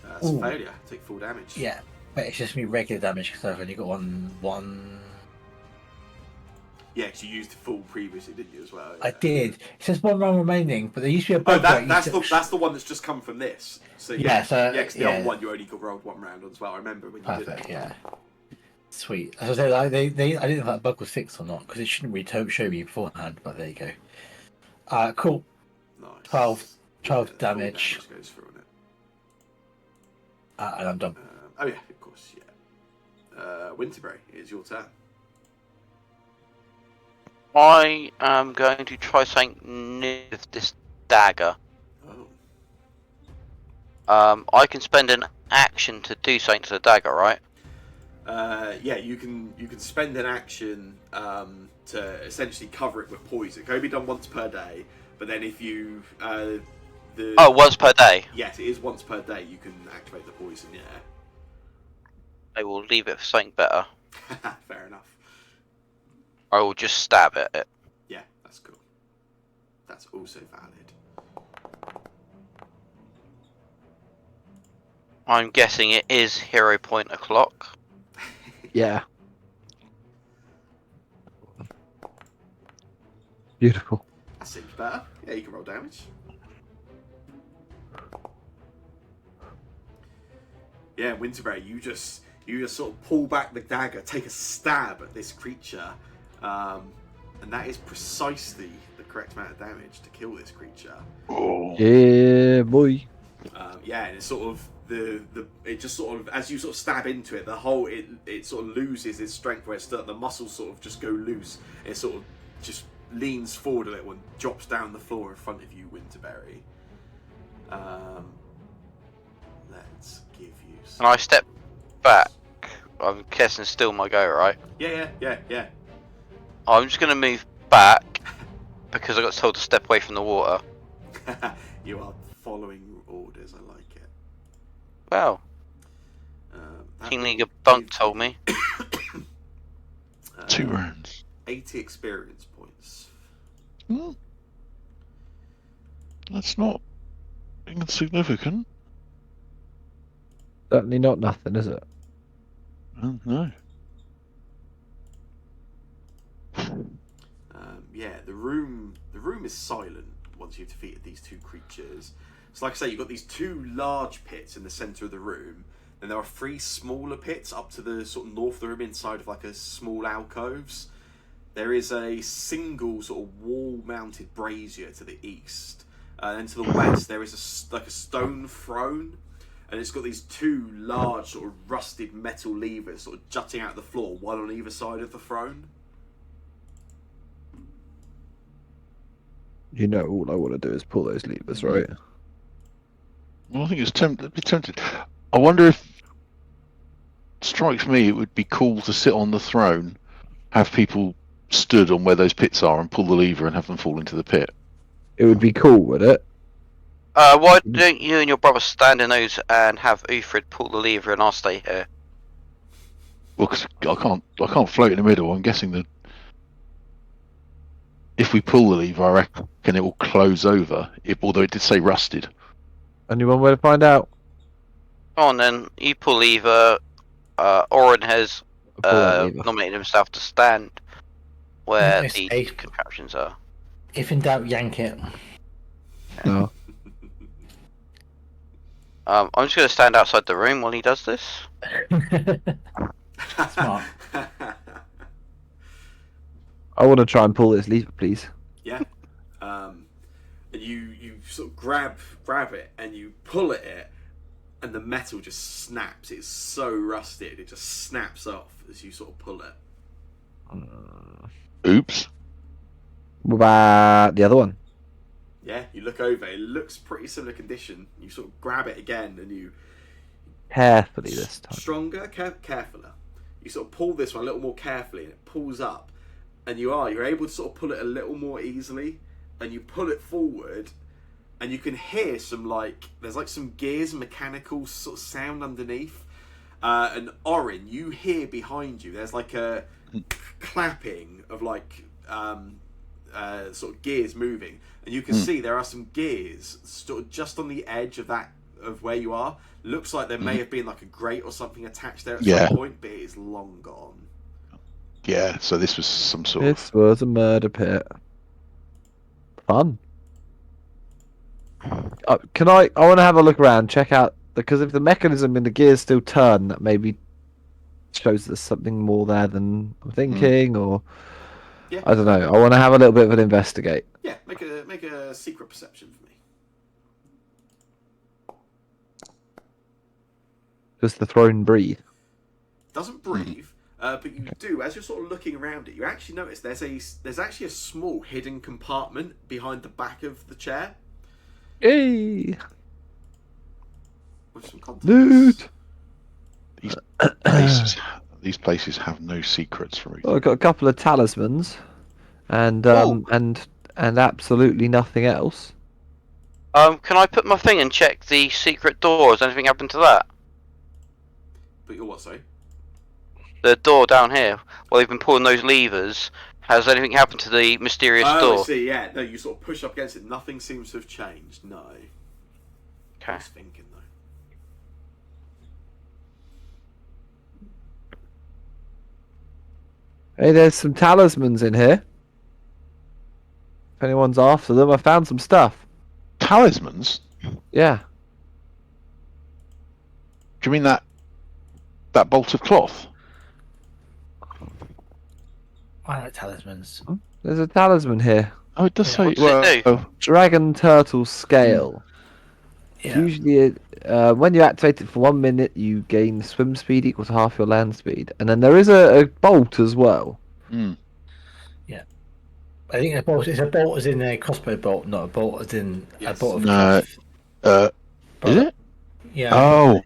That's a Ooh. failure. Take full damage. Yeah, but it's just me regular damage because I've only got one. Yeah, because you used the full previously, didn't you, as well? I Yeah. did. It says one round remaining, but there used to be a Oh, bug where it that's used the to- that's the one that's just come from this. So Yeah, so- because the yeah. other one you only got rolled one round on as well. I remember when you Perfect. did it. Yeah. Sweet. As I said, I didn't know if that bug was fixed or not because it shouldn't really show me beforehand. But there you go. Cool. Nice. 12 full damage. goes through on it. And I'm done. Oh yeah, of course. Yeah. Winterberry, it's your turn. I am going to try something new with this dagger. Oh. I can spend an action to do something to the dagger, right? Yeah, you can spend an action to essentially cover it with poison. It can only be done once per day, but then if you Oh, once per day. yes, it is once per day. You can activate the poison. Yeah. I will leave it for something better. Fair enough. I will just stab at it. Yeah, that's cool. That's also valid. I'm guessing it is hero point o'clock. Yeah. Beautiful. That seems better. Yeah, you can roll damage. Yeah, Winterberry, you just sort of pull back the dagger, take a stab at this creature, and that is precisely the correct amount of damage to kill this creature. Oh. Yeah, boy. Yeah, and it's sort of it just sort of, as you sort of stab into it, the whole it sort of loses its strength where the muscles sort of just go loose. It sort of just leans forward a little and drops down the floor in front of you, Winterberry. Let's give you some... And I step back. I'm guessing it's still my go, right? Yeah. I'm just going to move back because I got told to step away from the water. You are following orders. I like it. Well, That King will League of Bunk give told me. 2 rounds. 80 experience points. Hmm. That's not insignificant. Certainly not nothing, is it? No. Yeah, the room is silent once you've defeated these two creatures. So like I say, you've got these two large pits in the centre of the room, and there are 3 smaller pits up to the sort of north of the room inside of like a small alcoves. There is a single sort of wall-mounted brazier to the east, and then to the west there is a stone throne, and it's got these 2 large sort of rusted metal levers sort of jutting out of the floor, one on either side of the throne. You know, all I want to do is pull those levers, right? Well, I think it's tempted. I wonder if... Strikes me it would be cool to sit on the throne, have people stood on where those pits are and pull the lever and have them fall into the pit. It would be cool, would it? Why don't you and your brother stand in those and have Uthred pull the lever and I'll stay here? Well, 'cause I can't float in the middle. I'm guessing that if we pull the lever, I reckon it will close over. Although it did say rusted. Only one way to find out. Come on then, you pull lever. Oren has Pull that lever. nominated himself to stand where Nice. the Hey. contraptions are. If in doubt, yank it. No. I'm just going to stand outside the room while he does this. Smart. I want to try and pull this lever, please. Yeah. And you sort of grab it and you pull at it, and the metal just snaps. It's so rusted, it just snaps off as you sort of pull it. Oops. What about the other one? Yeah, you look over, it looks pretty similar condition. You sort of grab it again and you... Carefully this time. Stronger, carefuler. You sort of pull this one a little more carefully and it pulls up. And you're able to sort of pull it a little more easily. And you pull it forward and you can hear some there's like some gears, mechanical sort of sound underneath. And Orin, you hear behind you. There's like a clapping of like sort of gears moving, and you can see there are some gears sort of just on the edge of that of where you are. Looks like there may have been like a grate or something attached there at some point, but it is long gone. Yeah, so this was some sort This was a murder pit. Fun. Can I want to have a look around, check out, because if the mechanism in the gears still turn, that maybe shows there's something more there than I'm thinking, or Yeah. I don't know. I want to have a little bit of an investigate. Yeah, make a secret perception for me. Does the throne breathe? Doesn't breathe, but you do. As you're sort of looking around it, you actually notice there's actually a small hidden compartment behind the back of the chair Yay! with some contents. Loot! these places have no secrets for me. Well, I've got a couple of talismans, and Ooh. and absolutely nothing else. Can I put my thing and check the secret door? Has anything happened to that? But you're what, sorry? The door down here. While they've been pulling those levers, has anything happened to the mysterious Oh, door? I see. Yeah, no, you sort of push up against it. Nothing seems to have changed. No. I Okay. was thinking though. Hey, there's some talismans in here. If anyone's after them, I found some stuff. Talismans? Yeah. Do you mean that bolt of cloth? I like talismans. There's a talisman here. Oh, it does Yeah. say. What does it do? Oh, Dragon turtle scale. Yeah. Usually, when you activate it for 1 minute, you gain swim speed equal to half your land speed. And then there is a bolt as well. I think it's a bolt as in a crossbow bolt, not a bolt as in Yes. a bolt of No. cloth. Is it? Yeah. Oh,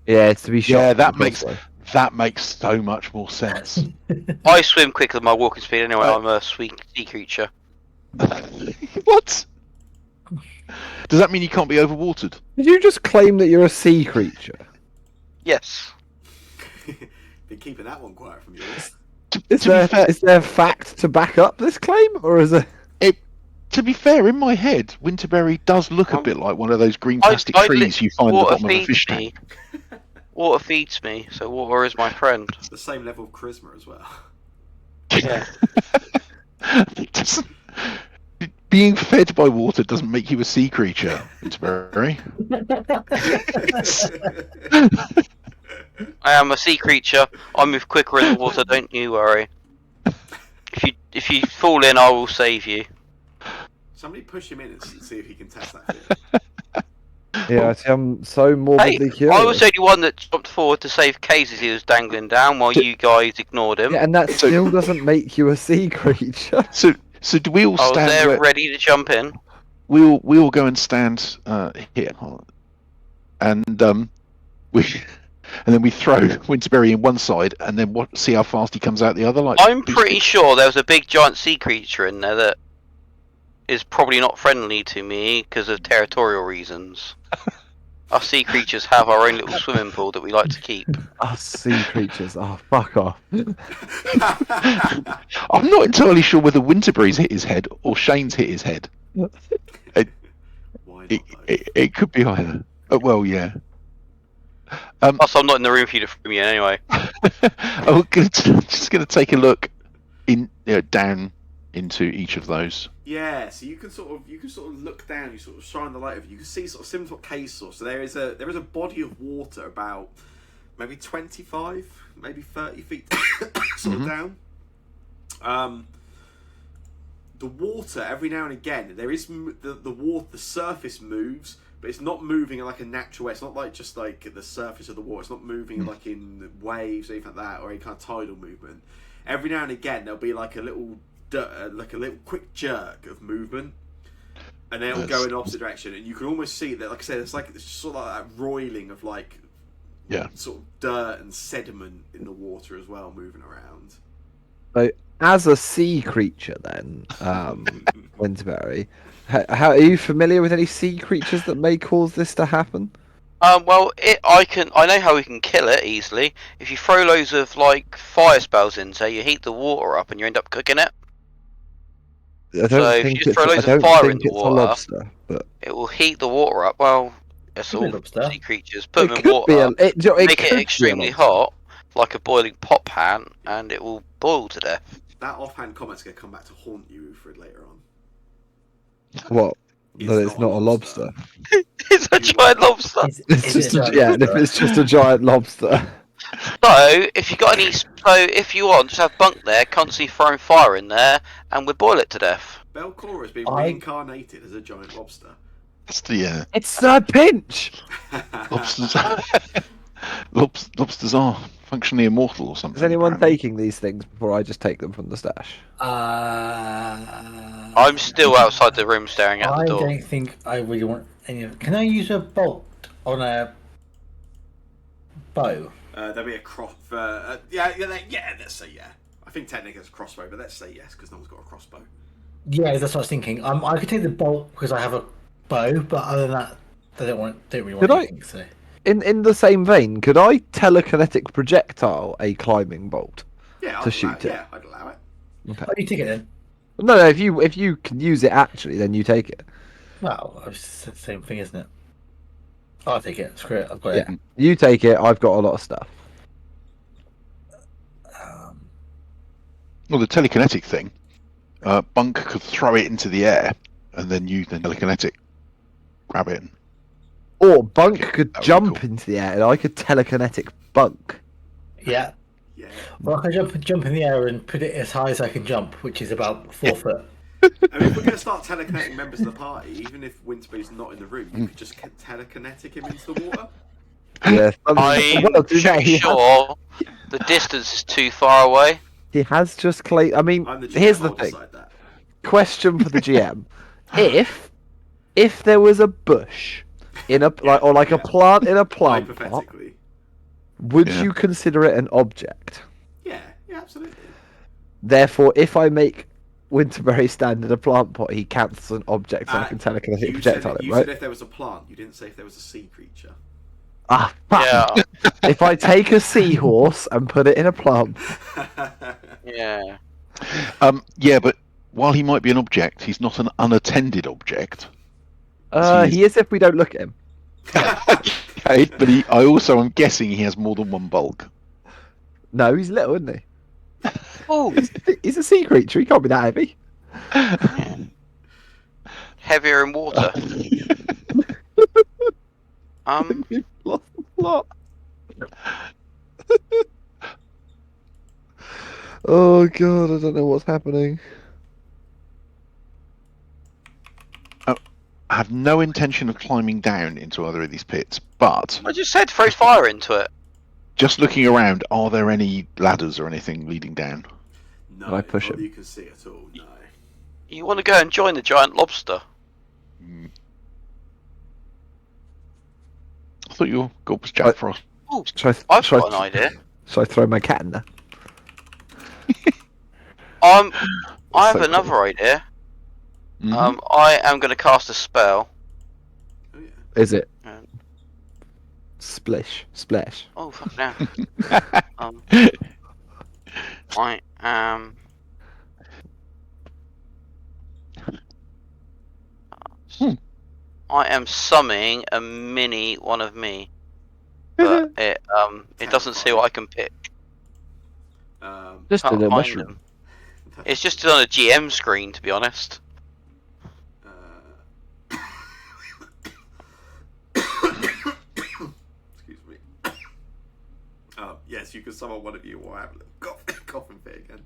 Yeah, it's to be shot. yeah. with a That makes so much more sense. I swim quicker than my walking speed anyway. I'm a sweet sea creature. What? Does that mean you can't be overwatered? Did you just claim that you're a sea creature? Yes. Been keeping that one quiet from you. Is there fact to back up this claim, or is it? To be fair, in my head, Winterberry does look a bit like one of those green plastic trees you find at the water bottom of a feeds fish me. tank. Water feeds me, so water is my friend. The same level of charisma as well. Yeah. It doesn't- Being fed by water doesn't make you a sea creature, Winterberry. I am a sea creature. I move quicker in the water. Don't you worry. If you fall in, I will save you. Somebody push him in and see if he can test that theory. Yeah, see, I'm so Hey, morbidly curious. I was the only one that jumped forward to save Case as he was dangling down while you guys ignored him. Yeah, and that still doesn't make you a sea creature. So do we all I was stand? there ready to jump in. We all go and stand here, and we and then we throw Winterberry in one side, and then see how fast he comes out the other. Like I'm pretty sure there was a big giant sea creature in there that is probably not friendly to me because of territorial reasons. Us sea creatures have our own little swimming pool that we like to keep. Us sea creatures. Oh, fuck off. I'm not entirely sure whether Winterberry's hit his head or Shane's hit his head. Why not? Though? It could be either. Well, yeah. Plus, I'm not in the room for you to throw me in anyway. I'm just going to take a look down into each of those. Yeah, so you can sort of look down. You sort of shine the light over. You can see sort of similar to what Case saw. So there is a body of water about maybe 25, maybe 30 feet sort of down. The water every now and again there is the water. The surface moves, but it's not moving in like a natural way. It's not like just like the surface of the water. It's not moving like in waves or anything like that, or any kind of tidal movement. Every now and again there'll be like a little quick jerk of movement, and then it'll go in the opposite direction, and you can almost see that. Like I said, it's sort of like that roiling of like sort of dirt and sediment in the water as well, moving around. So, as a sea creature, then, Winterberry, how are you familiar with any sea creatures that may cause this to happen? Well, I know how we can kill it easily. If you throw loads of like fire spells into, you heat the water up and you end up cooking it. I So don't if think you just throw I loads of don't fire in think the it's a water, lobster, but it will heat the water up. Well, it's Could be all lobster. sea creatures. Put it them in could be water, it make could it be a extremely lobster. hot, like a boiling pot pan, and it will boil to death. That offhand comment's going to come back to haunt you, Ufred, later on. What? It's That it's not a lobster. It's a giant lobster. It's just if it's just a giant lobster. So if you want, just have bunk there, constantly throwing fire in there, and we boil it to death. Belcora has been I- reincarnated as a giant lobster. That's the It's a pinch. lobsters. Lobsters are functionally immortal or something. Is anyone apparently. taking these things before I just take them from the stash? I'm still outside the room staring at the I door. don't think I really want any of. Can I use a bolt on a bow? There'll be a cross. Let's say yeah. I think technically it's a crossbow, but let's say yes because no one's got a crossbow. Yeah, that's what I was thinking. I could take the bolt because I have a bow, but other than that, I don't really want Could I- anything. So. In the same vein, could I telekinetic projectile a climbing bolt? Yeah, To shoot it. Yeah, I'd allow it. Okay. Oh, you take it then. No, if you can use it actually, then you take it. Well, it's the same thing, isn't it? I'll take it. Screw it. I've got Yeah, you take it. I've got a lot of stuff. it. Well, the telekinetic thing, Bunk could throw it into the air, and then you then telekinetic grab it. Or Bunk could That would be jump cool. into the air, and I could telekinetic Bunk. Yeah. Yeah. Well, I can jump in the air and put it as high as I can jump, which is about 4 foot. I mean, if we're going to start telekinetic members of the party, even if Winterby's not in the room, you could just telekinetic him into the water. Yeah, I'm well, to be fair, sure the distance is too far away. he has just claimed. I mean, I'm the GM, here's the I'll thing. decide that. Question for the GM: if there was a bush in a like a plant in a plant pot, Hypothetically. would Yeah. you consider it an object? Yeah, absolutely. Therefore, if I make Winterberry stand in a plant pot, he counts as an object, so I can telekinetic projectile it, You right? said if there was a plant, you didn't say if there was a sea creature. Ah, fuck. Yeah, If I take a seahorse and put it in a plant, yeah. Yeah, but while he might be an object, he's not an unattended object. he is if we don't look at him. Okay, but I also am guessing he has more than one bulk. No, he's little, isn't he? Oh, He's a sea creature. He can't be that heavy. heavier in water. We've lost the plot. Oh god, I don't know what's happening. I have no intention of climbing down into either of these pits, but I just said throw fire into it. just looking around, are there any ladders or anything leading down? No, Will I push not him? that you can see at all, no. You want to go and join the giant lobster? I thought your goal was Jack Frost. Oh, Should I've should got an idea. Should I throw my cat in there? I have So another idea. Mhm. I am going to cast a spell. Oh, yeah. Is it? Yeah. Splish. Splash. Oh fuck now. I am. I am summoning a mini one of me, but it doesn't say what I can pick. Just a Can't little find mushroom. them. It's just on a GM screen, to be honest. Excuse me. Yes, you can summon one of you or have a little coughing fit again.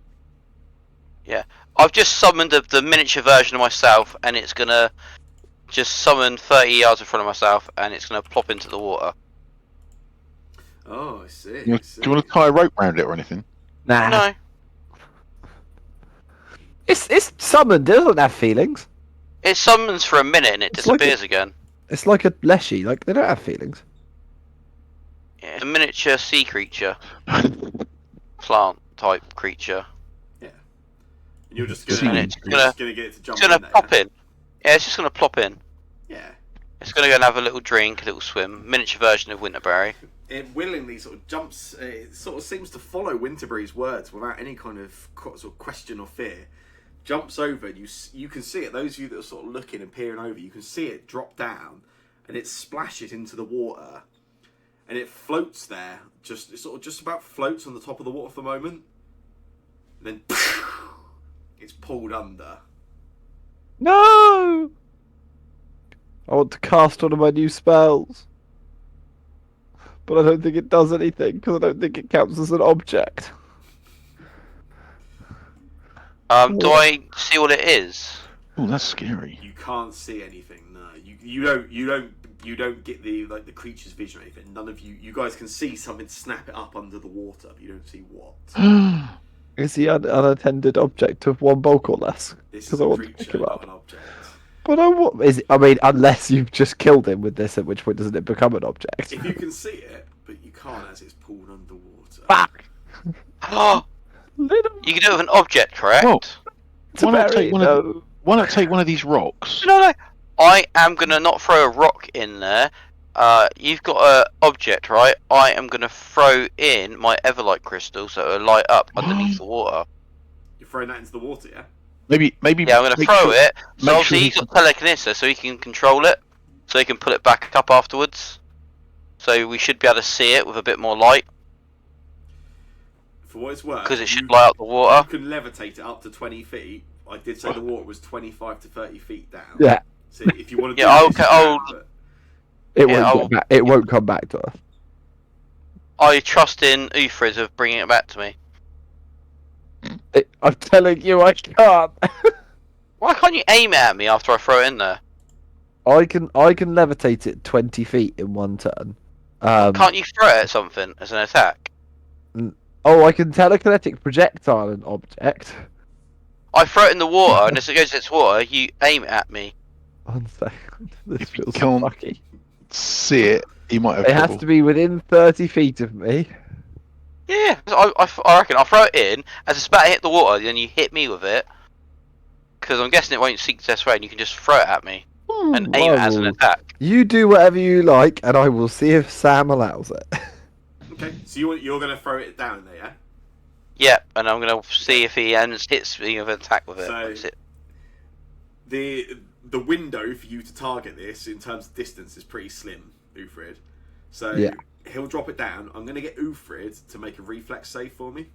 I've just summoned the miniature version of myself, and it's gonna just summon 30 yards in front of myself, and it's gonna plop into the water. Oh, I see. Do you want to tie a rope around it or anything? Nah. No, It's summoned. It doesn't have feelings. it summons for a minute and it It's like disappears again. It's like a leshy. Like they don't have feelings. Yeah, it's a miniature sea creature, plant type creature. And you're just And gonna, it's you're just gonna get it to jump It's gonna in there. pop in. Yeah, it's just gonna plop in. Yeah. It's gonna go and have a little drink, a little swim. Miniature version of Winterberry. It willingly sort of jumps. It sort of seems to follow Winterberry's words without any kind of sort of question or fear. Jumps over, and you can see it. Those of you that are sort of looking and peering over, you can see it drop down, and it splashes into the water, and it floats there. It sort of just about floats on the top of the water for the moment, and then it's pulled under. No! I want to cast one of my new spells. But I don't think it does anything, because I don't think it counts as an object. Do I see what it is? Oh, that's scary. You can't see anything. No, you don't get the the creature's vision or anything. None of you guys can see something snap it up under the water, but you don't see what. Is he an unattended object of one bulk or less? This is Because I a want to pick creature, him not up. an object. But I mean, unless you've just killed him with this, at which point doesn't it become an object? If you can see it, but you can't as it's pulled underwater. Fuck! Oh, Little... you can do it with an object, correct? Well, It's a why not very- take one of why not take one of these rocks? No. I am gonna not throw a rock in there. You've got a object, right? I am gonna throw in my Everlight crystal so it'll light up underneath the water. You're throwing that into the water, yeah? Maybe. Yeah, I'm gonna make throw sure- it. So make obviously sure he's got telekinesis, so he can control it. So he can pull it back up afterwards. So we should be able to see it with a bit more light For what it's worth, because it should light up the water. You can levitate it up to 20 feet. I did say the water was 25 to 30 feet down. Yeah. So if you want to do Yeah, this, okay, you can, but It Yeah, won't I'll- get back. It won't come back to us. I trust in Uthrid of bringing it back to me. I'm telling you, I can't. Why can't you aim it at me after I throw it in there? I can levitate it 20 feet in one turn. Can't you throw it at something as an attack? Oh, I can telekinetic projectile an object. I throw it in the water, and as it goes into water, you aim it at me. 1 second. This If you feels can't- lucky. See it. You might have It has trouble. to be within 30 feet of me. Yeah, I reckon I'll throw it in. As it's about to hit the water, then you hit me with it. Because I'm guessing it won't sink to this way, and you can just throw it at me and aim it as an attack. You do whatever you like, and I will see if Sam allows it. okay, so you're going to throw it down there, yeah? Yeah, and I'm gonna see if he hits me with an attack with it. So- That's it. The window for you to target this in terms of distance is pretty slim, Uthrid. So Yeah. he'll drop it down. I'm going to get Uthrid to make a reflex save for me.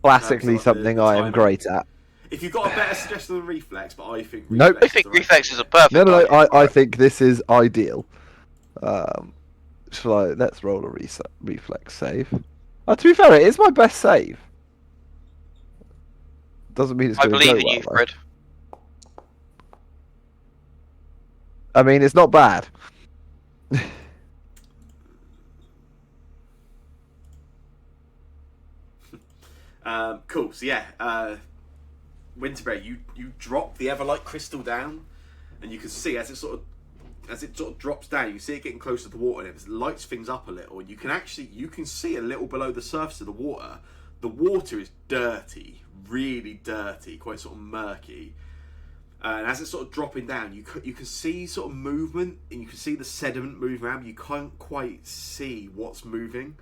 Classically That's like something the I am timing. great at. If you've got a better suggestion than reflex, but I think Nope. reflex I think is the right reflex thing. is a perfect. No, idea. I think this is ideal. Let's roll a reflex save. To be fair, it is my best save. Doesn't mean it's I going to believe go in well, you, though. Fred. I mean, it's not bad. Cool. So yeah, Winterberry, you drop the Everlight crystal down, and you can see as it sort of drops down, you see it getting closer to the water, and it lights things up a little, and you can see a little below the surface of the water. The water is dirty, really dirty, quite sort of murky. And as it's sort of dropping down, you can see sort of movement, and you can see the sediment moving around. But you can't quite see what's moving.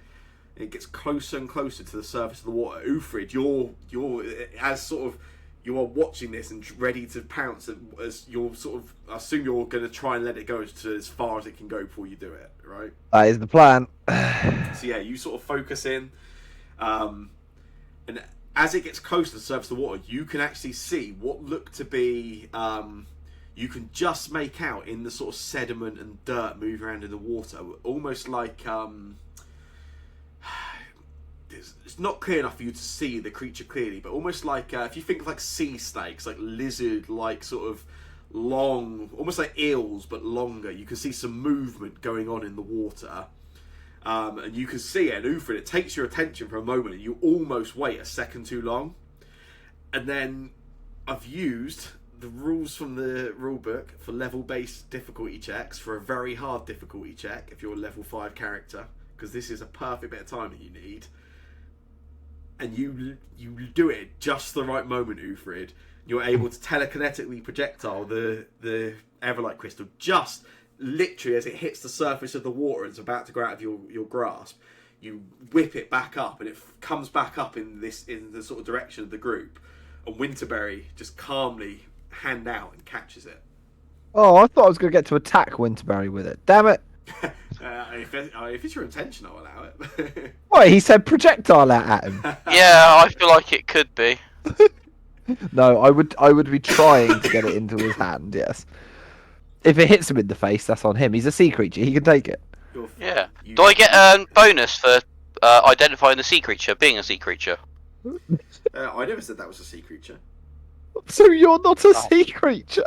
It gets closer and closer to the surface of the water. Uthrid, you're as sort of you are watching this and ready to pounce as you're sort of. I assume you're going to try and let it go as far as it can go before you do it, right? That is the plan. So yeah, you sort of focus in, and as it gets close to the surface of the water, you can actually see what look to be. You can just make out in the sort of sediment and dirt moving around in the water, almost like. It's not clear enough for you to see the creature clearly, but almost like if you think of like sea snakes, like lizard, like sort of long, almost like eels but longer. You can see some movement going on in the water. And you can see it, and Uthrid, it takes your attention for a moment, and you almost wait a second too long. And then I've used the rules from the rulebook for level-based difficulty checks for a very hard difficulty check if you're a level 5 character, because this is a perfect bit of time that you need. and you do it at just the right moment, Ufrid. You're able to telekinetically projectile the Everlight crystal just literally as it hits the surface of the water and it's about to go out of your grasp. You whip it back up, and it comes back up in the sort of direction of the group. And Winterberry just calmly hand out and catches it. Oh, I thought I was going to get to attack Winterberry with it. Damn it! If it's your intention, I'll allow it. Wait, he said projectile out at him. Yeah, I feel like it could be. No, I would be trying to get it into his hand. Yes. If it hits him in the face, that's on him. He's a sea creature. He can take it. Yeah. Do I get a bonus for identifying the sea creature, being a sea creature? I never said that was a sea creature. So you're not a sea creature?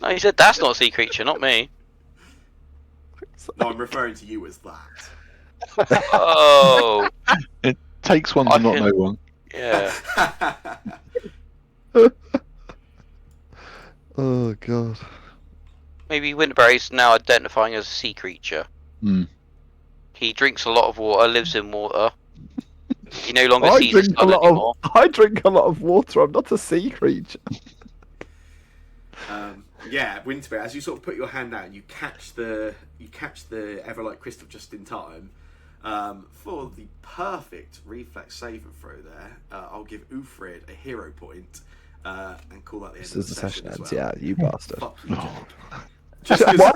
No, you said that's not a sea creature, not me. No, I'm referring to you as that. Oh. It takes one to not know one. Yeah. Oh god. Maybe Winterberry's now identifying as a sea creature. Hmm. He drinks a lot of water, lives in water. He no longer sees the sun anymore. I drink a lot of water. I'm not a sea creature. Yeah, Winterberry. As you sort of put your hand out, and you catch the Everlight crystal just in time. For the perfect reflex save and throw there, I'll give Ufrid a hero point and call that the end of the session as well. Yeah, you bastard. Fuck you, Jack. Well,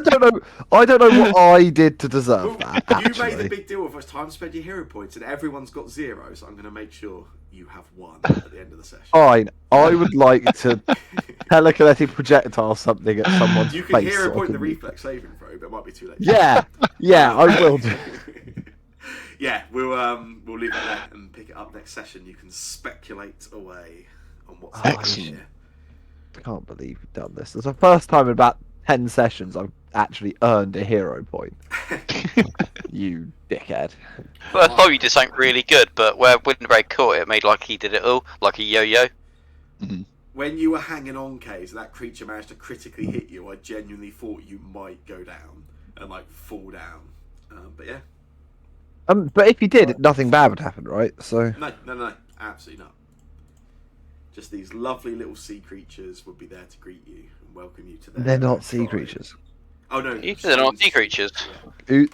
I don't know what I did to deserve that. You Actually. made a big deal of it's time to spend your hero points, and everyone's got 0, so I'm going to make sure you have 1 at the end of the session. Fine. I would like to telekinetic projectile something at someone's You can face. hero so I point can- the reflex saving throw, but it might be too late. Yeah, I will do. Yeah, we'll leave it there and pick it up next session. You can speculate away on what's happening Excellent. here. I can't believe we've done this. It's the first time in about 10 sessions I've actually earned a hero point. You dickhead. Well, I thought you did something really good, but where Winterberry caught it, made like he did it all, like a yo-yo. When you were hanging on, Kays, and that creature managed to critically hit you, I genuinely thought you might go down and like fall down. But yeah, But if you did, nothing bad would happen, right? So no, absolutely not. Just these lovely little sea creatures would be there to greet you and welcome you to their. they're not sea tribe. creatures. Oh no, You said they're not sea creatures. Yeah.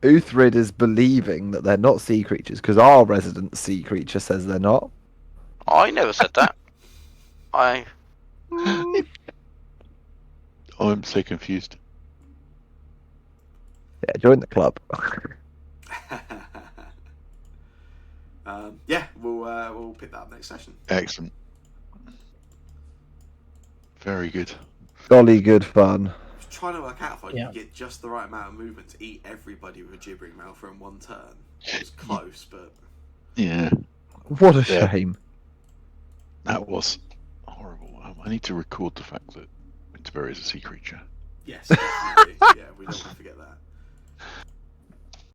Uthrid is believing that they're not sea creatures because our resident sea creature says they're not. I never said that. I'm so confused. Yeah, join the club. Yeah, we'll pick that up next session. Excellent. Very good. Golly good fun. I was trying to work out if I Yeah. could get just the right amount of movement to eat everybody with a gibbering mouth in one turn. It was close, but Yeah, What a Yeah. shame. that was horrible. I need to record the fact that Winterberry is a sea creature. yes, definitely. Yeah, we don't want to forget that.